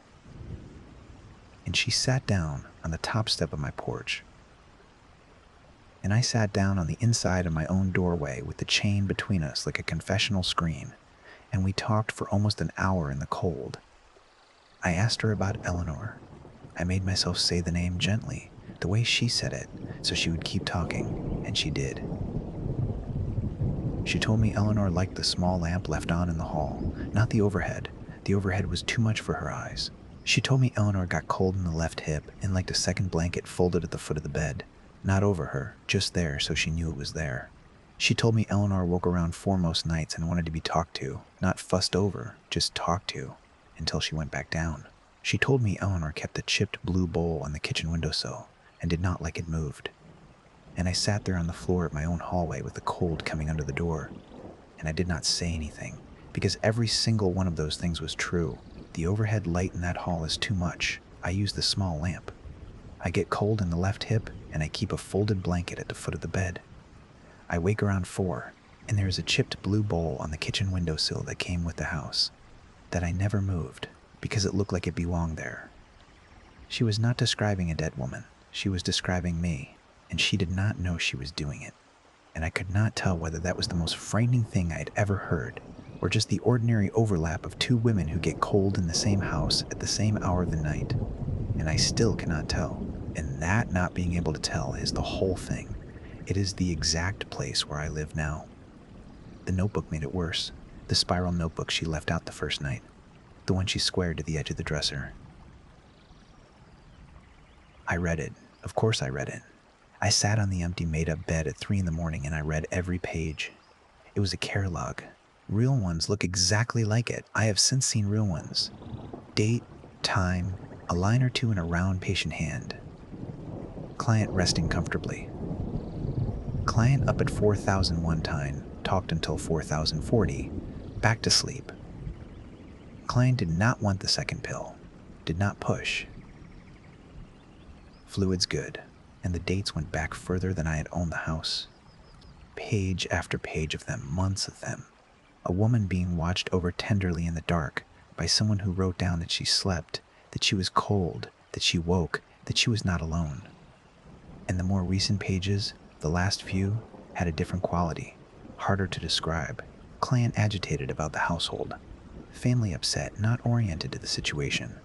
And she sat down on the top step of my porch. And I sat down on the inside of my own doorway with the chain between us like a confessional screen, and we talked for almost an hour in the cold. I asked her about Eleanor. I made myself say the name gently, the way she said it, so she would keep talking, and she did. She told me Eleanor liked the small lamp left on in the hall, not the overhead. The overhead was too much for her eyes. She told me Eleanor got cold in the left hip and liked a second blanket folded at the foot of the bed, not over her, just there so she knew it was there. She told me Eleanor woke around 4 most nights and wanted to be talked to, not fussed over, just talked to, until she went back down. She told me Eleanor kept a chipped blue bowl on the kitchen windowsill and did not like it moved. And I sat there on the floor of my own hallway with the cold coming under the door, and I did not say anything, because every single one of those things was true. The overhead light in that hall is too much. I use the small lamp. I get cold in the left hip, and I keep a folded blanket at the foot of the bed. I wake around 4, and there is a chipped blue bowl on the kitchen windowsill that came with the house, that I never moved, because it looked like it belonged there. She was not describing a dead woman. She was describing me, and she did not know she was doing it. And I could not tell whether that was the most frightening thing I had ever heard, or just the ordinary overlap of 2 women who get cold in the same house at the same hour of the night. And I still cannot tell. And that not being able to tell is the whole thing. It is the exact place where I live now. The notebook made it worse. The spiral notebook she left out the first night. The one she squared to the edge of the dresser. I read it. Of course I read it. I sat on the empty made-up bed at 3 in the morning and I read every page. It was a care log. Real ones look exactly like it. I have since seen real ones. Date, time, a line or two in a round patient hand. Client resting comfortably. Client up at 4001 time, talked until 4040, back to sleep. Client did not want the second pill, did not push. Fluids good, and the dates went back further than I had owned the house. Page after page of them, months of them. A woman being watched over tenderly in the dark by someone who wrote down that she slept, that she was cold, that she woke, that she was not alone. And the more recent pages, the last few, had a different quality, harder to describe. Client agitated about the household. Family upset, not oriented to the situation.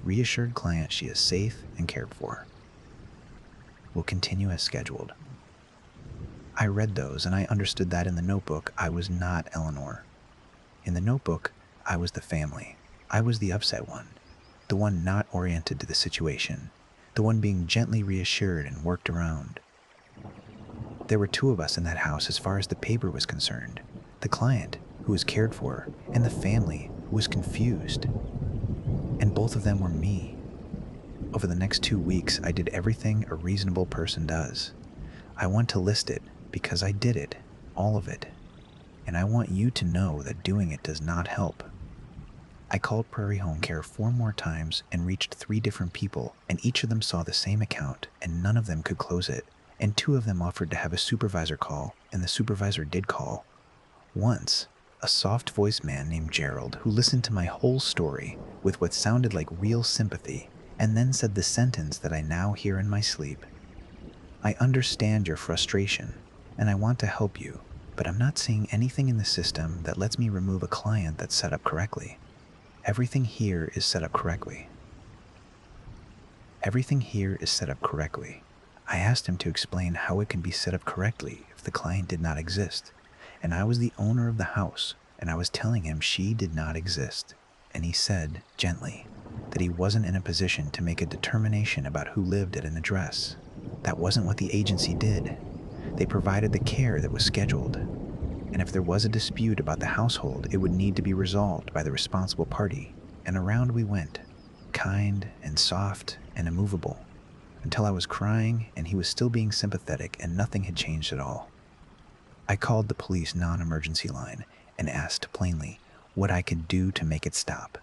Reassured client she is safe and cared for. Will continue as scheduled. I read those and I understood that in the notebook I was not Eleanor. In the notebook, I was the family. I was the upset one. The one not oriented to the situation. The one being gently reassured and worked around. There were two of us in that house as far as the paper was concerned. The client, who was cared for, and the family, who was confused. And both of them were me. Over the next 2 weeks, I did everything a reasonable person does. I want to list it because I did it, all of it. And I want you to know that doing it does not help. I called Prairie Home Care 4 more times and reached 3 different people, and each of them saw the same account, and none of them could close it. And 2 of them offered to have a supervisor call, and the supervisor did call. Once, a soft-voiced man named Gerald, who listened to my whole story with what sounded like real sympathy, and then said the sentence that I now hear in my sleep. I understand your frustration, and I want to help you, but I'm not seeing anything in the system that lets me remove a client that's set up correctly. Everything here is set up correctly. Everything here is set up correctly. I asked him to explain how it can be set up correctly if the client did not exist, and I was the owner of the house, and I was telling him she did not exist, and he said, gently, that he wasn't in a position to make a determination about who lived at an address. That wasn't what the agency did. They provided the care that was scheduled, and if there was a dispute about the household, it would need to be resolved by the responsible party, and around we went, kind and soft and immovable, until I was crying and he was still being sympathetic and nothing had changed at all. I called the police non-emergency line and asked plainly what I could do to make it stop,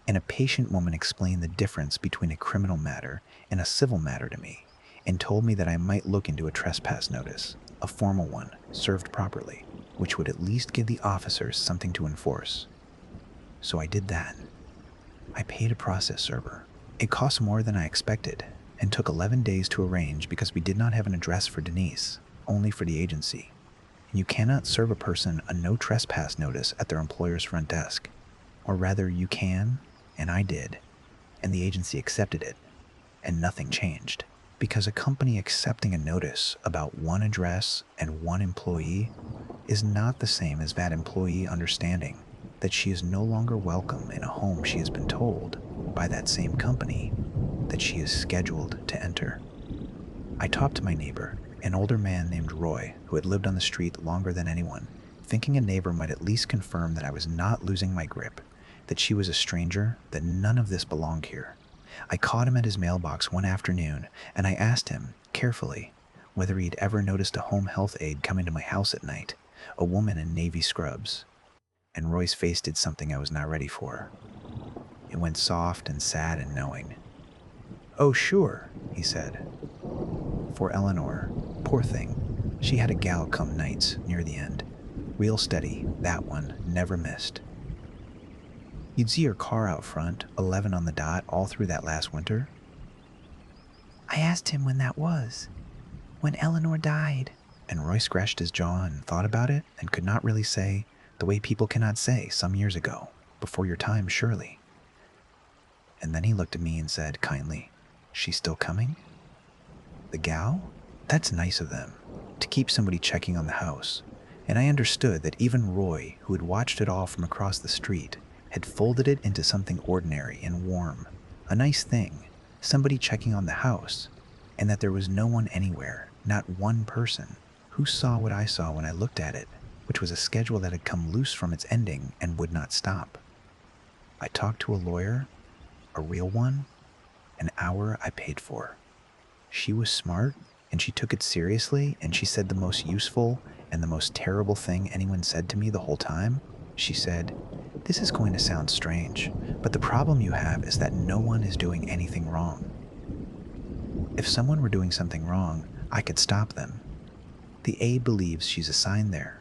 and a patient woman explained the difference between a criminal matter and a civil matter to me, and told me that I might look into a trespass notice, a formal one, served properly, which would at least give the officers something to enforce. So I did that. I paid a process server. It cost more than I expected, and took 11 days to arrange because we did not have an address for Denise, only for the agency. And you cannot serve a person a no trespass notice at their employer's front desk. Or rather, you can, and I did, and the agency accepted it, and nothing changed. Because a company accepting a notice about one address and one employee is not the same as that employee understanding that she is no longer welcome in a home she has been told by that same company that she is scheduled to enter. I talked to my neighbor, an older man named Roy, who had lived on the street longer than anyone, thinking a neighbor might at least confirm that I was not losing my grip, that she was a stranger, that none of this belonged here. I caught him at his mailbox one afternoon, and I asked him, carefully, whether he'd ever noticed a home health aide coming to my house at night, a woman in navy scrubs. And Roy's face did something I was not ready for. It went soft and sad and knowing. "Oh, sure," he said. For Eleanor, poor thing, she had a gal come nights near the end. Real steady, that one, never missed. You'd see her car out front, 11 on the dot, all through that last winter. I asked him when that was. When Eleanor died. And Roy scratched his jaw and thought about it and could not really say, the way people cannot say some years ago, before your time, surely. And then he looked at me and said kindly, "She's still coming?" The gal? That's nice of them, to keep somebody checking on the house. And I understood that even Roy, who had watched it all from across the street, had folded it into something ordinary and warm, a nice thing, somebody checking on the house, and that there was no one anywhere, not one person, who saw what I saw when I looked at it, which was a schedule that had come loose from its ending and would not stop. I talked to a lawyer, a real one, an hour I paid for. She was smart, and she took it seriously, and she said the most useful and the most terrible thing anyone said to me the whole time. She said, "This is going to sound strange, but the problem you have is that no one is doing anything wrong. If someone were doing something wrong, I could stop them. The Aide believes she's assigned there.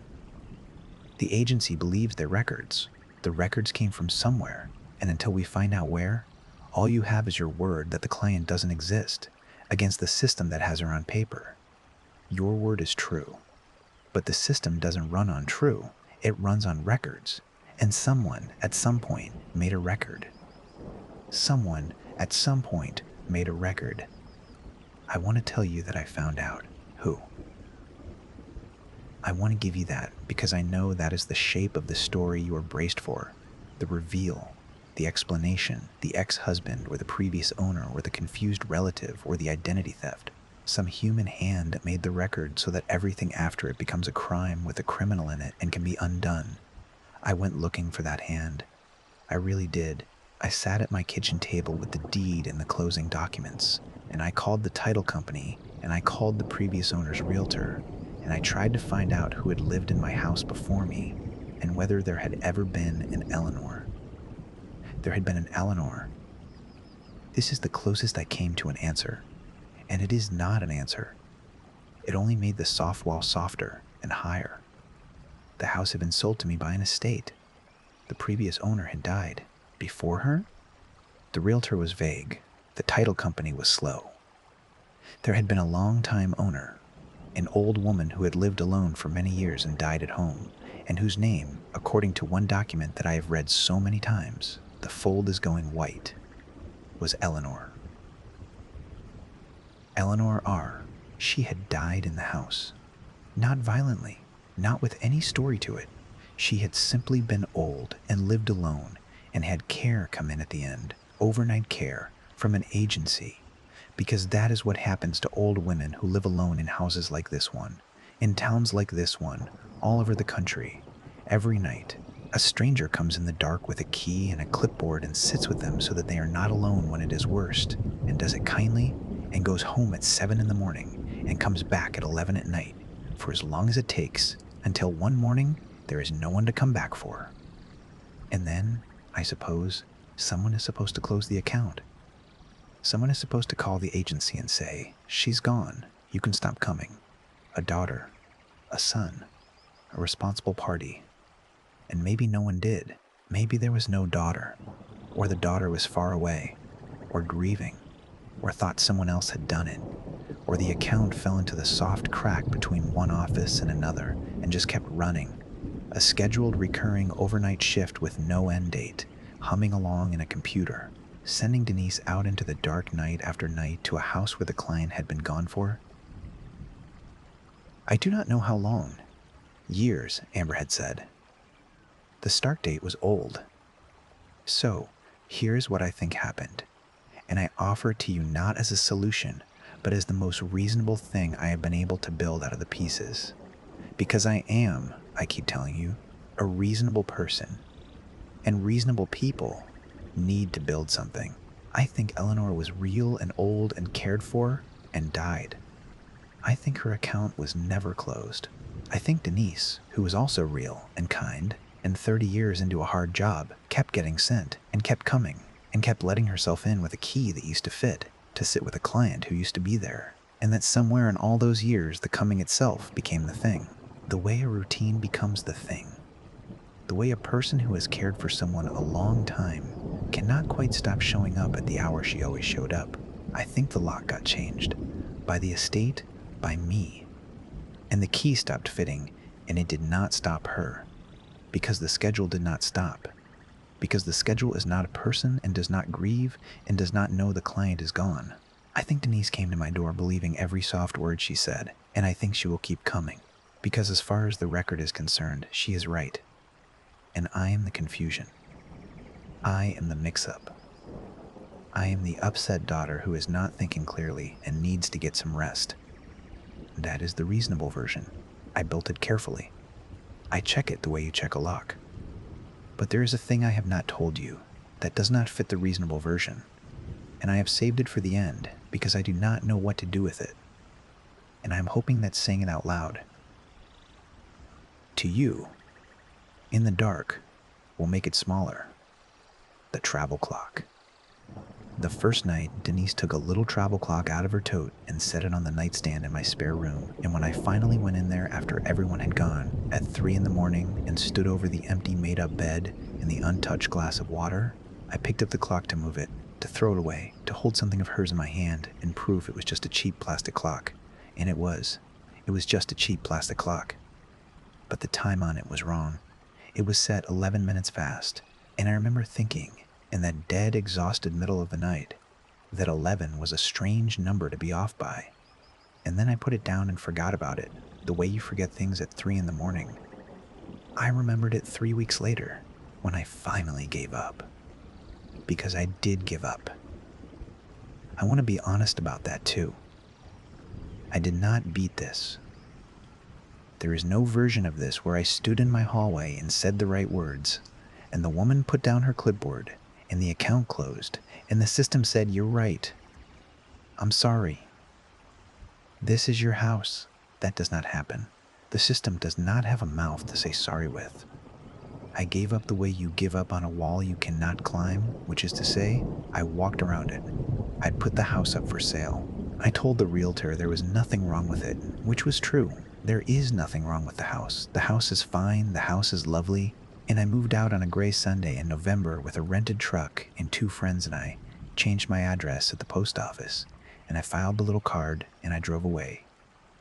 The agency believes their records. The records came from somewhere, and until we find out where, all you have is your word that the client doesn't exist against the system that has her on paper. Your word is true, but the system doesn't run on true. It runs on records, and someone at some point made a record. Someone at some point made a record. I want to tell you that I found out who. I want to give you that because I know that is the shape of the story you are braced for. The reveal, the explanation, the ex-husband or the previous owner or the confused relative or the identity theft. Some human hand made the record so that everything after it becomes a crime with a criminal in it and can be undone. I went looking for that hand. I really did. I sat at my kitchen table with the deed and the closing documents, and I called the title company, and I called the previous owner's realtor, and I tried to find out who had lived in my house before me, and whether there had ever been an Eleanor. There had been an Eleanor. This is the closest I came to an answer, and it is not an answer. It only made the soft wall softer and higher. The house had been sold to me by an estate. The previous owner had died. Before her? The realtor was vague. The title company was slow. There had been a long-time owner, an old woman who had lived alone for many years and died at home, and whose name, according to one document that I have read so many times, the fold is going white, was Eleanor. Eleanor R. She had died in the house. Not violently, not with any story to it. She had simply been old and lived alone and had care come in at the end, overnight care from an agency, because that is what happens to old women who live alone in houses like this one, in towns like this one, all over the country. Every night, a stranger comes in the dark with a key and a clipboard and sits with them so that they are not alone when it is worst, and does it kindly, and goes home at 7 in the morning and comes back at 11 at night for as long as it takes until one morning there is no one to come back for. And then, I suppose, someone is supposed to close the account. Someone is supposed to call the agency and say, "She's gone, you can stop coming." A daughter, a son, a responsible party. And maybe no one did. Maybe there was no daughter, or the daughter was far away, or grieving, or thought someone else had done it, or the account fell into the soft crack between one office and another and just kept running. A scheduled recurring overnight shift with no end date, humming along in a computer, sending Denise out into the dark night after night to a house where the client had been gone for. I do not know how long. Years, Amber had said. The start date was old. So, here's what I think happened, and I offer it to you not as a solution, but as the most reasonable thing I have been able to build out of the pieces. Because I am, I keep telling you, a reasonable person, and reasonable people need to build something. I think Eleanor was real and old and cared for and died. I think her account was never closed. I think Denise, who was also real and kind, and 30 years into a hard job, kept getting sent and kept coming and kept letting herself in with a key that used to fit, to sit with a client who used to be there, and that somewhere in all those years the coming itself became the thing. The way a routine becomes the thing. The way a person who has cared for someone a long time cannot quite stop showing up at the hour she always showed up. I think the lock got changed. By the estate, by me. And the key stopped fitting, and it did not stop her. Because the schedule did not stop. Because the schedule is not a person and does not grieve and does not know the client is gone. I think Denise came to my door believing every soft word she said, and I think she will keep coming. Because as far as the record is concerned, she is right. And I am the confusion. I am the mix-up. I am the upset daughter who is not thinking clearly and needs to get some rest. That is the reasonable version. I built it carefully. I check it the way you check a lock. But there is a thing I have not told you that does not fit the reasonable version, and I have saved it for the end because I do not know what to do with it, and I am hoping that saying it out loud to you, in the dark, will make it smaller. The travel clock. The first night, Denise took a little travel clock out of her tote and set it on the nightstand in my spare room. And when I finally went in there after everyone had gone at 3 in the morning and stood over the empty made-up bed and the untouched glass of water, I picked up the clock to move it, to throw it away, to hold something of hers in my hand and prove it was just a cheap plastic clock. And it was. It was just a cheap plastic clock. But the time on it was wrong. It was set 11 minutes fast, and I remember thinking, in that dead, exhausted middle of the night, that 11 was a strange number to be off by. And then I put it down and forgot about it, the way you forget things at 3 in the morning. I remembered it 3 weeks later, when I finally gave up. Because I did give up. I want to be honest about that too. I did not beat this. There is no version of this where I stood in my hallway and said the right words, and the woman put down her clipboard, and the account closed, and the system said, "You're right. I'm sorry. This is your house." That does not happen. The system does not have a mouth to say sorry with. I gave up the way you give up on a wall you cannot climb, which is to say, I walked around it. I put the house up for sale. I told the realtor there was nothing wrong with it, which was true. There is nothing wrong with the house. The house is fine, the house is lovely, and I moved out on a gray Sunday in November with a rented truck, and 2 friends and I changed my address at the post office, and I filed the little card, and I drove away.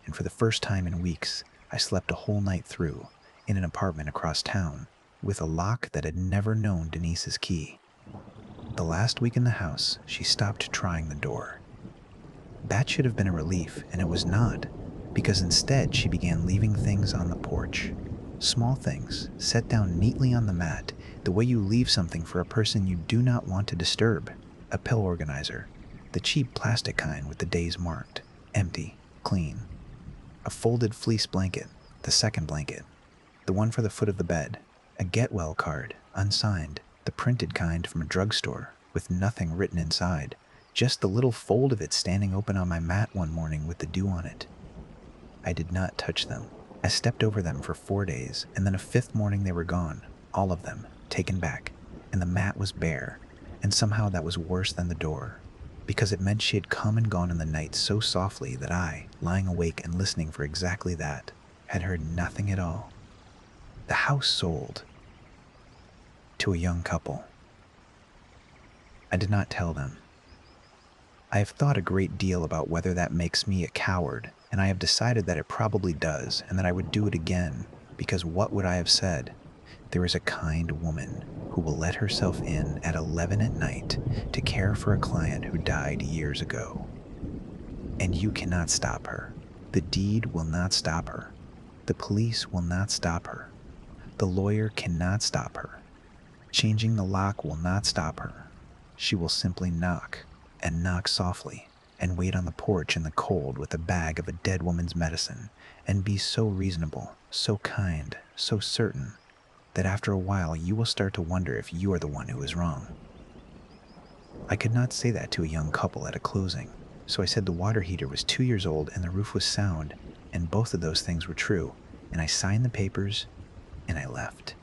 And for the first time in weeks, I slept a whole night through in an apartment across town with a lock that had never known Denise's key. The last week in the house, she stopped trying the door. That should have been a relief, and it was not, because instead she began leaving things on the porch. Small things, set down neatly on the mat, the way you leave something for a person you do not want to disturb. A pill organizer, the cheap plastic kind with the days marked, empty, clean. A folded fleece blanket, the second blanket, the one for the foot of the bed. A get well card, unsigned, the printed kind from a drugstore, with nothing written inside, just the little fold of it standing open on my mat one morning with the dew on it. I did not touch them. I stepped over them for 4 days, and then a 5th morning they were gone, all of them, taken back, and the mat was bare, and somehow that was worse than the door, because it meant she had come and gone in the night so softly that I, lying awake and listening for exactly that, had heard nothing at all. The house sold to a young couple. I did not tell them. I have thought a great deal about whether that makes me a coward, and I have decided that it probably does, and that I would do it again, because what would I have said? There is a kind woman who will let herself in at 11 at night to care for a client who died years ago. And you cannot stop her. The deed will not stop her. The police will not stop her. The lawyer cannot stop her. Changing the lock will not stop her. She will simply knock, and knock softly, and wait on the porch in the cold with a bag of a dead woman's medicine, and be so reasonable, so kind, so certain, that after a while you will start to wonder if you are the one who is wrong. I could not say that to a young couple at a closing, so I said the water heater was 2 years old and the roof was sound, and both of those things were true, and I signed the papers, and I left.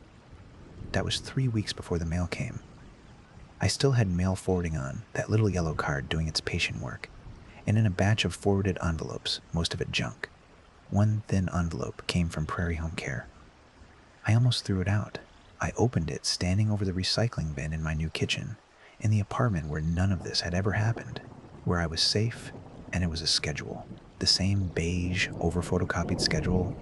That was 3 weeks before the mail came. I still had mail forwarding on, that little yellow card doing its patient work, and in a batch of forwarded envelopes, most of it junk. One thin envelope came from Prairie Home Care. I almost threw it out. I opened it standing over the recycling bin in my new kitchen, in the apartment where none of this had ever happened, where I was safe, and it was a schedule. The same beige, over-photocopied schedule,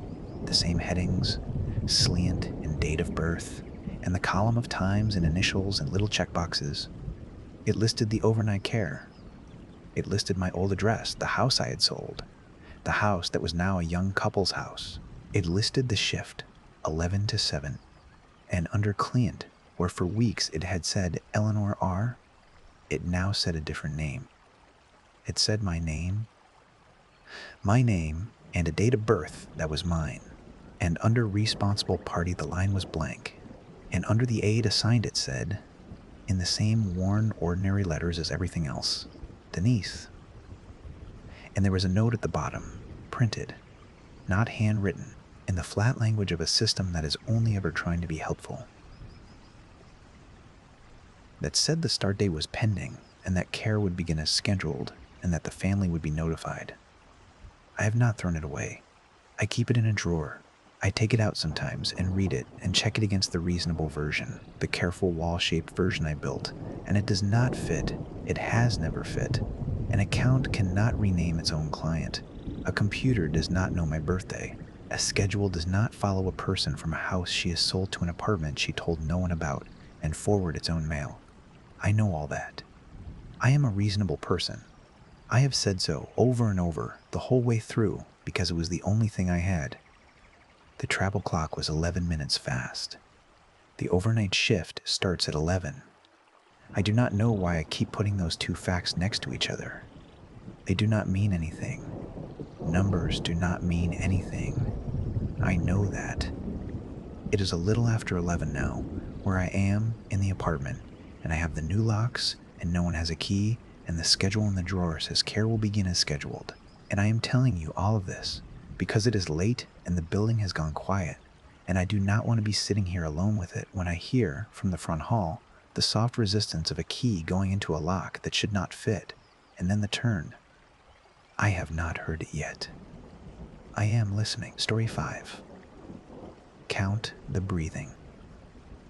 the same headings, Sleant and date of birth, and the column of times and initials and little checkboxes. It listed the overnight care. It listed my old address, the house I had sold, the house that was now a young couple's house. It listed the shift, 11 to 7, and under client, where for weeks it had said Eleanor R., it now said a different name. It said my name, and a date of birth that was mine, and under responsible party the line was blank, and under the aide assigned it said, in the same worn, ordinary letters as everything else, Denise. And there was a note at the bottom, printed, not handwritten, in the flat language of a system that is only ever trying to be helpful, that said the start date was pending, and that care would begin as scheduled, and that the family would be notified. I have not thrown it away. I keep it in a drawer. I take it out sometimes and read it and check it against the reasonable version, the careful wall-shaped version I built, and it does not fit. It has never fit. An account cannot rename its own client. A computer does not know my birthday. A schedule does not follow a person from a house she has sold to an apartment she told no one about and forward its own mail. I know all that. I am a reasonable person. I have said so over and over the whole way through because it was the only thing I had. The travel clock was 11 minutes fast. The overnight shift starts at 11. I do not know why I keep putting those two facts next to each other. They do not mean anything. Numbers do not mean anything. I know that. It is a little after 11 now, where I am in the apartment, and I have the new locks, and no one has a key, and the schedule in the drawer says care will begin as scheduled. And I am telling you all of this because it is late and the building has gone quiet, and I do not want to be sitting here alone with it when I hear, from the front hall, the soft resistance of a key going into a lock that should not fit, and then the turn. I have not heard it yet. I am listening. Story 5. Count the breathing.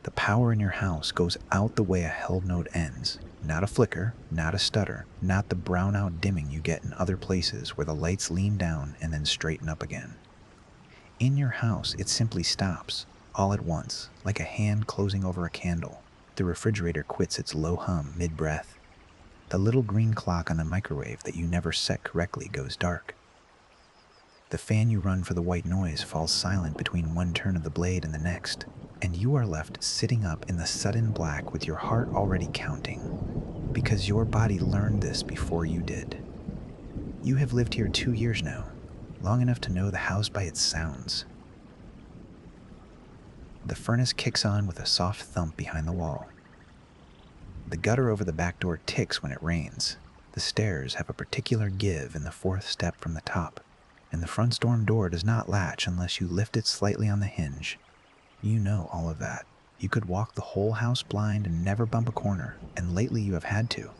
The power in your house goes out the way a held note ends. Not a flicker, not a stutter, not the brown-out dimming you get in other places where the lights lean down and then straighten up again. In your house, it simply stops, all at once, like a hand closing over a candle. The refrigerator quits its low hum mid-breath. The little green clock on the microwave that you never set correctly goes dark. The fan you run for the white noise falls silent between one turn of the blade and the next, and you are left sitting up in the sudden black with your heart already counting, because your body learned this before you did. You have lived here 2 years now, long enough to know the house by its sounds. The furnace kicks on with a soft thump behind the wall. The gutter over the back door ticks when it rains. The stairs have a particular give in the 4th step from the top, and the front storm door does not latch unless you lift it slightly on the hinge. You know all of that. You could walk the whole house blind and never bump a corner, and lately you have had to,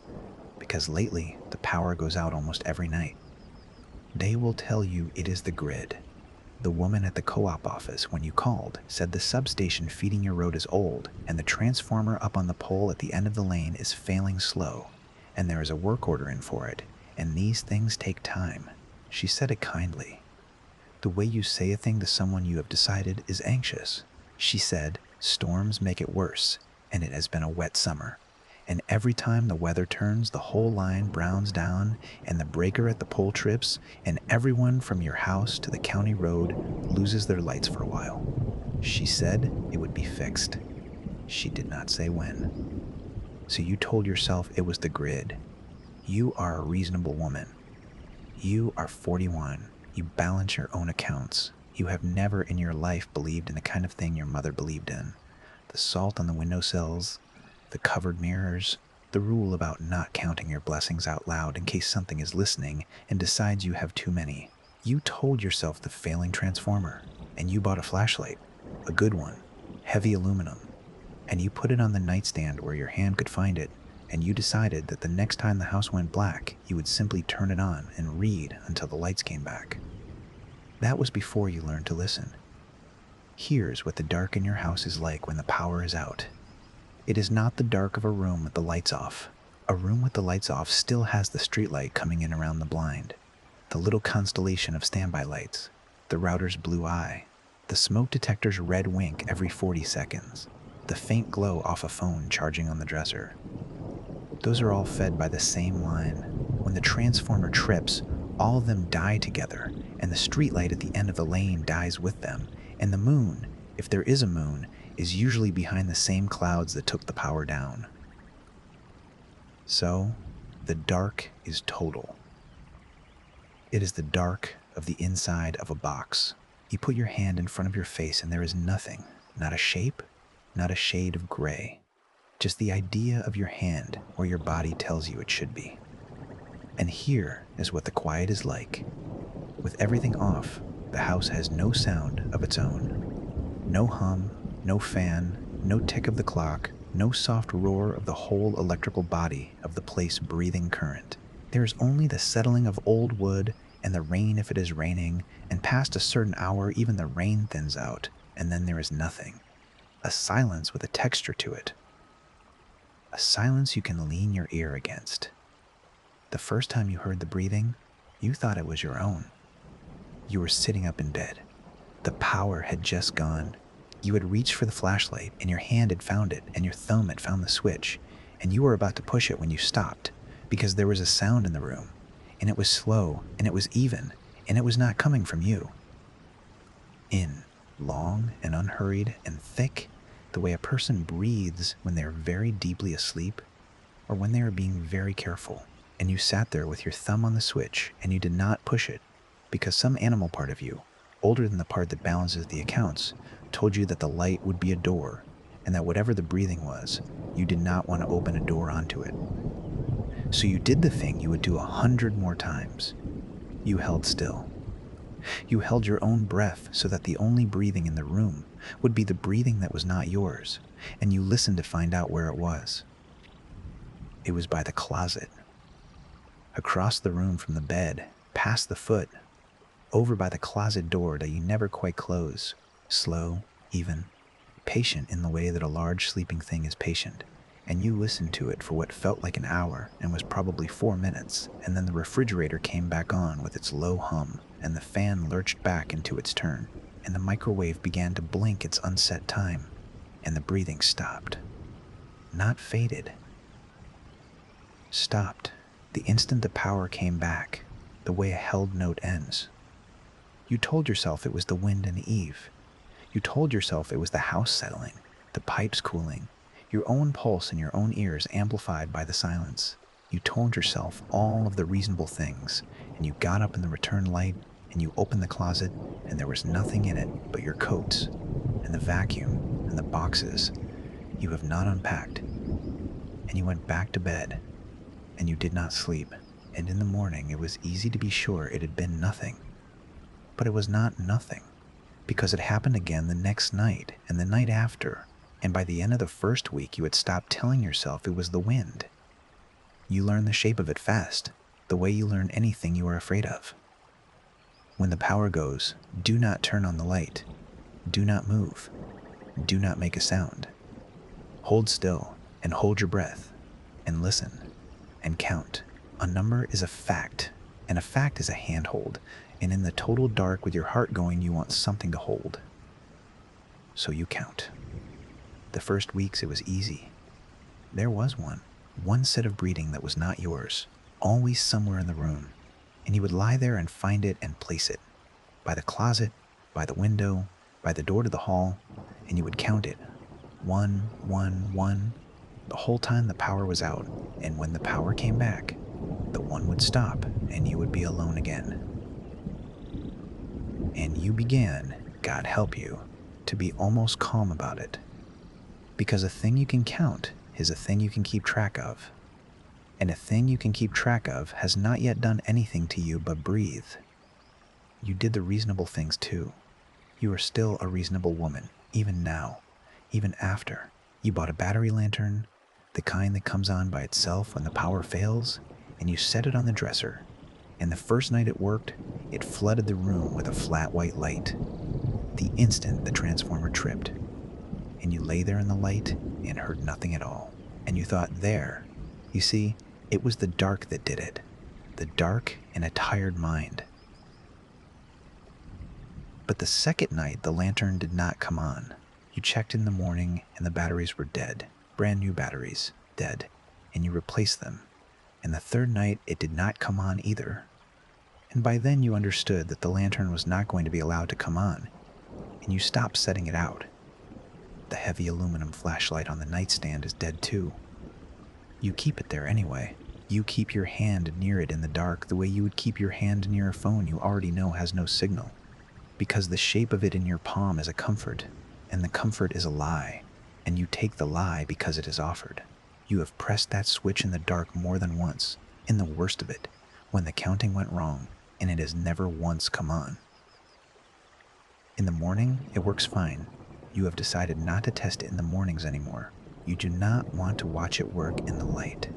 because lately the power goes out almost every night. They will tell you it is the grid. The woman at the co-op office, when you called, said the substation feeding your road is old, and the transformer up on the pole at the end of the lane is failing slow, and there is a work order in for it, and these things take time. She said it kindly. The way you say a thing to someone you have decided is anxious. She said, storms make it worse, and it has been a wet summer. And every time the weather turns, the whole line browns down, and the breaker at the pole trips, and everyone from your house to the county road loses their lights for a while. She said it would be fixed. She did not say when. So you told yourself it was the grid. You are a reasonable woman. You are 41. You balance your own accounts. You have never in your life believed in the kind of thing your mother believed in. The salt on the windowsills, the covered mirrors, the rule about not counting your blessings out loud in case something is listening and decides you have too many. You told yourself the failing transformer, and you bought a flashlight, a good one, heavy aluminum, and you put it on the nightstand where your hand could find it, and you decided that the next time the house went black, you would simply turn it on and read until the lights came back. That was before you learned to listen. Here's what the dark in your house is like when the power is out. It is not the dark of a room with the lights off. A room with the lights off still has the streetlight coming in around the blind, the little constellation of standby lights, the router's blue eye, the smoke detector's red wink every 40 seconds, the faint glow off a phone charging on the dresser. Those are all fed by the same line. When the transformer trips, all of them die together, and the streetlight at the end of the lane dies with them, and the moon, if there is a moon, is usually behind the same clouds that took the power down. So, the dark is total. It is the dark of the inside of a box. You put your hand in front of your face and there is nothing, not a shape, not a shade of gray. Just the idea of your hand where your body tells you it should be. And here is what the quiet is like. With everything off, the house has no sound of its own. No hum, no fan, no tick of the clock, No soft roar of the whole electrical body of the place breathing current. There is only the settling of old wood and the rain if it is raining, and past a certain hour even the rain thins out, and then there is nothing. A silence with a texture to it. A silence you can lean your ear against. The first time you heard the breathing, you thought it was your own. You were sitting up in bed. The power had just gone. You had reached for the flashlight, and your hand had found it, and your thumb had found the switch, and you were about to push it when you stopped, because there was a sound in the room, and it was slow, and it was even, and it was not coming from you. In, long and unhurried and thick, the way a person breathes when they are very deeply asleep, or when they are being very careful, and you sat there with your thumb on the switch, and you did not push it, because some animal part of you, older than the part that balances the accounts, told you that the light would be a door, and that whatever the breathing was, you did not want to open a door onto it. So you did the thing you would do 100 more times. You held still. You held your own breath so that the only breathing in the room would be the breathing that was not yours, and you listened to find out where it was. It was by the closet. Across the room from the bed, past the foot, over by the closet door that you never quite close, slow, even, patient in the way that a large sleeping thing is patient, and you listened to it for what felt like an hour and was probably 4 minutes, and then the refrigerator came back on with its low hum, and the fan lurched back into its turn, and the microwave began to blink its unset time, and the breathing stopped. Not faded. Stopped the instant the power came back, the way a held note ends. You told yourself it was the wind and Eve. You told yourself it was the house settling, the pipes cooling, your own pulse in your own ears amplified by the silence. You told yourself all of the reasonable things, and you got up in the return light, and you opened the closet, and there was nothing in it but your coats, and the vacuum, and the boxes you have not unpacked. And you went back to bed, and you did not sleep, and in the morning it was easy to be sure it had been nothing. But it was not nothing, because it happened again the next night and the night after, and by the end of the first week you had stopped telling yourself it was the wind. You learned the shape of it fast, the way you learn anything you are afraid of. When the power goes, do not turn on the light. Do not move. Do not make a sound. Hold still and hold your breath and listen and count. A number is a fact, and a fact is a handhold, and in the total dark with your heart going, you want something to hold. So you count. The first weeks it was easy. There was one set of breathing that was not yours, always somewhere in the room, and you would lie there and find it and place it, by the closet, by the window, by the door to the hall, and you would count it. 1, 1, 1, the whole time the power was out, and when the power came back, the one would stop and you would be alone again. And you began, God help you, to be almost calm about it. Because a thing you can count is a thing you can keep track of. And a thing you can keep track of has not yet done anything to you but breathe. You did the reasonable things too. You are still a reasonable woman, even now, even after. You bought a battery lantern, the kind that comes on by itself when the power fails, and you set it on the dresser. And the first night it worked, it flooded the room with a flat white light. The instant the transformer tripped, and you lay there in the light and heard nothing at all. And you thought, there, you see, it was the dark that did it. The dark and a tired mind. But the second night, the lantern did not come on. You checked in the morning and the batteries were dead. Brand new batteries, dead. And you replaced them. And the third night, it did not come on either. And by then you understood that the lantern was not going to be allowed to come on, and you stopped setting it out. The heavy aluminum flashlight on the nightstand is dead too. You keep it there anyway. You keep your hand near it in the dark the way you would keep your hand near a phone you already know has no signal, because the shape of it in your palm is a comfort, and the comfort is a lie, and you take the lie because it is offered. You have pressed that switch in the dark more than once, in the worst of it, when the counting went wrong, and it has never once come on. In the morning, it works fine. You have decided not to test it in the mornings anymore. You do not want to watch it work in the light,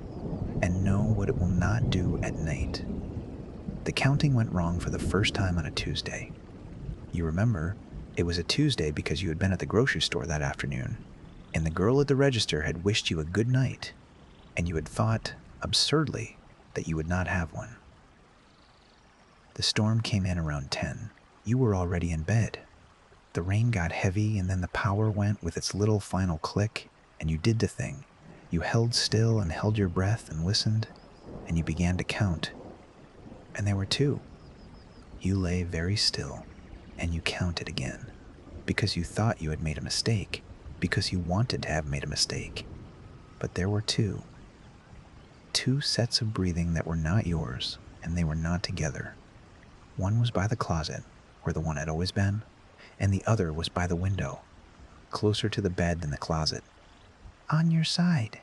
and know what it will not do at night. The counting went wrong for the first time on a Tuesday. You remember, it was a Tuesday because you had been at the grocery store that afternoon, and the girl at the register had wished you a good night, and you had thought, absurdly, that you would not have one. The storm came in around 10. You were already in bed. The rain got heavy, and then the power went with its little final click, and you did the thing. You held still and held your breath and listened, and you began to count. And there were 2. You lay very still, and you counted again, because you thought you had made a mistake, because you wanted to have made a mistake. But there were 2. 2 sets of breathing that were not yours, and they were not together. One was by the closet, where the one had always been, and the other was by the window, closer to the bed than the closet. On your side.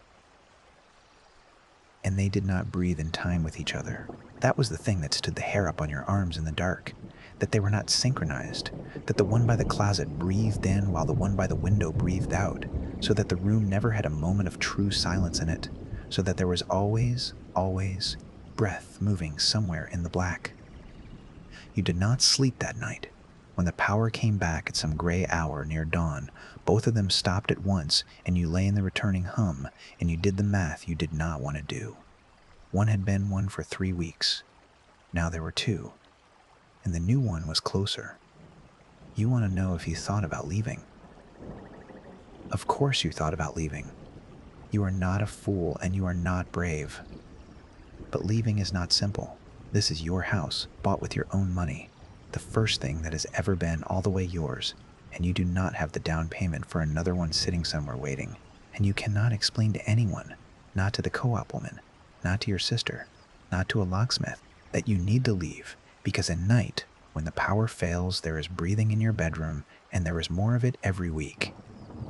And they did not breathe in time with each other. That was the thing that stood the hair up on your arms in the dark, that they were not synchronized, that the one by the closet breathed in while the one by the window breathed out, so that the room never had a moment of true silence in it, so that there was always, always breath moving somewhere in the black. You did not sleep that night. When the power came back at some gray hour near dawn, both of them stopped at once, and you lay in the returning hum, and you did the math you did not want to do. One had been one for 3 weeks. Now there were 2, and the new one was closer. You want to know if you thought about leaving. Of course you thought about leaving. You are not a fool, and you are not brave. But leaving is not simple. This is your house, bought with your own money. The first thing that has ever been all the way yours, and you do not have the down payment for another one sitting somewhere waiting, and you cannot explain to anyone, not to the co-op woman, not to your sister, not to a locksmith, that you need to leave, because at night, when the power fails, there is breathing in your bedroom, and there is more of it every week.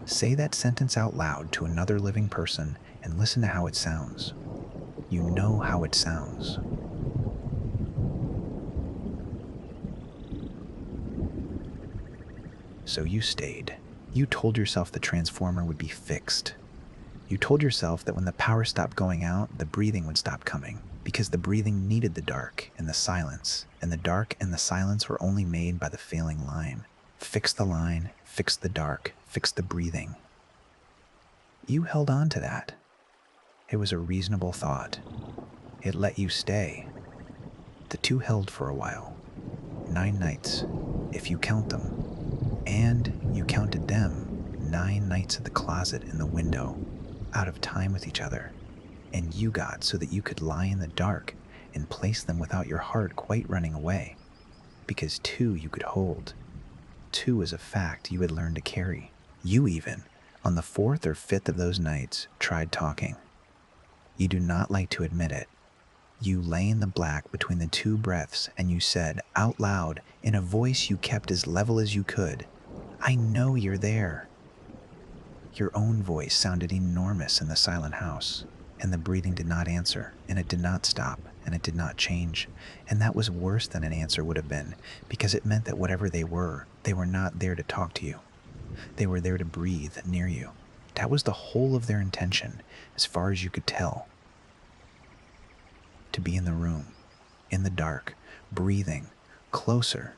Say that sentence out loud to another living person and listen to how it sounds. You know how it sounds. So you stayed. You told yourself the transformer would be fixed. You told yourself that when the power stopped going out, the breathing would stop coming, because the breathing needed the dark and the silence, and the dark and the silence were only made by the failing line. Fix the line, fix the dark, fix the breathing. You held on to that. It was a reasonable thought. It let you stay. The 2 held for a while. 9 nights, if you count them. And you counted them 9 nights at the closet in the window, out of time with each other. And you got so that you could lie in the dark and place them without your heart quite running away. Because 2 you could hold. 2 is a fact you had learned to carry. You even, on the 4th or 5th of those nights, tried talking. You do not like to admit it. You lay in the black between the 2 breaths, and you said, out loud, in a voice you kept as level as you could, I know you're there. Your own voice sounded enormous in the silent house, and the breathing did not answer, and it did not stop, and it did not change, and that was worse than an answer would have been, because it meant that whatever they were not there to talk to you. They were there to breathe near you. That was the whole of their intention, as far as you could tell. To be in the room, in the dark, breathing, closer.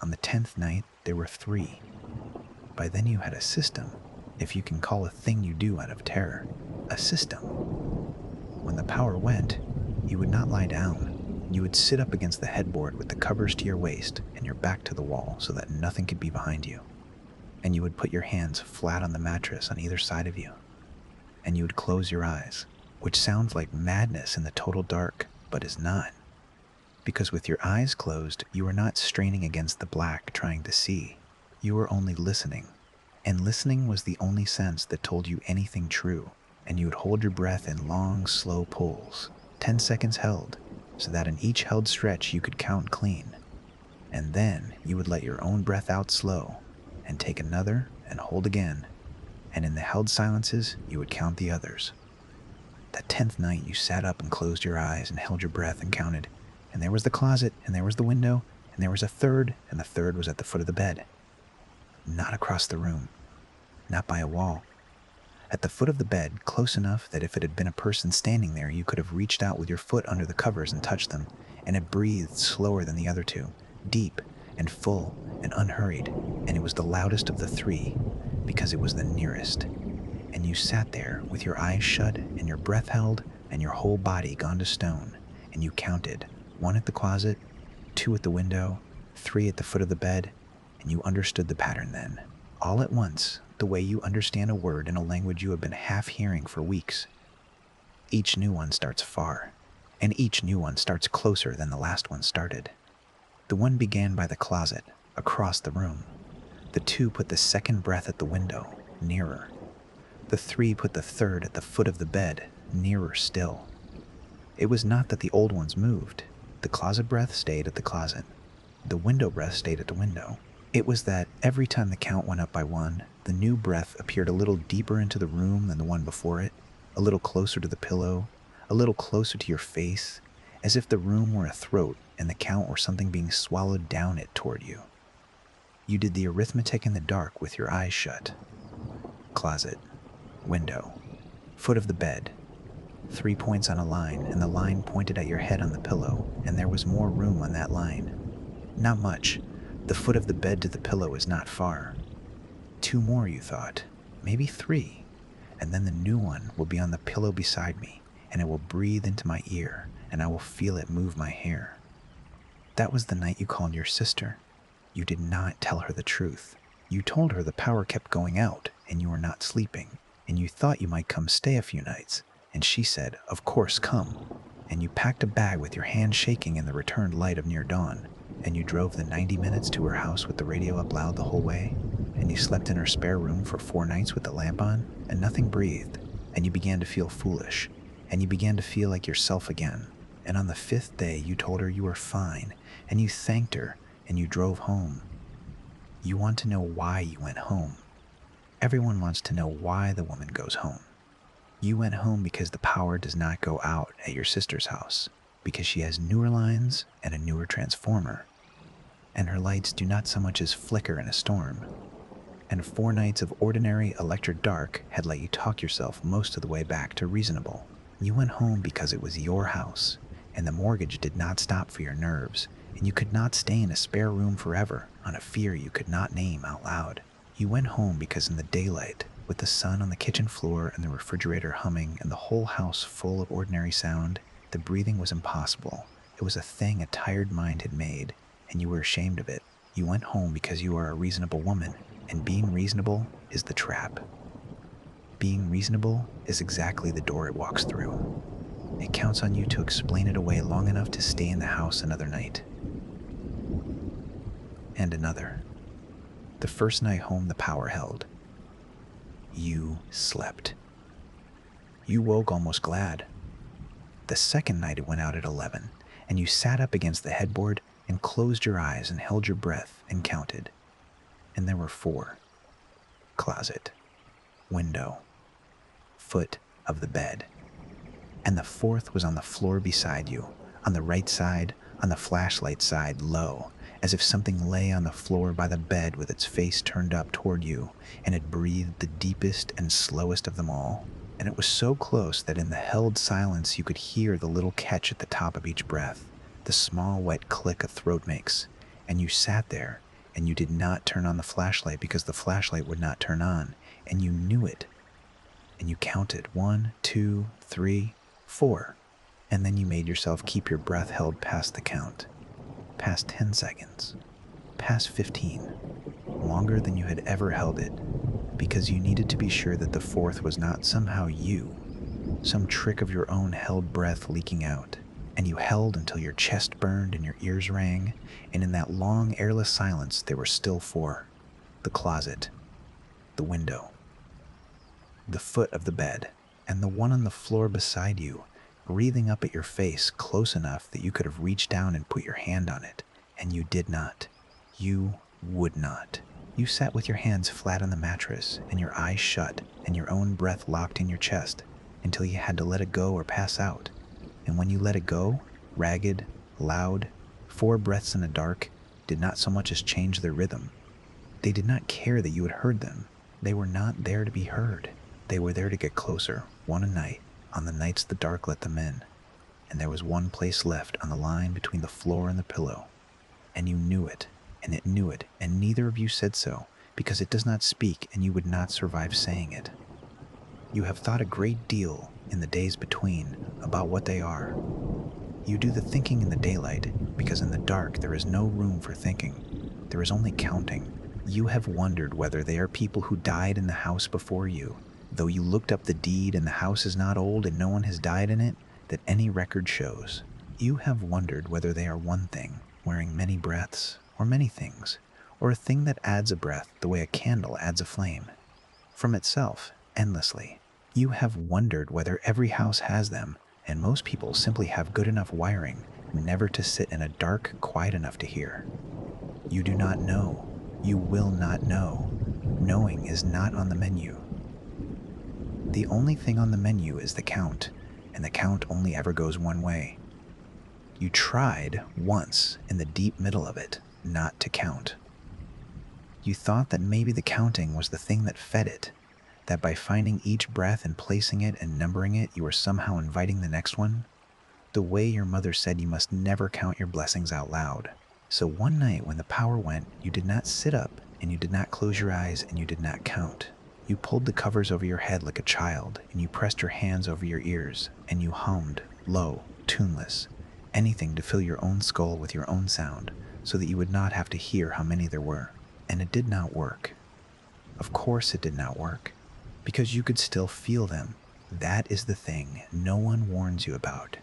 On the 10th night, there were 3. By then you had a system, if you can call a thing you do out of terror, a system. When the power went, you would not lie down. You would sit up against the headboard with the covers to your waist and your back to the wall so that nothing could be behind you. And you would put your hands flat on the mattress on either side of you. And you would close your eyes, which sounds like madness in the total dark, but is not. Because with your eyes closed, you are not straining against the black trying to see. You are only listening. And listening was the only sense that told you anything true. And you would hold your breath in long, slow pulls, 10 seconds held, so that in each held stretch you could count clean. And then you would let your own breath out slow, and take another and hold again. And in the held silences, you would count the others. That 10th night, you sat up and closed your eyes and held your breath and counted. And there was the closet, and there was the window, and there was a third, and the third was at the foot of the bed. Not across the room. Not by a wall. at the foot of the bed, close enough that if it had been a person standing there, you could have reached out with your foot under the covers and touched them, and it breathed slower than the other two, deep and full and unhurried, and it was the loudest of the three because it was the nearest. And you sat there with your eyes shut and your breath held and your whole body gone to stone, and you counted 1 at the closet, 2 at the window, 3 at the foot of the bed, and you understood the pattern then. All at once, the way you understand a word in a language you have been half hearing for weeks. Each new one starts far, and each new one starts closer than the last one started. The one began by the closet, across the room. The 2 put the second breath at the window, nearer. The 3 put the third at the foot of the bed, nearer still. It was not that the old ones moved. The closet breath stayed at the closet. The window breath stayed at the window. It was that every time the count went up by 1, the new breath appeared a little deeper into the room than the one before it, a little closer to the pillow, a little closer to your face, as if the room were a throat and the count were something being swallowed down it toward you. You did the arithmetic in the dark with your eyes shut. Closet, window, foot of the bed, 3 points on a line, and the line pointed at your head on the pillow, and there was more room on that line. Not much. The foot of the bed to the pillow is not far. 2 more, you thought. Maybe 3. And then the new one will be on the pillow beside me, and it will breathe into my ear, and I will feel it move my hair. That was the night you called your sister. You did not tell her the truth. You told her the power kept going out, and you were not sleeping, and you thought you might come stay a few nights, and she said, "Of course, come." And you packed a bag with your hand shaking in the returned light of near dawn, and you drove the 90 minutes to her house with the radio up loud the whole way, and you slept in her spare room for 4 nights with the lamp on, and nothing breathed, and you began to feel foolish, and you began to feel like yourself again, and on the 5th day you told her you were fine, and you thanked her, and you drove home. You want to know why you went home. Everyone wants to know why the woman goes home. You went home because the power does not go out at your sister's house, because she has newer lines and a newer transformer, and her lights do not so much as flicker in a storm. And 4 nights of ordinary electric dark had let you talk yourself most of the way back to reasonable. You went home because it was your house, and the mortgage did not stop for your nerves, and you could not stay in a spare room forever on a fear you could not name out loud. You went home because in the daylight, with the sun on the kitchen floor and the refrigerator humming and the whole house full of ordinary sound, the breathing was impossible. It was a thing a tired mind had made, and you were ashamed of it. You went home because you are a reasonable woman, and being reasonable is the trap. Being reasonable is exactly the door it walks through. It counts on you to explain it away long enough to stay in the house another night. And another. The first night home the power held. You slept. You woke almost glad. The second night it went out at 11, and you sat up against the headboard and closed your eyes and held your breath and counted. And there were 4. Closet, window, foot of the bed. And the 4th was on the floor beside you, on the right side, on the flashlight side, low, as if something lay on the floor by the bed with its face turned up toward you, and it breathed the deepest and slowest of them all. And it was so close that in the held silence you could hear the little catch at the top of each breath, the small wet click a throat makes, and you sat there, and you did not turn on the flashlight because the flashlight would not turn on, and you knew it. And you counted 1, 2, 3, 4, and then you made yourself keep your breath held past the count, past 10 seconds, past 15, longer than you had ever held it, because you needed to be sure that the 4th was not somehow you, some trick of your own held breath leaking out, and you held until your chest burned and your ears rang, and in that long airless silence there were still 4, the closet, the window, the foot of the bed, and the one on the floor beside you, breathing up at your face close enough that you could have reached down and put your hand on it, and you did not. You would not. You sat with your hands flat on the mattress and your eyes shut and your own breath locked in your chest until you had to let it go or pass out. And when you let it go, ragged, loud, 4 breaths in the dark did not so much as change their rhythm. They did not care that you had heard them. They were not there to be heard. They were there to get closer, one a night, on the nights the dark let them in. And there was one place left on the line between the floor and the pillow. And you knew it, and it knew it, and neither of you said so, because it does not speak and you would not survive saying it. You have thought a great deal in the days between about what they are. You do the thinking in the daylight, because in the dark there is no room for thinking. There is only counting. You have wondered whether they are people who died in the house before you, though you looked up the deed and the house is not old and no one has died in it that any record shows. You have wondered whether they are one thing, wearing many breaths, or many things, or a thing that adds a breath the way a candle adds a flame, from itself, endlessly. You have wondered whether every house has them, and most people simply have good enough wiring never to sit in a dark quiet enough to hear. You do not know. You will not know. Knowing is not on the menu. The only thing on the menu is the count, and the count only ever goes one way. You tried once in the deep middle of it not to count. You thought that maybe the counting was the thing that fed it, that by finding each breath and placing it and numbering it, you were somehow inviting the next one. The way your mother said you must never count your blessings out loud. So one night when the power went, you did not sit up, and you did not close your eyes, and you did not count. You pulled the covers over your head like a child, and you pressed your hands over your ears, and you hummed, low, tuneless, anything to fill your own skull with your own sound, so that you would not have to hear how many there were. And it did not work. Of course it did not work, because you could still feel them. That is the thing no one warns you about.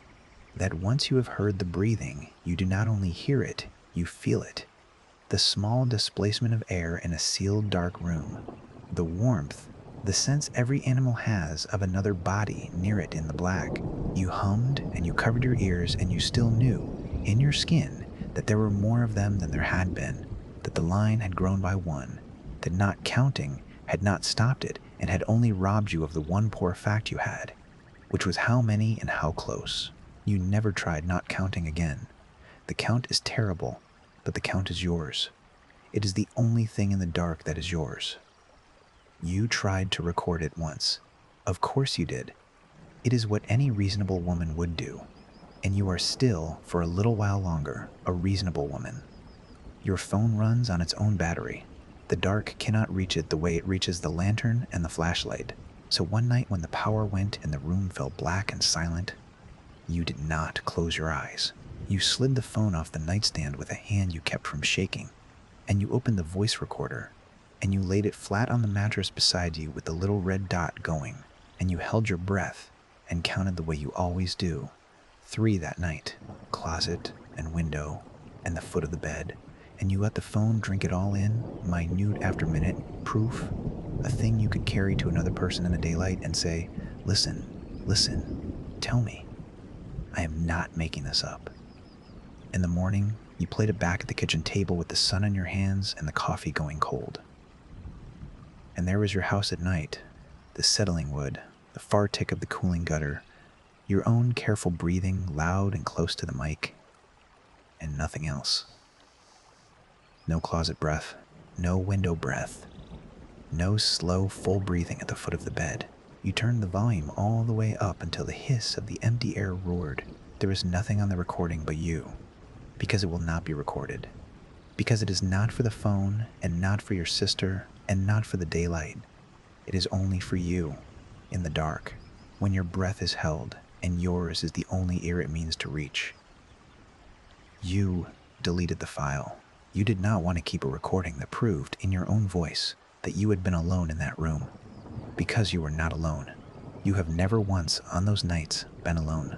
That once you have heard the breathing, you do not only hear it, you feel it. The small displacement of air in a sealed dark room. The warmth, the sense every animal has of another body near it in the black. You hummed and you covered your ears and you still knew, in your skin, that there were more of them than there had been, that the line had grown by one, that not counting had not stopped it and had only robbed you of the one poor fact you had, which was how many and how close. You never tried not counting again. The count is terrible, but the count is yours. It is the only thing in the dark that is yours. You tried to record it once. Of course you did. It is what any reasonable woman would do. And you are still, for a little while longer, a reasonable woman. Your phone runs on its own battery. The dark cannot reach it the way it reaches the lantern and the flashlight. So one night when the power went and the room fell black and silent, you did not close your eyes. You slid the phone off the nightstand with a hand you kept from shaking, and you opened the voice recorder, and you laid it flat on the mattress beside you with the little red dot going, and you held your breath and counted the way you always do. 3 that night, closet and window and the foot of the bed, and you let the phone drink it all in, minute after minute, proof, a thing you could carry to another person in the daylight and say, listen, tell me. I am not making this up. In the morning, you played it back at the kitchen table with the sun on your hands and the coffee going cold. And there was your house at night, the settling wood, the far tick of the cooling gutter, your own careful breathing loud and close to the mic, and nothing else. No closet breath, no window breath, no slow, full breathing at the foot of the bed. You turned the volume all the way up until the hiss of the empty air roared. There is nothing on the recording but you. Because it will not be recorded. Because it is not for the phone, and not for your sister, and not for the daylight. It is only for you, in the dark, when your breath is held, and yours is the only ear it means to reach. You deleted the file. You did not want to keep a recording that proved, in your own voice, that you had been alone in that room. Because you were not alone. You have never once, on those nights, been alone.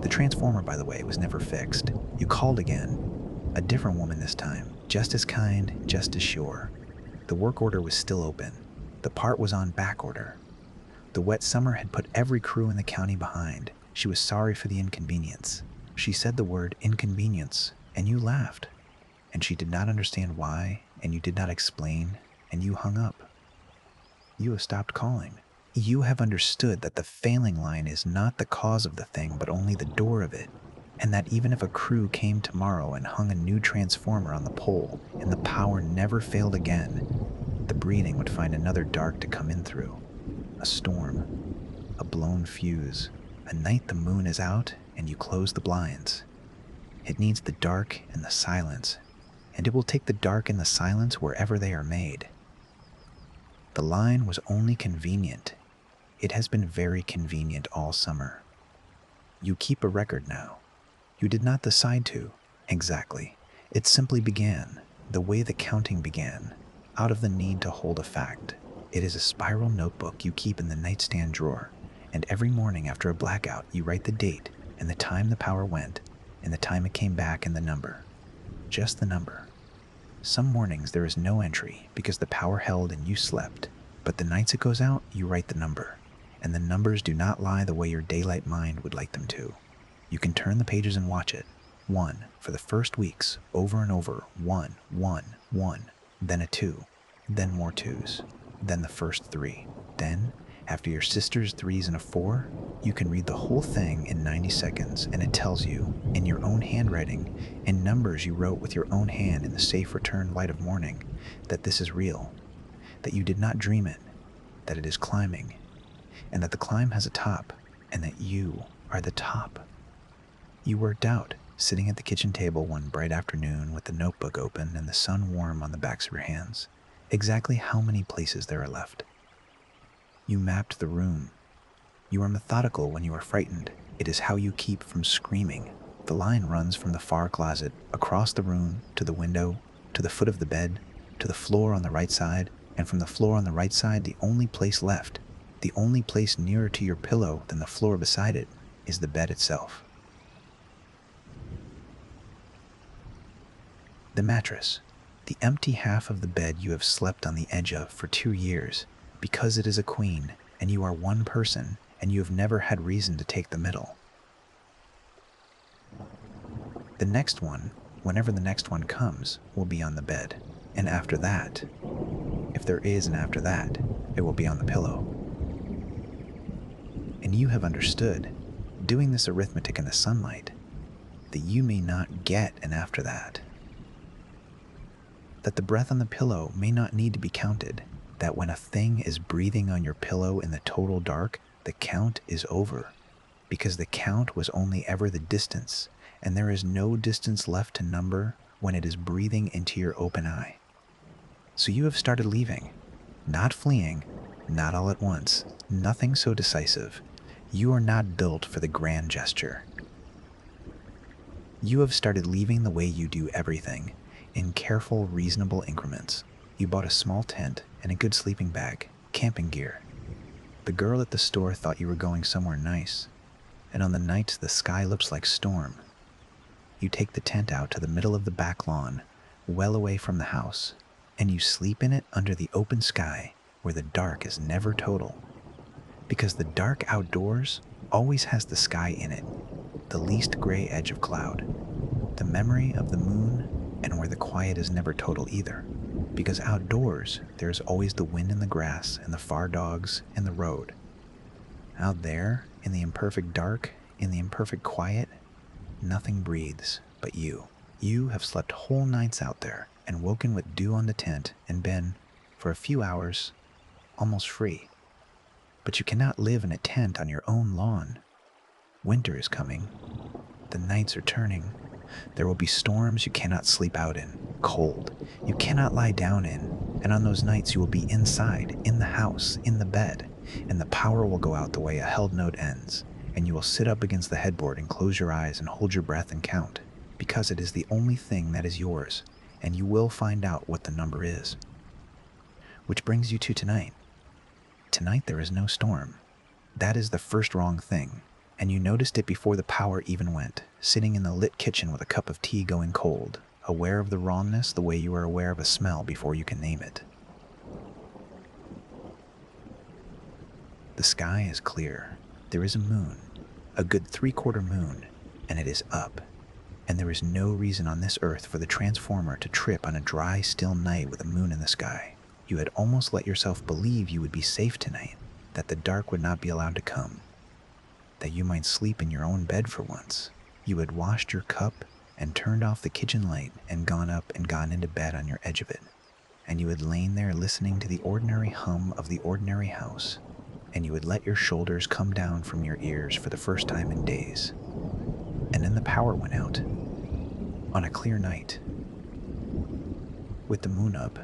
The transformer, by the way, was never fixed. You called again. A different woman this time. Just as kind, just as sure. The work order was still open. The part was on back order. The wet summer had put every crew in the county behind. She was sorry for the inconvenience. She said the word inconvenience, and you laughed. And she did not understand why, and you did not explain, and you hung up. You have stopped calling. You have understood that the failing line is not the cause of the thing, but only the door of it, and that even if a crew came tomorrow and hung a new transformer on the pole, and the power never failed again, the breathing would find another dark to come in through. a storm, a blown fuse, a night the moon is out and you close the blinds. It needs the dark and the silence, and it will take the dark and the silence wherever they are made. The line was only convenient. It has been very convenient all summer. You keep a record now. You did not decide to. Exactly. It simply began, the way the counting began, out of the need to hold a fact. It is a spiral notebook you keep in the nightstand drawer, and every morning after a blackout you write the date and the time the power went and the time it came back and the number. Just the number. Some mornings there is no entry because the power held and you slept, but the nights it goes out you write the number, and the numbers do not lie the way your daylight mind would like them to. You can turn the pages and watch it. 1 for the first weeks, over and over. 1, 1, 1, then a 2, then more 2s, then the first 3. Then, after your sister's 3s and a 4, you can read the whole thing in 90 seconds, and it tells you, in your own handwriting, in numbers you wrote with your own hand in the safe return light of morning, that this is real, that you did not dream it, that it is climbing, and that the climb has a top, and that you are the top. You worked out, sitting at the kitchen table one bright afternoon with the notebook open and the sun warm on the backs of your hands, exactly how many places there are left. You mapped the room. You are methodical when you are frightened. It is how you keep from screaming. The line runs from the far closet, across the room, to the window, to the foot of the bed, to the floor on the right side, and from the floor on the right side, the only place left, the only place nearer to your pillow than the floor beside it, is the bed itself. The mattress, the empty half of the bed you have slept on the edge of for 2 years, because it is a queen, and you are one person, and you have never had reason to take the middle. The next one, whenever the next one comes, will be on the bed, and after that, if there is an after that, it will be on the pillow. And you have understood, doing this arithmetic in the sunlight, that you may not get an after that. That the breath on the pillow may not need to be counted, that when a thing is breathing on your pillow in the total dark, the count is over, because the count was only ever the distance, and there is no distance left to number when it is breathing into your open eye. So you have started leaving, not fleeing, not all at once, nothing so decisive. You are not built for the grand gesture. You have started leaving the way you do everything, in careful, reasonable increments. You bought a small tent and a good sleeping bag, camping gear. The girl at the store thought you were going somewhere nice, and on the nights the sky looks like storm. You take the tent out to the middle of the back lawn, well away from the house, and you sleep in it under the open sky where the dark is never total. Because the dark outdoors always has the sky in it, the least gray edge of cloud, the memory of the moon, and where the quiet is never total either. Because outdoors, there is always the wind in the grass and the far dogs and the road. Out there, in the imperfect dark, in the imperfect quiet, nothing breathes but you. You have slept whole nights out there and woken with dew on the tent and been, for a few hours, almost free. But you cannot live in a tent on your own lawn. Winter is coming. The nights are turning. There will be storms you cannot sleep out in, cold you cannot lie down in, and on those nights you will be inside, in the house, in the bed, and the power will go out the way a held note ends, and you will sit up against the headboard and close your eyes and hold your breath and count, because it is the only thing that is yours, and you will find out what the number is. Which brings you to tonight. Tonight there is no storm. That is the first wrong thing, and you noticed it before the power even went, sitting in the lit kitchen with a cup of tea going cold, aware of the wrongness the way you are aware of a smell before you can name it. The sky is clear. There is a moon, a good 3/4 moon, and it is up. And there is no reason on this earth for the transformer to trip on a dry, still night with a moon in the sky. You had almost let yourself believe you would be safe tonight, that the dark would not be allowed to come, that you might sleep in your own bed for once. You had washed your cup and turned off the kitchen light and gone up and gone into bed on your edge of it, and you had lain there listening to the ordinary hum of the ordinary house, and you would let your shoulders come down from your ears for the first time in days. And then the power went out. On a clear night, with the moon up,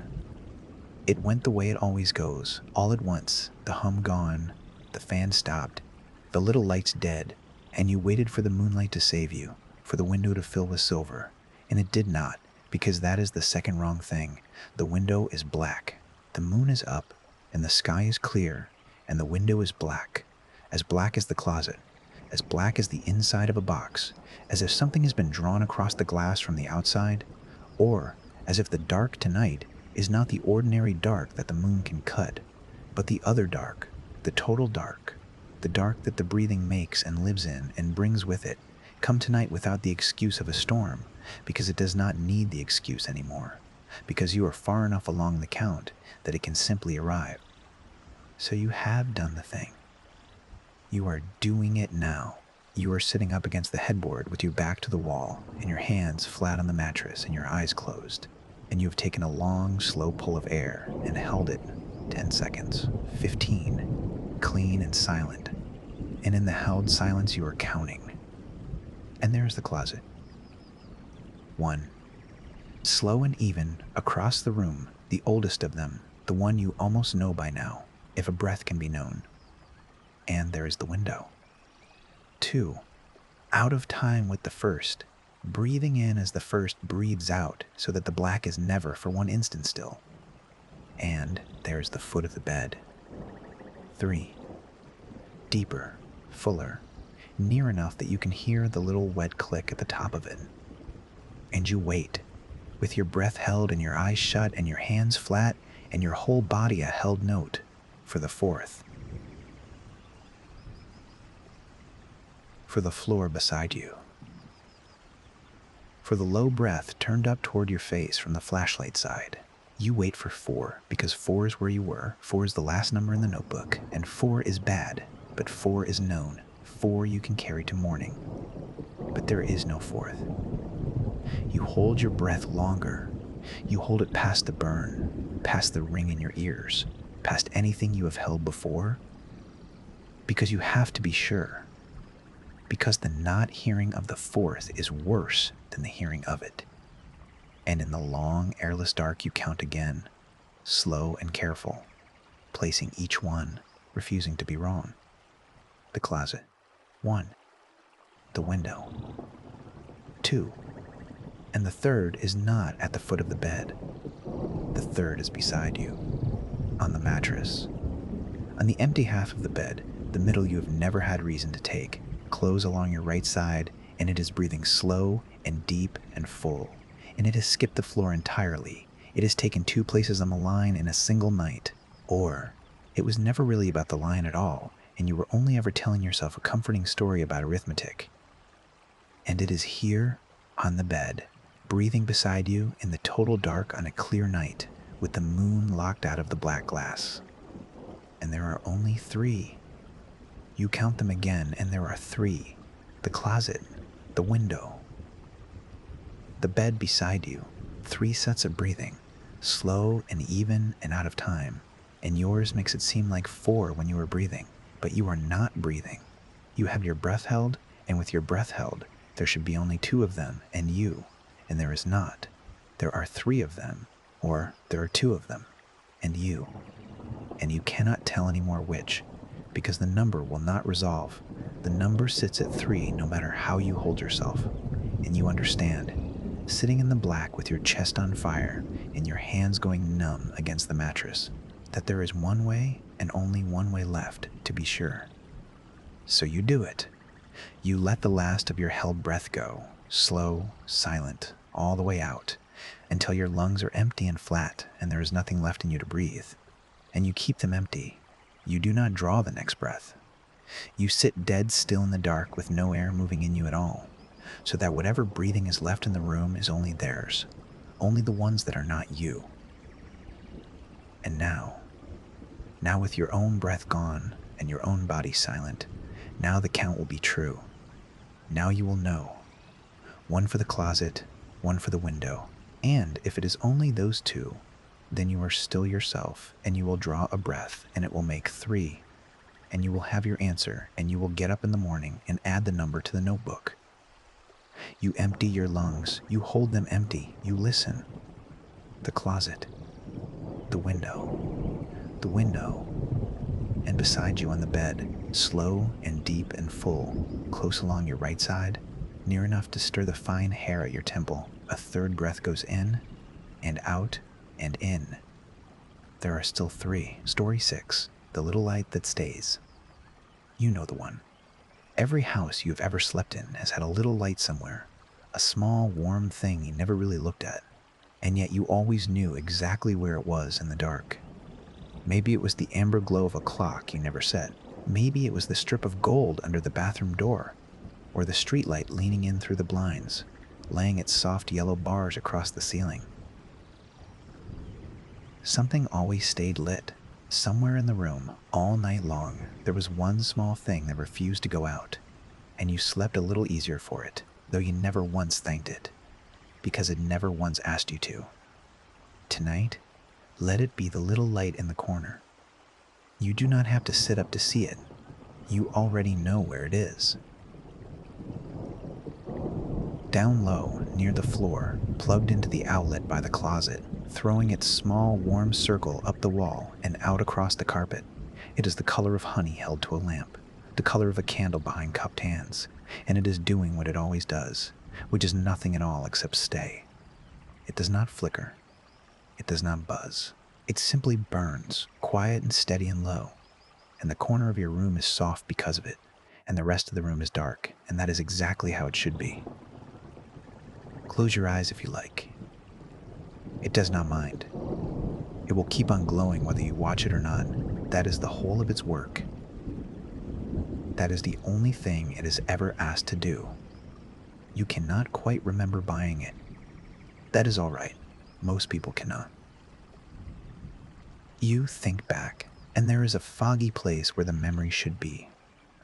it went the way it always goes, all at once, the hum gone, the fan stopped, the little lights dead, and you waited for the moonlight to save you, for the window to fill with silver, and it did not, because that is the second wrong thing. The window is black, the moon is up, and the sky is clear, and the window is black as the closet, as black as the inside of a box, as if something has been drawn across the glass from the outside, or as if the dark tonight is not the ordinary dark that the moon can cut, but the other dark, the total dark, the dark that the breathing makes and lives in and brings with it, come tonight without the excuse of a storm, because it does not need the excuse anymore, because you are far enough along the count that it can simply arrive. So you have done the thing. You are doing it now. You are sitting up against the headboard with your back to the wall and your hands flat on the mattress and your eyes closed, and you have taken a long, slow pull of air and held it 10 seconds, 15, clean and silent. And in the held silence, you are counting. And there's the closet. 1. Slow and even, across the room, the oldest of them, the one you almost know by now, if a breath can be known. And there is the window. 2. Out of time with the first, breathing in as the first breathes out so that the black is never for one instant still. And there's the foot of the bed. 3. Deeper, fuller, near enough that you can hear the little wet click at the top of it. And you wait, with your breath held and your eyes shut and your hands flat and your whole body a held note, for the 4th. For the floor beside you. For the low breath turned up toward your face from the flashlight side. You wait for 4, because 4 is where you were, 4 is the last number in the notebook, and 4 is bad, but 4 is known, 4 you can carry to morning. But there is no 4th. You hold your breath longer. You hold it past the burn, past the ring in your ears, past anything you have held before, because you have to be sure. Because the not hearing of the 4th is worse than the hearing of it. And in the long, airless dark you count again, slow and careful, placing each one, refusing to be wrong. The closet. 1. The window. 2. And the 3rd is not at the foot of the bed. The 3rd is beside you, on the mattress. On the empty half of the bed, the middle you have never had reason to take, close along your right side, and it is breathing slow and deep and full, and it has skipped the floor entirely. It has taken 2 places on the line in a single night, or it was never really about the line at all, and you were only ever telling yourself a comforting story about arithmetic. And it is here, on the bed, breathing beside you in the total dark on a clear night, with the moon locked out of the black glass. And there are only 3. You count them again, and there are 3. The closet, the window, the bed beside you. 3 sets of breathing, slow and even and out of time. And yours makes it seem like 4 when you are breathing, but you are not breathing. You have your breath held, and with your breath held, there should be only 2 of them, and you, and there is not. There are 3 of them, or there are 2 of them, and you. And you cannot tell anymore which, because the number will not resolve. The number sits at 3 no matter how you hold yourself. And you understand, sitting in the black with your chest on fire and your hands going numb against the mattress, that there is one way and only one way left to be sure. So you do it. You let the last of your held breath go, slow, silent, all the way out, until your lungs are empty and flat and there is nothing left in you to breathe. And you keep them empty. You do not draw the next breath. You sit dead still in the dark with no air moving in you at all, so that whatever breathing is left in the room is only theirs, only the ones that are not you. And now with your own breath gone and your own body silent, now the count will be true. Now you will know. 1 for the closet, 1 for the window, and if it is only those 2, then you are still yourself, and you will draw a breath, and it will make 3, and you will have your answer, and you will get up in the morning and add the number to the notebook. You empty your lungs, you hold them empty, you listen. The closet, the window, and beside you on the bed, slow and deep and full, close along your right side, near enough to stir the fine hair at your temple. A third breath goes in and out and in. There are still 3. Story 6, the little light that stays. You know the one. Every house you have ever slept in has had a little light somewhere, a small, warm thing you never really looked at, and yet you always knew exactly where it was in the dark. Maybe it was the amber glow of a clock you never set. Maybe it was the strip of gold under the bathroom door, or the streetlight leaning in through the blinds, laying its soft yellow bars across the ceiling. Something always stayed lit. Somewhere in the room, all night long, there was one small thing that refused to go out, and you slept a little easier for it, though you never once thanked it, because it never once asked you to. Tonight, let it be the little light in the corner. You do not have to sit up to see it. You already know where it is. Down low, near the floor, plugged into the outlet by the closet, throwing its small, warm circle up the wall and out across the carpet. It is the color of honey held to a lamp, the color of a candle behind cupped hands, and it is doing what it always does, which is nothing at all except stay. It does not flicker. It does not buzz. It simply burns, quiet and steady and low, and the corner of your room is soft because of it, and the rest of the room is dark, and that is exactly how it should be. Close your eyes if you like. It does not mind. It will keep on glowing whether you watch it or not. That is the whole of its work. That is the only thing it has ever asked to do. You cannot quite remember buying it. That is all right. Most people cannot. You think back, and there is a foggy place where the memory should be.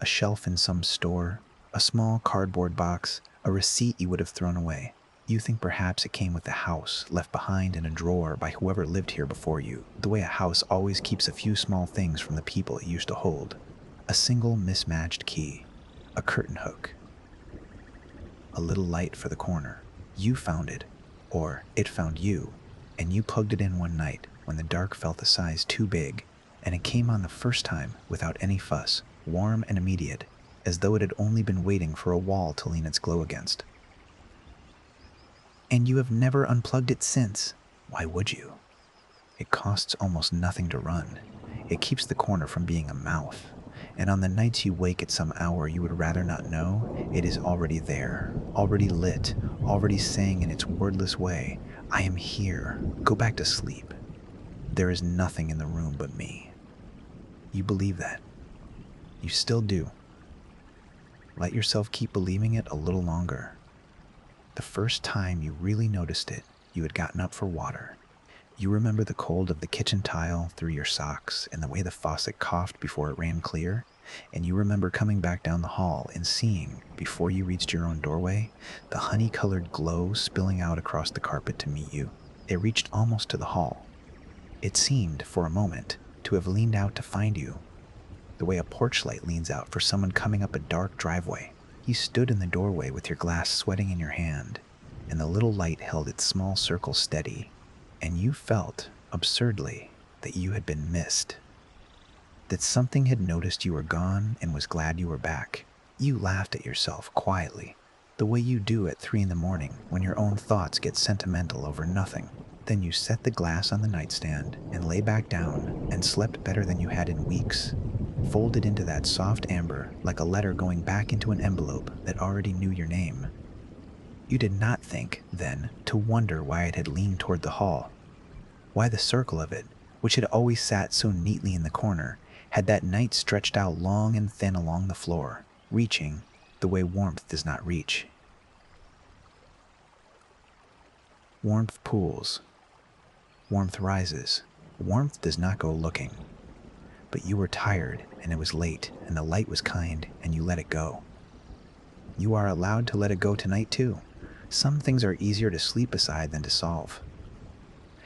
A shelf in some store, a small cardboard box, a receipt you would have thrown away. You think perhaps it came with the house, left behind in a drawer by whoever lived here before you, the way a house always keeps a few small things from the people it used to hold. A single mismatched key, a curtain hook, a little light for the corner. You found it, or it found you, and you plugged it in one night when the dark felt a size too big, and it came on the first time without any fuss, warm and immediate, as though it had only been waiting for a wall to lean its glow against. And you have never unplugged it since. Why would you? It costs almost nothing to run. It keeps the corner from being a mouth, and on the nights you wake at some hour you would rather not know, it is already there, already lit, already saying in its wordless way, I am here, go back to sleep. There is nothing in the room but me. You believe that. You still do. Let yourself keep believing it a little longer. The first time you really noticed it, you had gotten up for water. You remember the cold of the kitchen tile through your socks and the way the faucet coughed before it ran clear, and you remember coming back down the hall and seeing, before you reached your own doorway, the honey-colored glow spilling out across the carpet to meet you. It reached almost to the hall. It seemed, for a moment, to have leaned out to find you, the way a porch light leans out for someone coming up a dark driveway. You stood in the doorway with your glass sweating in your hand, and the little light held its small circle steady, and you felt, absurdly, that you had been missed, that something had noticed you were gone and was glad you were back. You laughed at yourself quietly, the way you do at 3 in the morning when your own thoughts get sentimental over nothing. Then you set the glass on the nightstand and lay back down and slept better than you had in weeks, folded into that soft amber like a letter going back into an envelope that already knew your name. You did not think, then, to wonder why it had leaned toward the hall, why the circle of it, which had always sat so neatly in the corner, had that night stretched out long and thin along the floor, reaching the way warmth does not reach. Warmth pools. Warmth rises. Warmth does not go looking. But you were tired, and it was late, and the light was kind, and you let it go. You are allowed to let it go tonight, too. Some things are easier to sleep beside than to solve.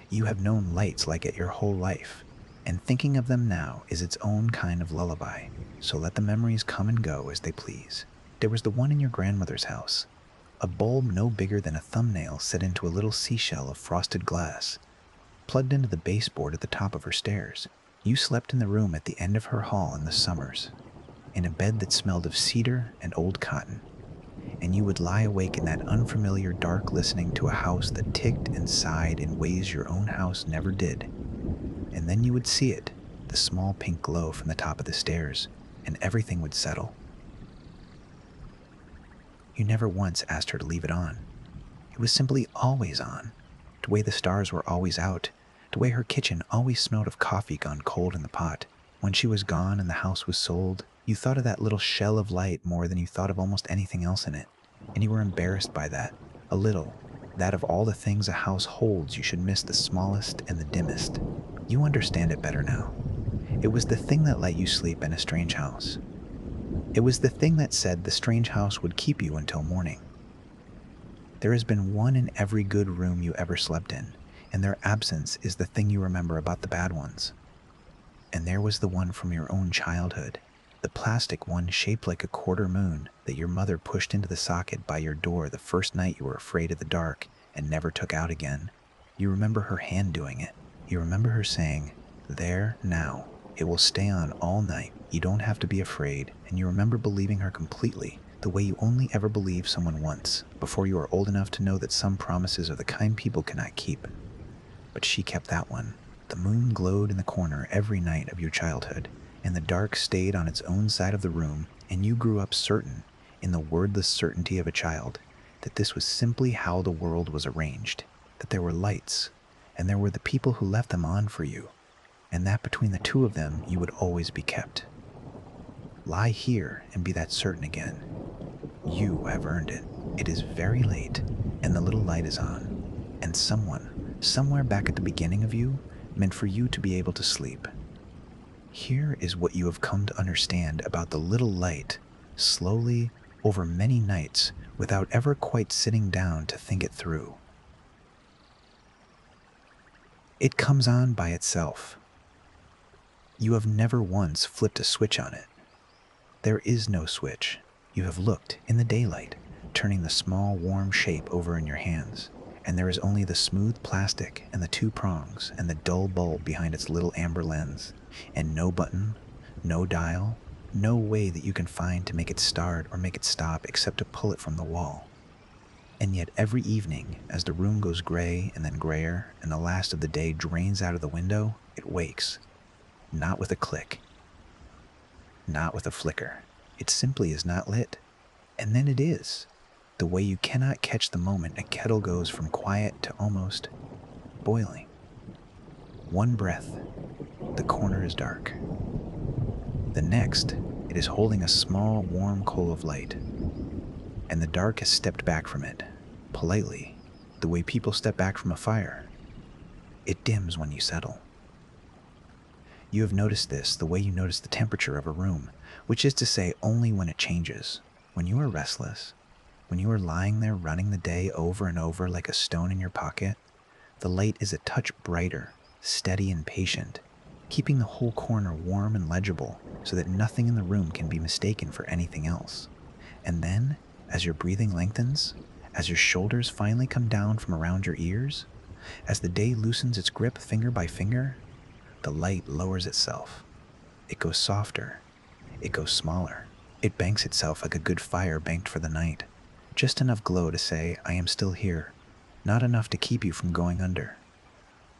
You have known lights like it your whole life. And thinking of them now is its own kind of lullaby, so let the memories come and go as they please. There was the one in your grandmother's house, a bulb no bigger than a thumbnail set into a little seashell of frosted glass, plugged into the baseboard at the top of her stairs. You slept in the room at the end of her hall in the summers, in a bed that smelled of cedar and old cotton, and you would lie awake in that unfamiliar dark listening to a house that ticked and sighed in ways your own house never did. And then you would see it, the small pink glow from the top of the stairs, and everything would settle. You never once asked her to leave it on. It was simply always on. The way the stars were always out, the way her kitchen always smelled of coffee gone cold in the pot. When she was gone and the house was sold, you thought of that little shell of light more than you thought of almost anything else in it. And you were embarrassed by that, a little, that of all the things a house holds you should miss the smallest and the dimmest. You understand it better now. It was the thing that let you sleep in a strange house. It was the thing that said the strange house would keep you until morning. There has been one in every good room you ever slept in, and their absence is the thing you remember about the bad ones. And there was the one from your own childhood, the plastic one shaped like a quarter moon that your mother pushed into the socket by your door the first night you were afraid of the dark and never took out again. You remember her hand doing it. You remember her saying, "There, now. It will stay on all night. You don't have to be afraid." And you remember believing her completely, the way you only ever believe someone once, before you are old enough to know that some promises are the kind people cannot keep. But she kept that one. The moon glowed in the corner every night of your childhood, and the dark stayed on its own side of the room, and you grew up certain, in the wordless certainty of a child, that this was simply how the world was arranged, that there were lights, and there were the people who left them on for you, and that between the two of them you would always be kept. Lie here and be that certain again. You have earned it. It is very late, and the little light is on, and someone, somewhere back at the beginning of you, meant for you to be able to sleep. Here is what you have come to understand about the little light, slowly, over many nights, without ever quite sitting down to think it through. It comes on by itself. You have never once flipped a switch on it. There is no switch. You have looked in the daylight, turning the small warm shape over in your hands, and there is only the smooth plastic and the two prongs and the dull bulb behind its little amber lens, and no button, no dial, no way that you can find to make it start or make it stop except to pull it from the wall. And yet every evening, as the room goes gray and then grayer and the last of the day drains out of the window, it wakes. Not with a click. Not with a flicker. It simply is not lit. And then it is. The way you cannot catch the moment a kettle goes from quiet to almost boiling. One breath, the corner is dark. The next, it is holding a small, warm coal of light. And the dark has stepped back from it, politely, the way people step back from a fire. It dims when you settle. You have noticed this the way you notice the temperature of a room, which is to say only when it changes. When you are restless, when you are lying there running the day over and over like a stone in your pocket, the light is a touch brighter, steady and patient, keeping the whole corner warm and legible so that nothing in the room can be mistaken for anything else. And then, as your breathing lengthens, as your shoulders finally come down from around your ears, as the day loosens its grip finger by finger, the light lowers itself. It goes softer. It goes smaller. It banks itself like a good fire banked for the night. Just enough glow to say, "I am still here," not enough to keep you from going under.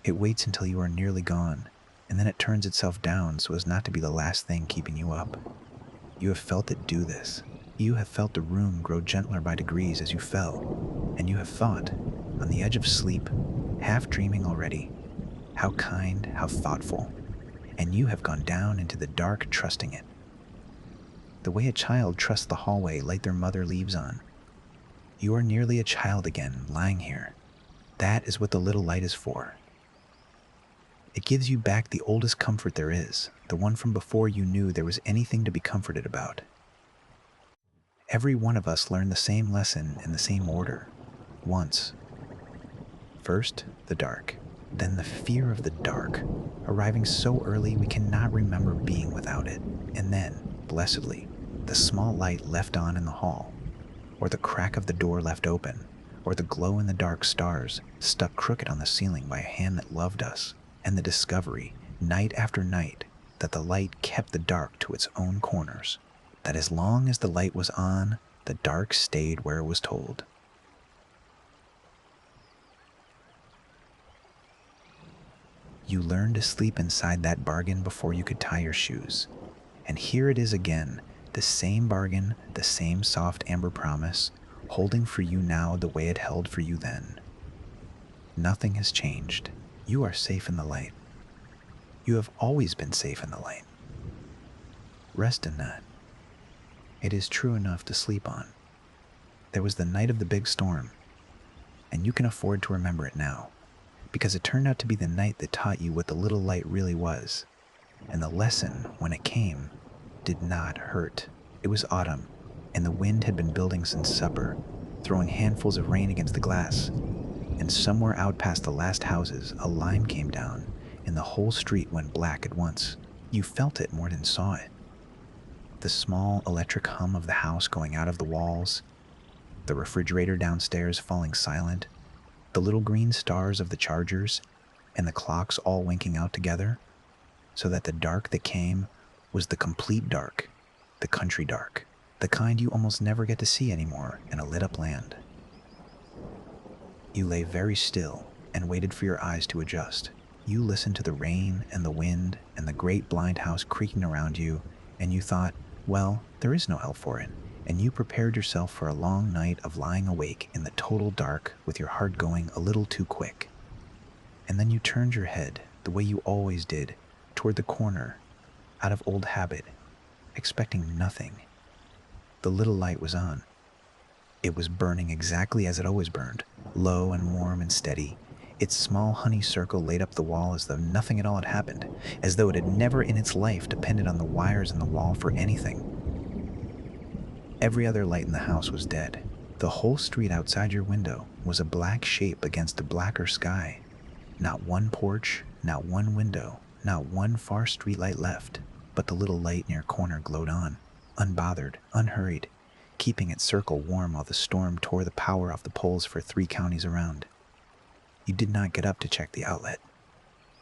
It waits until you are nearly gone, and then it turns itself down so as not to be the last thing keeping you up. You have felt it do this. You have felt the room grow gentler by degrees as you fell, and you have thought, on the edge of sleep, half dreaming already, how kind, how thoughtful, and you have gone down into the dark trusting it. The way a child trusts the hallway light their mother leaves on. You are nearly a child again, lying here. That is what the little light is for. It gives you back the oldest comfort there is, the one from before you knew there was anything to be comforted about. Every one of us learned the same lesson in the same order, once. First, the dark. Then the fear of the dark, arriving so early we cannot remember being without it. And then, blessedly, the small light left on in the hall, or the crack of the door left open, or the glow-in-the-dark stars stuck crooked on the ceiling by a hand that loved us, and the discovery, night after night, that the light kept the dark to its own corners, that as long as the light was on, the dark stayed where it was told. You learned to sleep inside that bargain before you could tie your shoes. And here it is again, the same bargain, the same soft amber promise, holding for you now the way it held for you then. Nothing has changed. You are safe in the light. You have always been safe in the light. Rest in that. It is true enough to sleep on. There was the night of the big storm, and you can afford to remember it now, because it turned out to be the night that taught you what the little light really was. And the lesson, when it came, did not hurt. It was autumn, and the wind had been building since supper, throwing handfuls of rain against the glass. And somewhere out past the last houses, a line came down, and the whole street went black at once. You felt it more than saw it. The small electric hum of the house going out of the walls, the refrigerator downstairs falling silent, the little green stars of the chargers, and the clocks all winking out together, so that the dark that came was the complete dark, the country dark, the kind you almost never get to see anymore in a lit-up land. You lay very still and waited for your eyes to adjust. You listened to the rain and the wind and the great blind house creaking around you, and you thought, well, there is no help for it, and you prepared yourself for a long night of lying awake in the total dark with your heart going a little too quick. And then you turned your head, the way you always did, toward the corner, out of old habit, expecting nothing. The little light was on. It was burning exactly as it always burned, low and warm and steady, its small honey circle laid up the wall as though nothing at all had happened, as though it had never in its life depended on the wires in the wall for anything. Every other light in the house was dead. The whole street outside your window was a black shape against a blacker sky. Not one porch, not one window, not one far street light left, but the little light in your corner glowed on, unbothered, unhurried, keeping its circle warm while the storm tore the power off the poles for 3 counties around. You did not get up to check the outlet.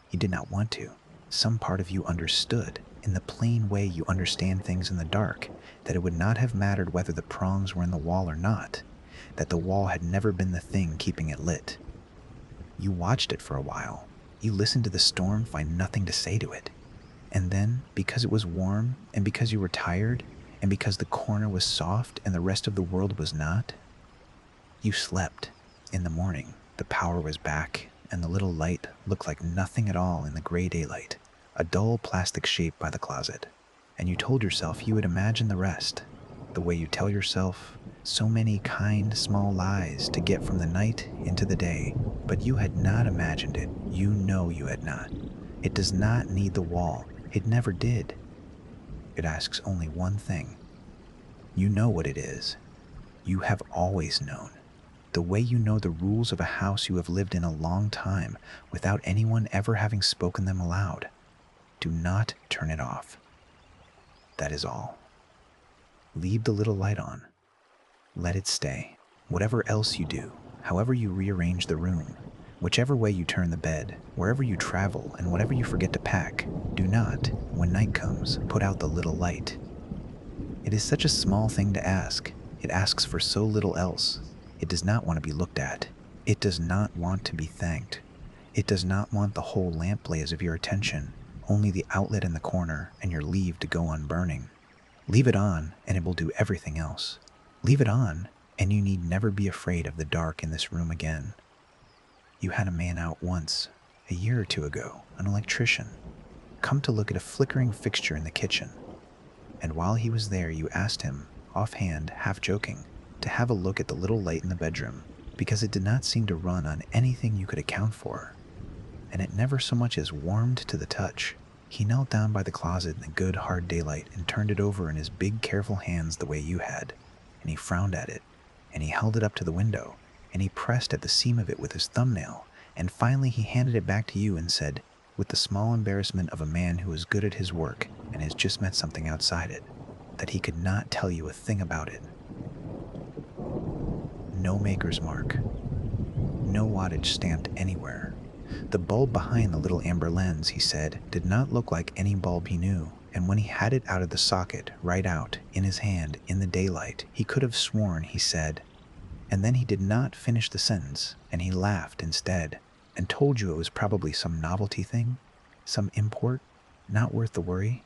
You did not want to. Some part of you understood, in the plain way you understand things in the dark, that it would not have mattered whether the prongs were in the wall or not, that the wall had never been the thing keeping it lit. You watched it for a while. You listened to the storm find nothing to say to it. And then, because it was warm, and because you were tired, and because the corner was soft and the rest of the world was not, you slept. In the morning, the power was back, and the little light looked like nothing at all in the gray daylight, a dull plastic shape by the closet. And you told yourself you would imagine the rest, the way you tell yourself so many kind, small lies to get from the night into the day. But you had not imagined it. You know you had not. It does not need the wall. It never did. It asks only one thing. You know what it is. You have always known. The way you know the rules of a house you have lived in a long time without anyone ever having spoken them aloud. Do not turn it off. That is all. Leave the little light on. Let it stay. Whatever else you do, however you rearrange the room, whichever way you turn the bed, wherever you travel, and whatever you forget to pack, do not, when night comes, put out the little light. It is such a small thing to ask. It asks for so little else. It does not want to be looked at. It does not want to be thanked. It does not want the whole lamp blaze of your attention, only the outlet in the corner and your leave to go on burning. Leave it on, and it will do everything else. Leave it on, and you need never be afraid of the dark in this room again. You had a man out once, a year or 2 ago, an electrician, come to look at a flickering fixture in the kitchen. And while he was there, you asked him, offhand, half joking, to have a look at the little light in the bedroom, because it did not seem to run on anything you could account for, and it never so much as warmed to the touch. He knelt down by the closet in the good hard daylight and turned it over in his big careful hands the way you had, and he frowned at it, and he held it up to the window, and he pressed at the seam of it with his thumbnail, And finally he handed it back to you and said, with the small embarrassment of a man who is good at his work and has just met something outside it, that he could not tell you a thing about it. No maker's mark. No wattage stamped anywhere. The bulb behind the little amber lens, he said, did not look like any bulb he knew, and when he had it out of the socket, right out, in his hand, in the daylight, he could have sworn he said, and then he did not finish the sentence, and he laughed instead, and told you it was probably some novelty thing, some import, not worth the worry,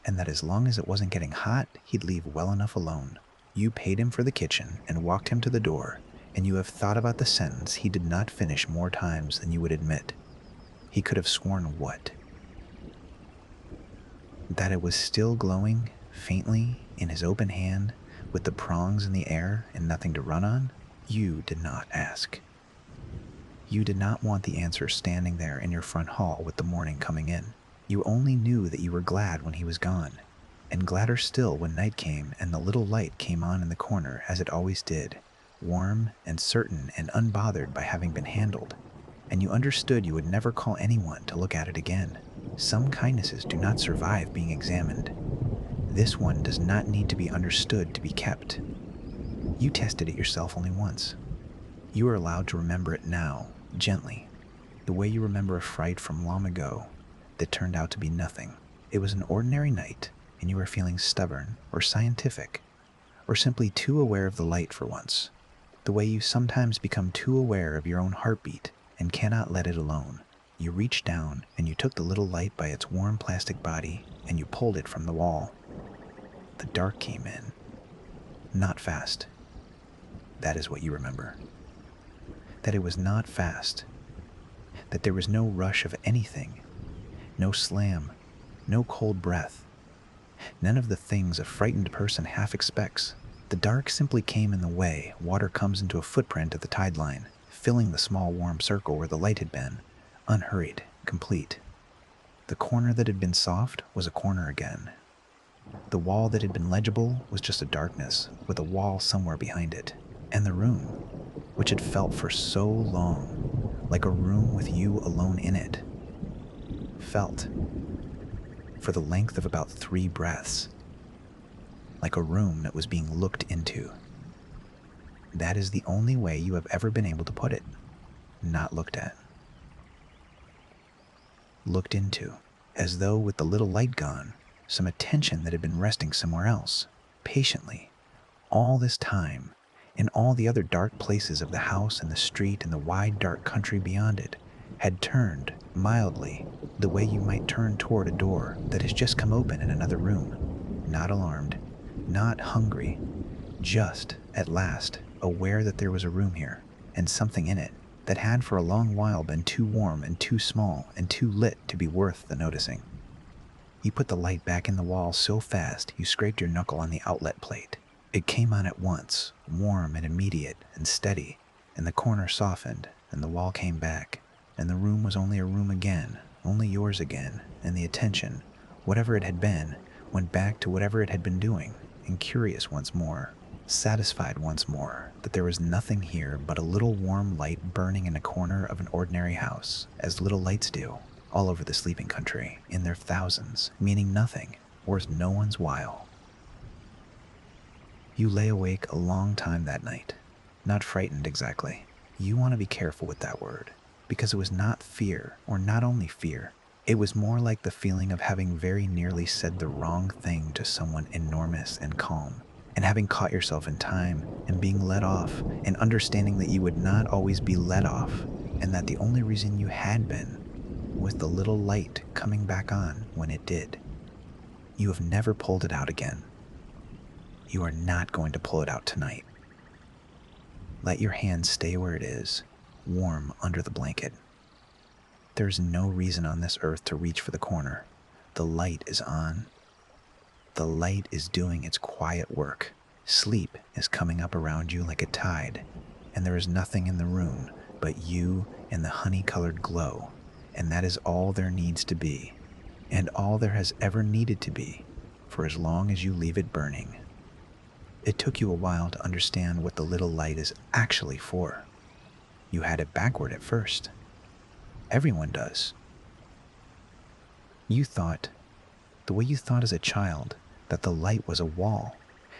and that as long as it wasn't getting hot, he'd leave well enough alone. You paid him for the kitchen and walked him to the door, and you have thought about the sentence he did not finish more times than you would admit. He could have sworn what? That it was still glowing, faintly, in his open hand, with the prongs in the air and nothing to run on? You did not ask. You did not want the answer standing there in your front hall with the morning coming in. You only knew that you were glad when he was gone, and gladder still when night came and the little light came on in the corner as it always did, warm and certain and unbothered by having been handled, and you understood you would never call anyone to look at it again. Some kindnesses do not survive being examined. This one does not need to be understood to be kept. You tested it yourself only once. You are allowed to remember it now, gently, the way you remember a fright from long ago that turned out to be nothing. It was an ordinary night, and you were feeling stubborn or scientific, or simply too aware of the light for once, the way you sometimes become too aware of your own heartbeat and cannot let it alone. You reached down and you took the little light by its warm plastic body and you pulled it from the wall. The dark came in. Not fast. That is what you remember. That it was not fast. That there was no rush of anything. No slam. No cold breath. None of the things a frightened person half expects. The dark simply came in the way water comes into a footprint at the tide line, filling the small warm circle where the light had been, unhurried, complete. The corner that had been soft was a corner again. The wall that had been legible was just a darkness, with a wall somewhere behind it. And the room, which had felt for so long, like a room with you alone in it, felt, for the length of about 3 breaths, like a room that was being looked into. That is the only way you have ever been able to put it. Not looked at. Looked into, as though with the little light gone, some attention that had been resting somewhere else, patiently, all this time, in all the other dark places of the house and the street and the wide dark country beyond it, had turned, mildly, the way you might turn toward a door that has just come open in another room, not alarmed, not hungry, just, at last, aware that there was a room here, and something in it that had for a long while been too warm and too small and too lit to be worth the noticing. You put the light back in the wall so fast you scraped your knuckle on the outlet plate. It came on at once, warm and immediate and steady, and the corner softened, and the wall came back, and the room was only a room again, only yours again, and the attention, whatever it had been, went back to whatever it had been doing, and curious once more, satisfied once more that there was nothing here but a little warm light burning in a corner of an ordinary house, as little lights do, all over the sleeping country, in their thousands, meaning nothing, worth no one's while. You lay awake a long time that night, not frightened exactly. You want to be careful with that word, because it was not fear, or not only fear, it was more like the feeling of having very nearly said the wrong thing to someone enormous and calm, and having caught yourself in time, and being let off, and understanding that you would not always be let off, and that the only reason you had been was the little light coming back on when it did. You have never pulled it out again. You are not going to pull it out tonight. Let your hand stay where it is, warm under the blanket. There is no reason on this earth to reach for the corner. The light is on. The light is doing its quiet work. Sleep is coming up around you like a tide, and there is nothing in the room but you and the honey-colored glow, and that is all there needs to be, and all there has ever needed to be, for as long as you leave it burning. It took you a while to understand what the little light is actually for. You had it backward at first. Everyone does. You thought, the way you thought as a child, that the light was a wall,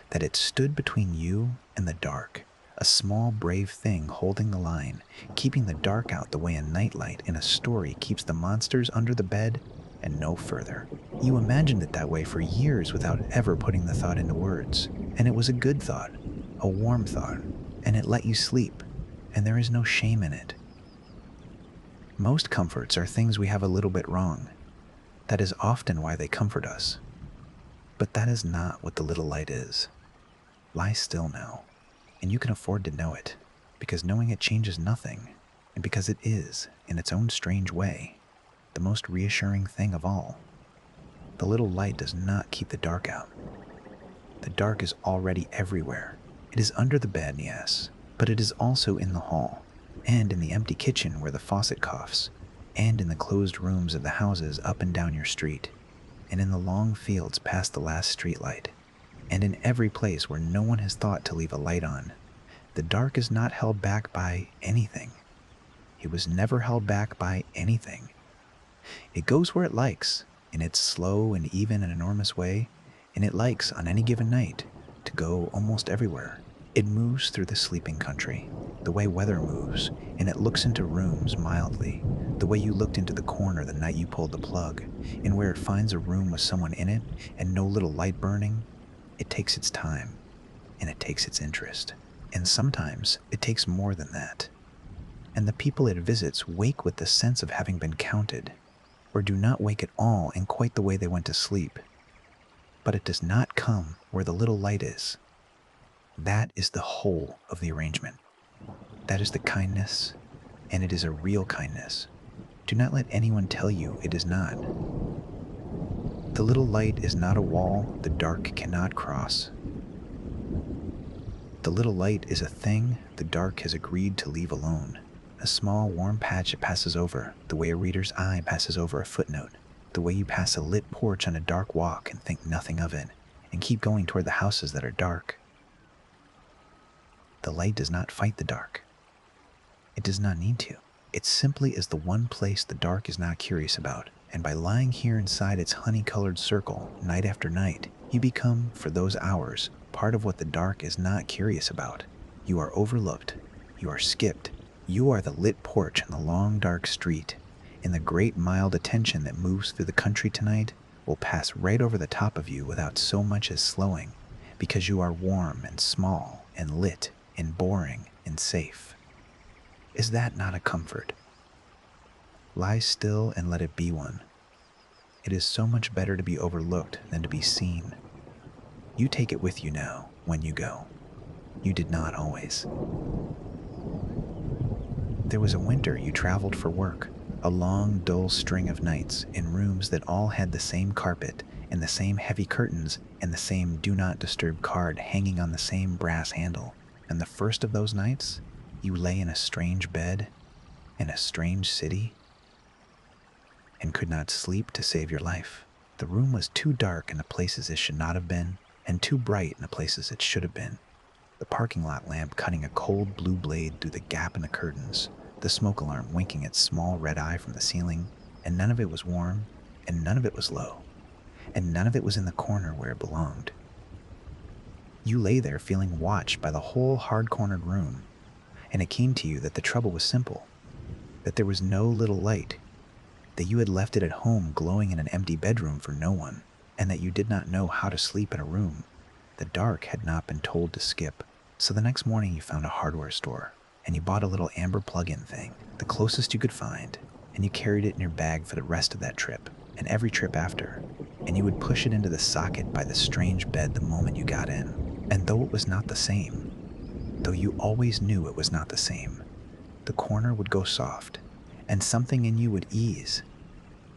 that it stood between you and the dark, a small, brave thing holding the line, keeping the dark out the way a nightlight in a story keeps the monsters under the bed and no further. You imagined it that way for years without ever putting the thought into words, and it was a good thought, a warm thought, and it let you sleep, and there is no shame in it. Most comforts are things we have a little bit wrong. That is often why they comfort us. But that is not what the little light is. Lie still now, and you can afford to know it, because knowing it changes nothing, and because it is, in its own strange way, the most reassuring thing of all. The little light does not keep the dark out. The dark is already everywhere. It is under the bed, yes, but it is also in the hall, and in the empty kitchen where the faucet coughs, and in the closed rooms of the houses up and down your street, and in the long fields past the last streetlight, and in every place where no one has thought to leave a light on. The dark is not held back by anything. It was never held back by anything. It goes where it likes, in its slow and even and enormous way, and it likes, on any given night, to go almost everywhere. It moves through the sleeping country, the way weather moves, and it looks into rooms mildly, the way you looked into the corner the night you pulled the plug, and where it finds a room with someone in it and no little light burning. It takes its time, and it takes its interest, and sometimes it takes more than that. And the people it visits wake with the sense of having been counted, or do not wake at all in quite the way they went to sleep. But it does not come where the little light is. That is the whole of the arrangement. That is the kindness, and it is a real kindness. Do not let anyone tell you it is not. The little light is not a wall the dark cannot cross. The little light is a thing the dark has agreed to leave alone, a small warm patch it passes over, the way a reader's eye passes over a footnote, the way you pass a lit porch on a dark walk and think nothing of it, and keep going toward the houses that are dark. The light does not fight the dark. It does not need to. It simply is the one place the dark is not curious about, and by lying here inside its honey-colored circle night after night, you become, for those hours, part of what the dark is not curious about. You are overlooked. You are skipped. You are the lit porch in the long dark street, and the great mild attention that moves through the country tonight will pass right over the top of you without so much as slowing, because you are warm and small and lit and boring and safe. Is that not a comfort? Lie still and let it be one. It is so much better to be overlooked than to be seen. You take it with you now when you go. You did not always. There was a winter you traveled for work, a long, dull string of nights in rooms that all had the same carpet and the same heavy curtains and the same do not disturb card hanging on the same brass handle. And the first of those nights, you lay in a strange bed in a strange city and could not sleep to save your life. The room was too dark in the places it should not have been, and too bright in the places it should have been. The parking lot lamp cutting a cold blue blade through the gap in the curtains, the smoke alarm winking its small red eye from the ceiling, and none of it was warm, and none of it was low, and none of it was in the corner where it belonged. You lay there feeling watched by the whole hard-cornered room, and it came to you that the trouble was simple, that there was no little light, that you had left it at home glowing in an empty bedroom for no one, and that you did not know how to sleep in a room the dark had not been told to skip. So the next morning you found a hardware store, and you bought a little amber plug-in thing, the closest you could find, and you carried it in your bag for the rest of that trip, and every trip after, and you would push it into the socket by the strange bed the moment you got in. And though it was not the same, though you always knew it was not the same, the corner would go soft, and something in you would ease,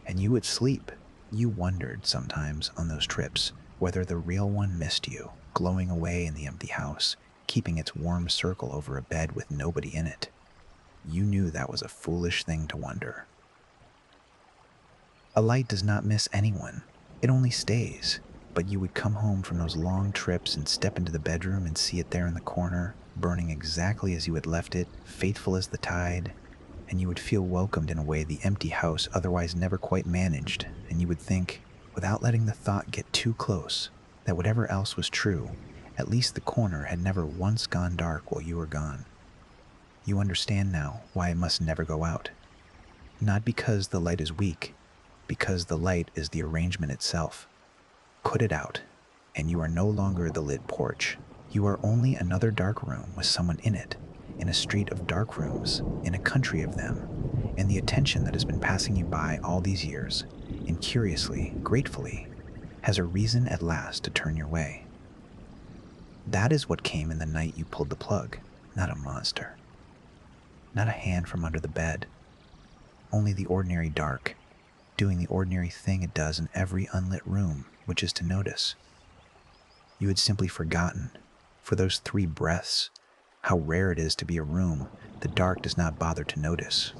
and you would sleep. You wondered sometimes on those trips whether the real one missed you, glowing away in the empty house, keeping its warm circle over a bed with nobody in it. You knew that was a foolish thing to wonder. A light does not miss anyone. It only stays. But you would come home from those long trips and step into the bedroom and see it there in the corner, burning exactly as you had left it, faithful as the tide, and you would feel welcomed in a way the empty house otherwise never quite managed, and you would think, without letting the thought get too close, that whatever else was true, at least the corner had never once gone dark while you were gone. You understand now why it must never go out. Not because the light is weak, because the light is the arrangement itself. Put it out, and you are no longer the lit porch. You are only another dark room with someone in it, in a street of dark rooms, in a country of them, and the attention that has been passing you by all these years, and curiously, gratefully, has a reason at last to turn your way. That is what came in the night you pulled the plug, not a monster. Not a hand from under the bed. Only the ordinary dark, doing the ordinary thing it does in every unlit room, which is to notice. You had simply forgotten, for those 3 breaths, how rare it is to be a room the dark does not bother to notice.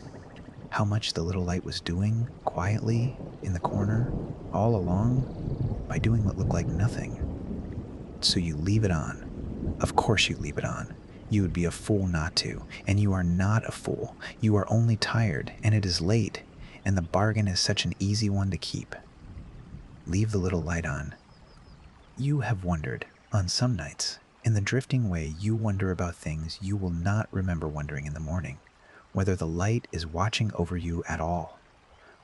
How much the little light was doing, quietly, in the corner, all along, by doing what looked like nothing. So you leave it on. Of course you leave it on. You would be a fool not to, and you are not a fool. You are only tired, and it is late, and the bargain is such an easy one to keep. Leave the little light on. You have wondered, on some nights, in the drifting way you wonder about things you will not remember wondering in the morning, whether the light is watching over you at all,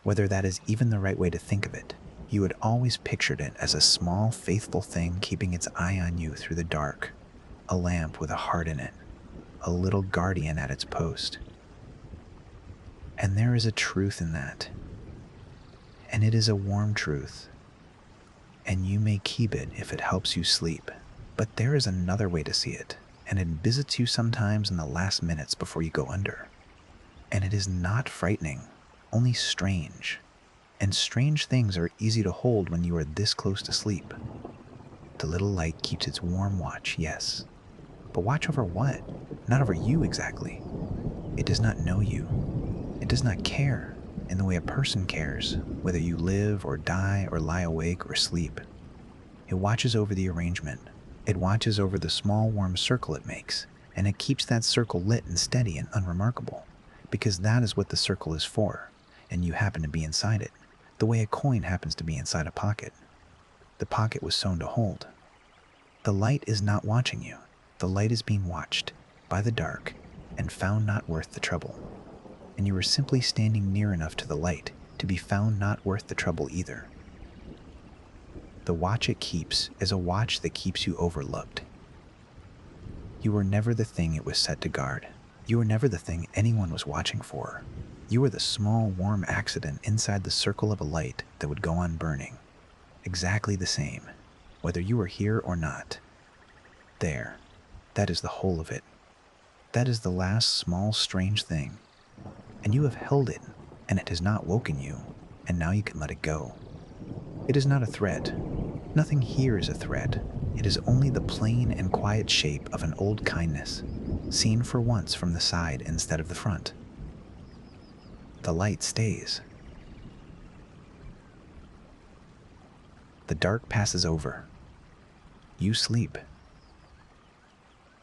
whether that is even the right way to think of it. You had always pictured it as a small, faithful thing keeping its eye on you through the dark, a lamp with a heart in it, a little guardian at its post. And there is a truth in that, and it is a warm truth, and you may keep it if it helps you sleep. But there is another way to see it, and it visits you sometimes in the last minutes before you go under. And it is not frightening, only strange. And strange things are easy to hold when you are this close to sleep. The little light keeps its warm watch, yes. But watch over what? Not over you exactly. It does not know you. It does not care in the way a person cares, whether you live or die or lie awake or sleep. It watches over the arrangement. It watches over the small warm circle it makes, and it keeps that circle lit and steady and unremarkable, because that is what the circle is for, and you happen to be inside it, the way a coin happens to be inside a pocket. The pocket was sewn to hold. The light is not watching you. The light is being watched by the dark and found not worth the trouble. And you are simply standing near enough to the light to be found not worth the trouble either. The watch it keeps is a watch that keeps you overlooked. You were never the thing it was set to guard. You were never the thing anyone was watching for. You were the small, warm accident inside the circle of a light that would go on burning. Exactly the same, whether you were here or not. There, that is the whole of it. That is the last small, strange thing. And you have held it, and it has not woken you, and now you can let it go. It is not a threat. Nothing here is a threat. It is only the plain and quiet shape of an old kindness, seen for once from the side instead of the front. The light stays. The dark passes over. You sleep.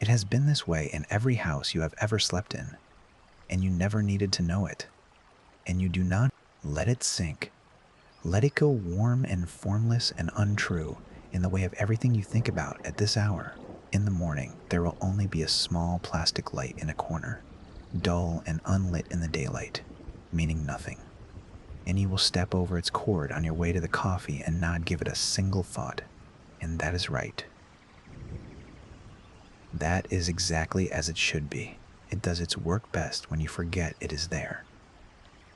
It has been this way in every house you have ever slept in, and you never needed to know it. And you do not let it sink. Let it go warm and formless and untrue in the way of everything you think about at this hour. In the morning, there will only be a small plastic light in a corner, dull and unlit in the daylight, meaning nothing. And you will step over its cord on your way to the coffee and not give it a single thought. And that is right. That is exactly as it should be. It does its work best when you forget it is there.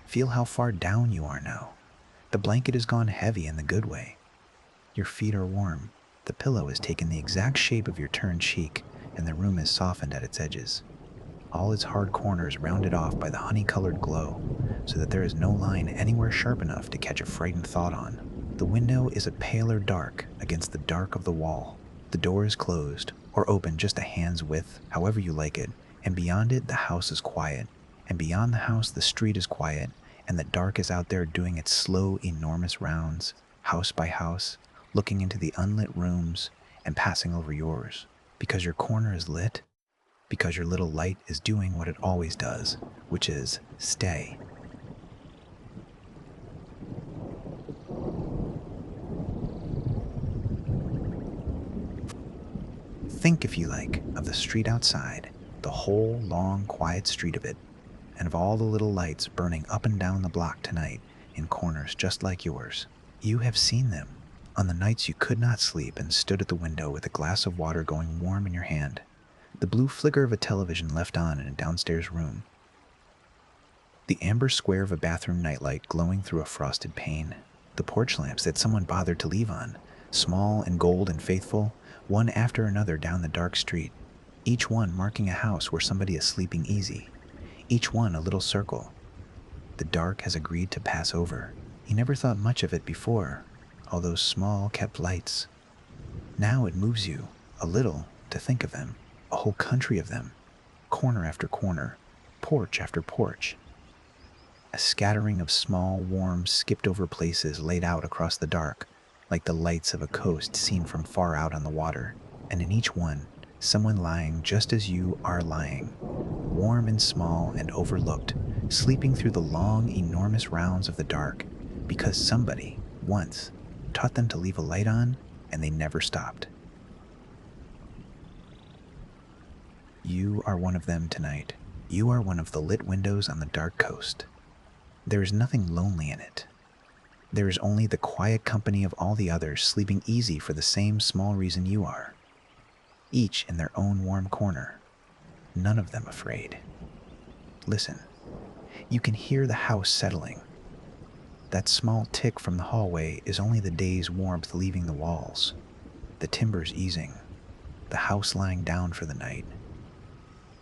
Feel how far down you are now. The blanket has gone heavy in the good way. Your feet are warm. The pillow has taken the exact shape of your turned cheek, and the room is softened at its edges. All its hard corners rounded off by the honey-colored glow, so that there is no line anywhere sharp enough to catch a frightened thought on. The window is a paler dark against the dark of the wall. The door is closed, or open just a hand's width, however you like it, and beyond it the house is quiet, and beyond the house the street is quiet, and the dark is out there doing its slow, enormous rounds, house by house, looking into the unlit rooms and passing over yours, because your corner is lit, because your little light is doing what it always does, which is stay. Think, if you like, of the street outside, the whole long, quiet street of it, and of all the little lights burning up and down the block tonight in corners just like yours. You have seen them on the nights you could not sleep and stood at the window with a glass of water going warm in your hand, the blue flicker of a television left on in a downstairs room, the amber square of a bathroom nightlight glowing through a frosted pane, the porch lamps that someone bothered to leave on, small and gold and faithful, one after another down the dark street, each one marking a house where somebody is sleeping easy, each one a little circle. The dark has agreed to pass over. You never thought much of it before, all those small kept lights. Now it moves you a little to think of them, a whole country of them, corner after corner, porch after porch. A scattering of small, warm, skipped-over places laid out across the dark, like the lights of a coast seen from far out on the water, and in each one, someone lying just as you are lying, warm and small and overlooked, sleeping through the long, enormous rounds of the dark, because somebody, once, taught them to leave a light on, and they never stopped. You are one of them tonight. You are one of the lit windows on the dark coast. There is nothing lonely in it. There is only the quiet company of all the others sleeping easy for the same small reason you are, each in their own warm corner, none of them afraid. Listen, you can hear the house settling. That small tick from the hallway is only the day's warmth leaving the walls, the timbers easing, the house lying down for the night,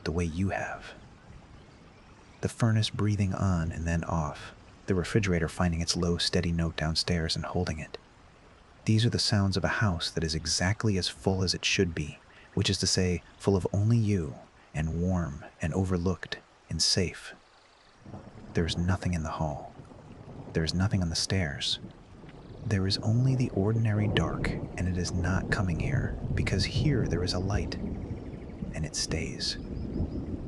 the way you have. The furnace breathing on and then off, the refrigerator finding its low, steady note downstairs and holding it. These are the sounds of a house that is exactly as full as it should be, which is to say, full of only you, and warm, and overlooked, and safe. There is nothing in the hall. There is nothing on the stairs. There is only the ordinary dark, and it is not coming here, because here there is a light, and it stays.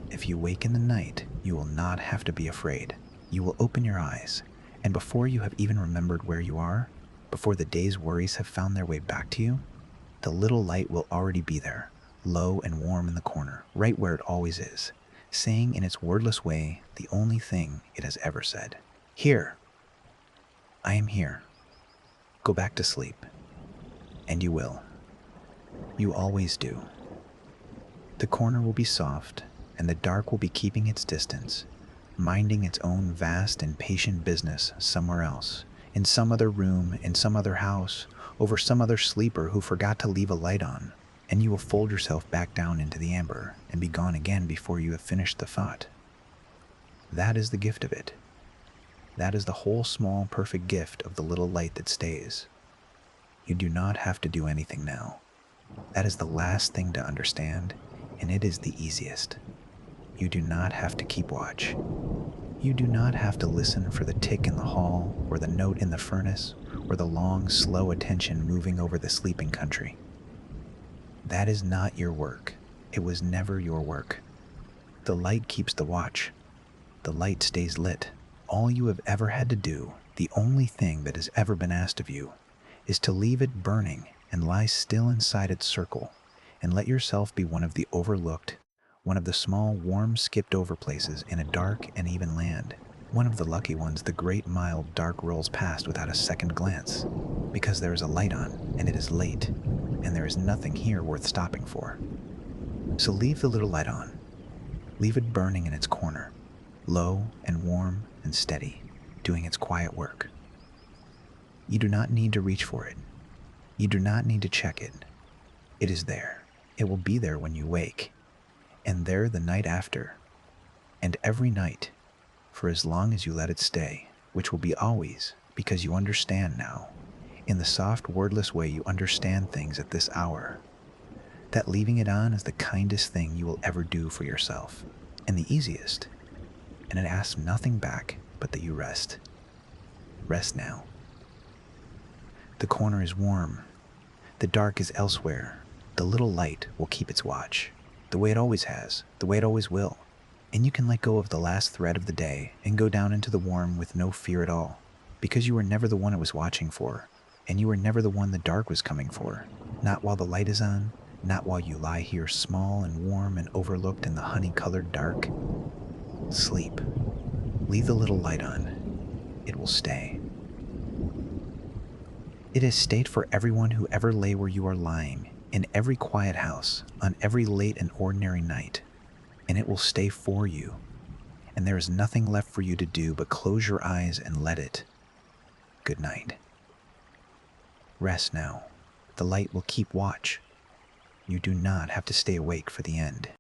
If you wake in the night, you will not have to be afraid. You will open your eyes, and before you have even remembered where you are, before the day's worries have found their way back to you, the little light will already be there, low and warm in the corner, right where it always is, saying in its wordless way the only thing it has ever said. Here. I am here. Go back to sleep. And you will. You always do. The corner will be soft, and the dark will be keeping its distance, minding its own vast and patient business somewhere else, in some other room, in some other house, over some other sleeper who forgot to leave a light on, and you will fold yourself back down into the amber and be gone again before you have finished the thought. That is the gift of it. That is the whole small, perfect gift of the little light that stays. You do not have to do anything now. That is the last thing to understand, and it is the easiest. You do not have to keep watch. You do not have to listen for the tick in the hall, or the note in the furnace, or the long, slow attention moving over the sleeping country. That is not your work. It was never your work. The light keeps the watch. The light stays lit. All you have ever had to do, the only thing that has ever been asked of you, is to leave it burning and lie still inside its circle, and let yourself be one of the overlooked, one of the small, warm, skipped-over places in a dark and even land, one of the lucky ones the great, mild dark rolls past without a second glance, because there is a light on, and it is late, and there is nothing here worth stopping for. So leave the little light on. Leave it burning in its corner, low and warm and steady, doing its quiet work. You do not need to reach for it. You do not need to check it. It is there. It will be there when you wake, and there the night after, and every night, for as long as you let it stay, which will be always, because you understand now, in the soft, wordless way you understand things at this hour, that leaving it on is the kindest thing you will ever do for yourself, and the easiest, and it asks nothing back but that you rest. Rest now. The corner is warm. The dark is elsewhere. The little light will keep its watch. the way it always has, the way it always will. And you can let go of the last thread of the day and go down into the warm with no fear at all, because you were never the one it was watching for, and you were never the one the dark was coming for. Not while the light is on, not while you lie here small and warm and overlooked in the honey-colored dark. Sleep. Leave the little light on. It will stay. It has stayed for everyone who ever lay where you are lying, in every quiet house, on every late and ordinary night. And it will stay for you. And there is nothing left for you to do but close your eyes and let it. Good night. Rest now. The light will keep watch. You do not have to stay awake for the end.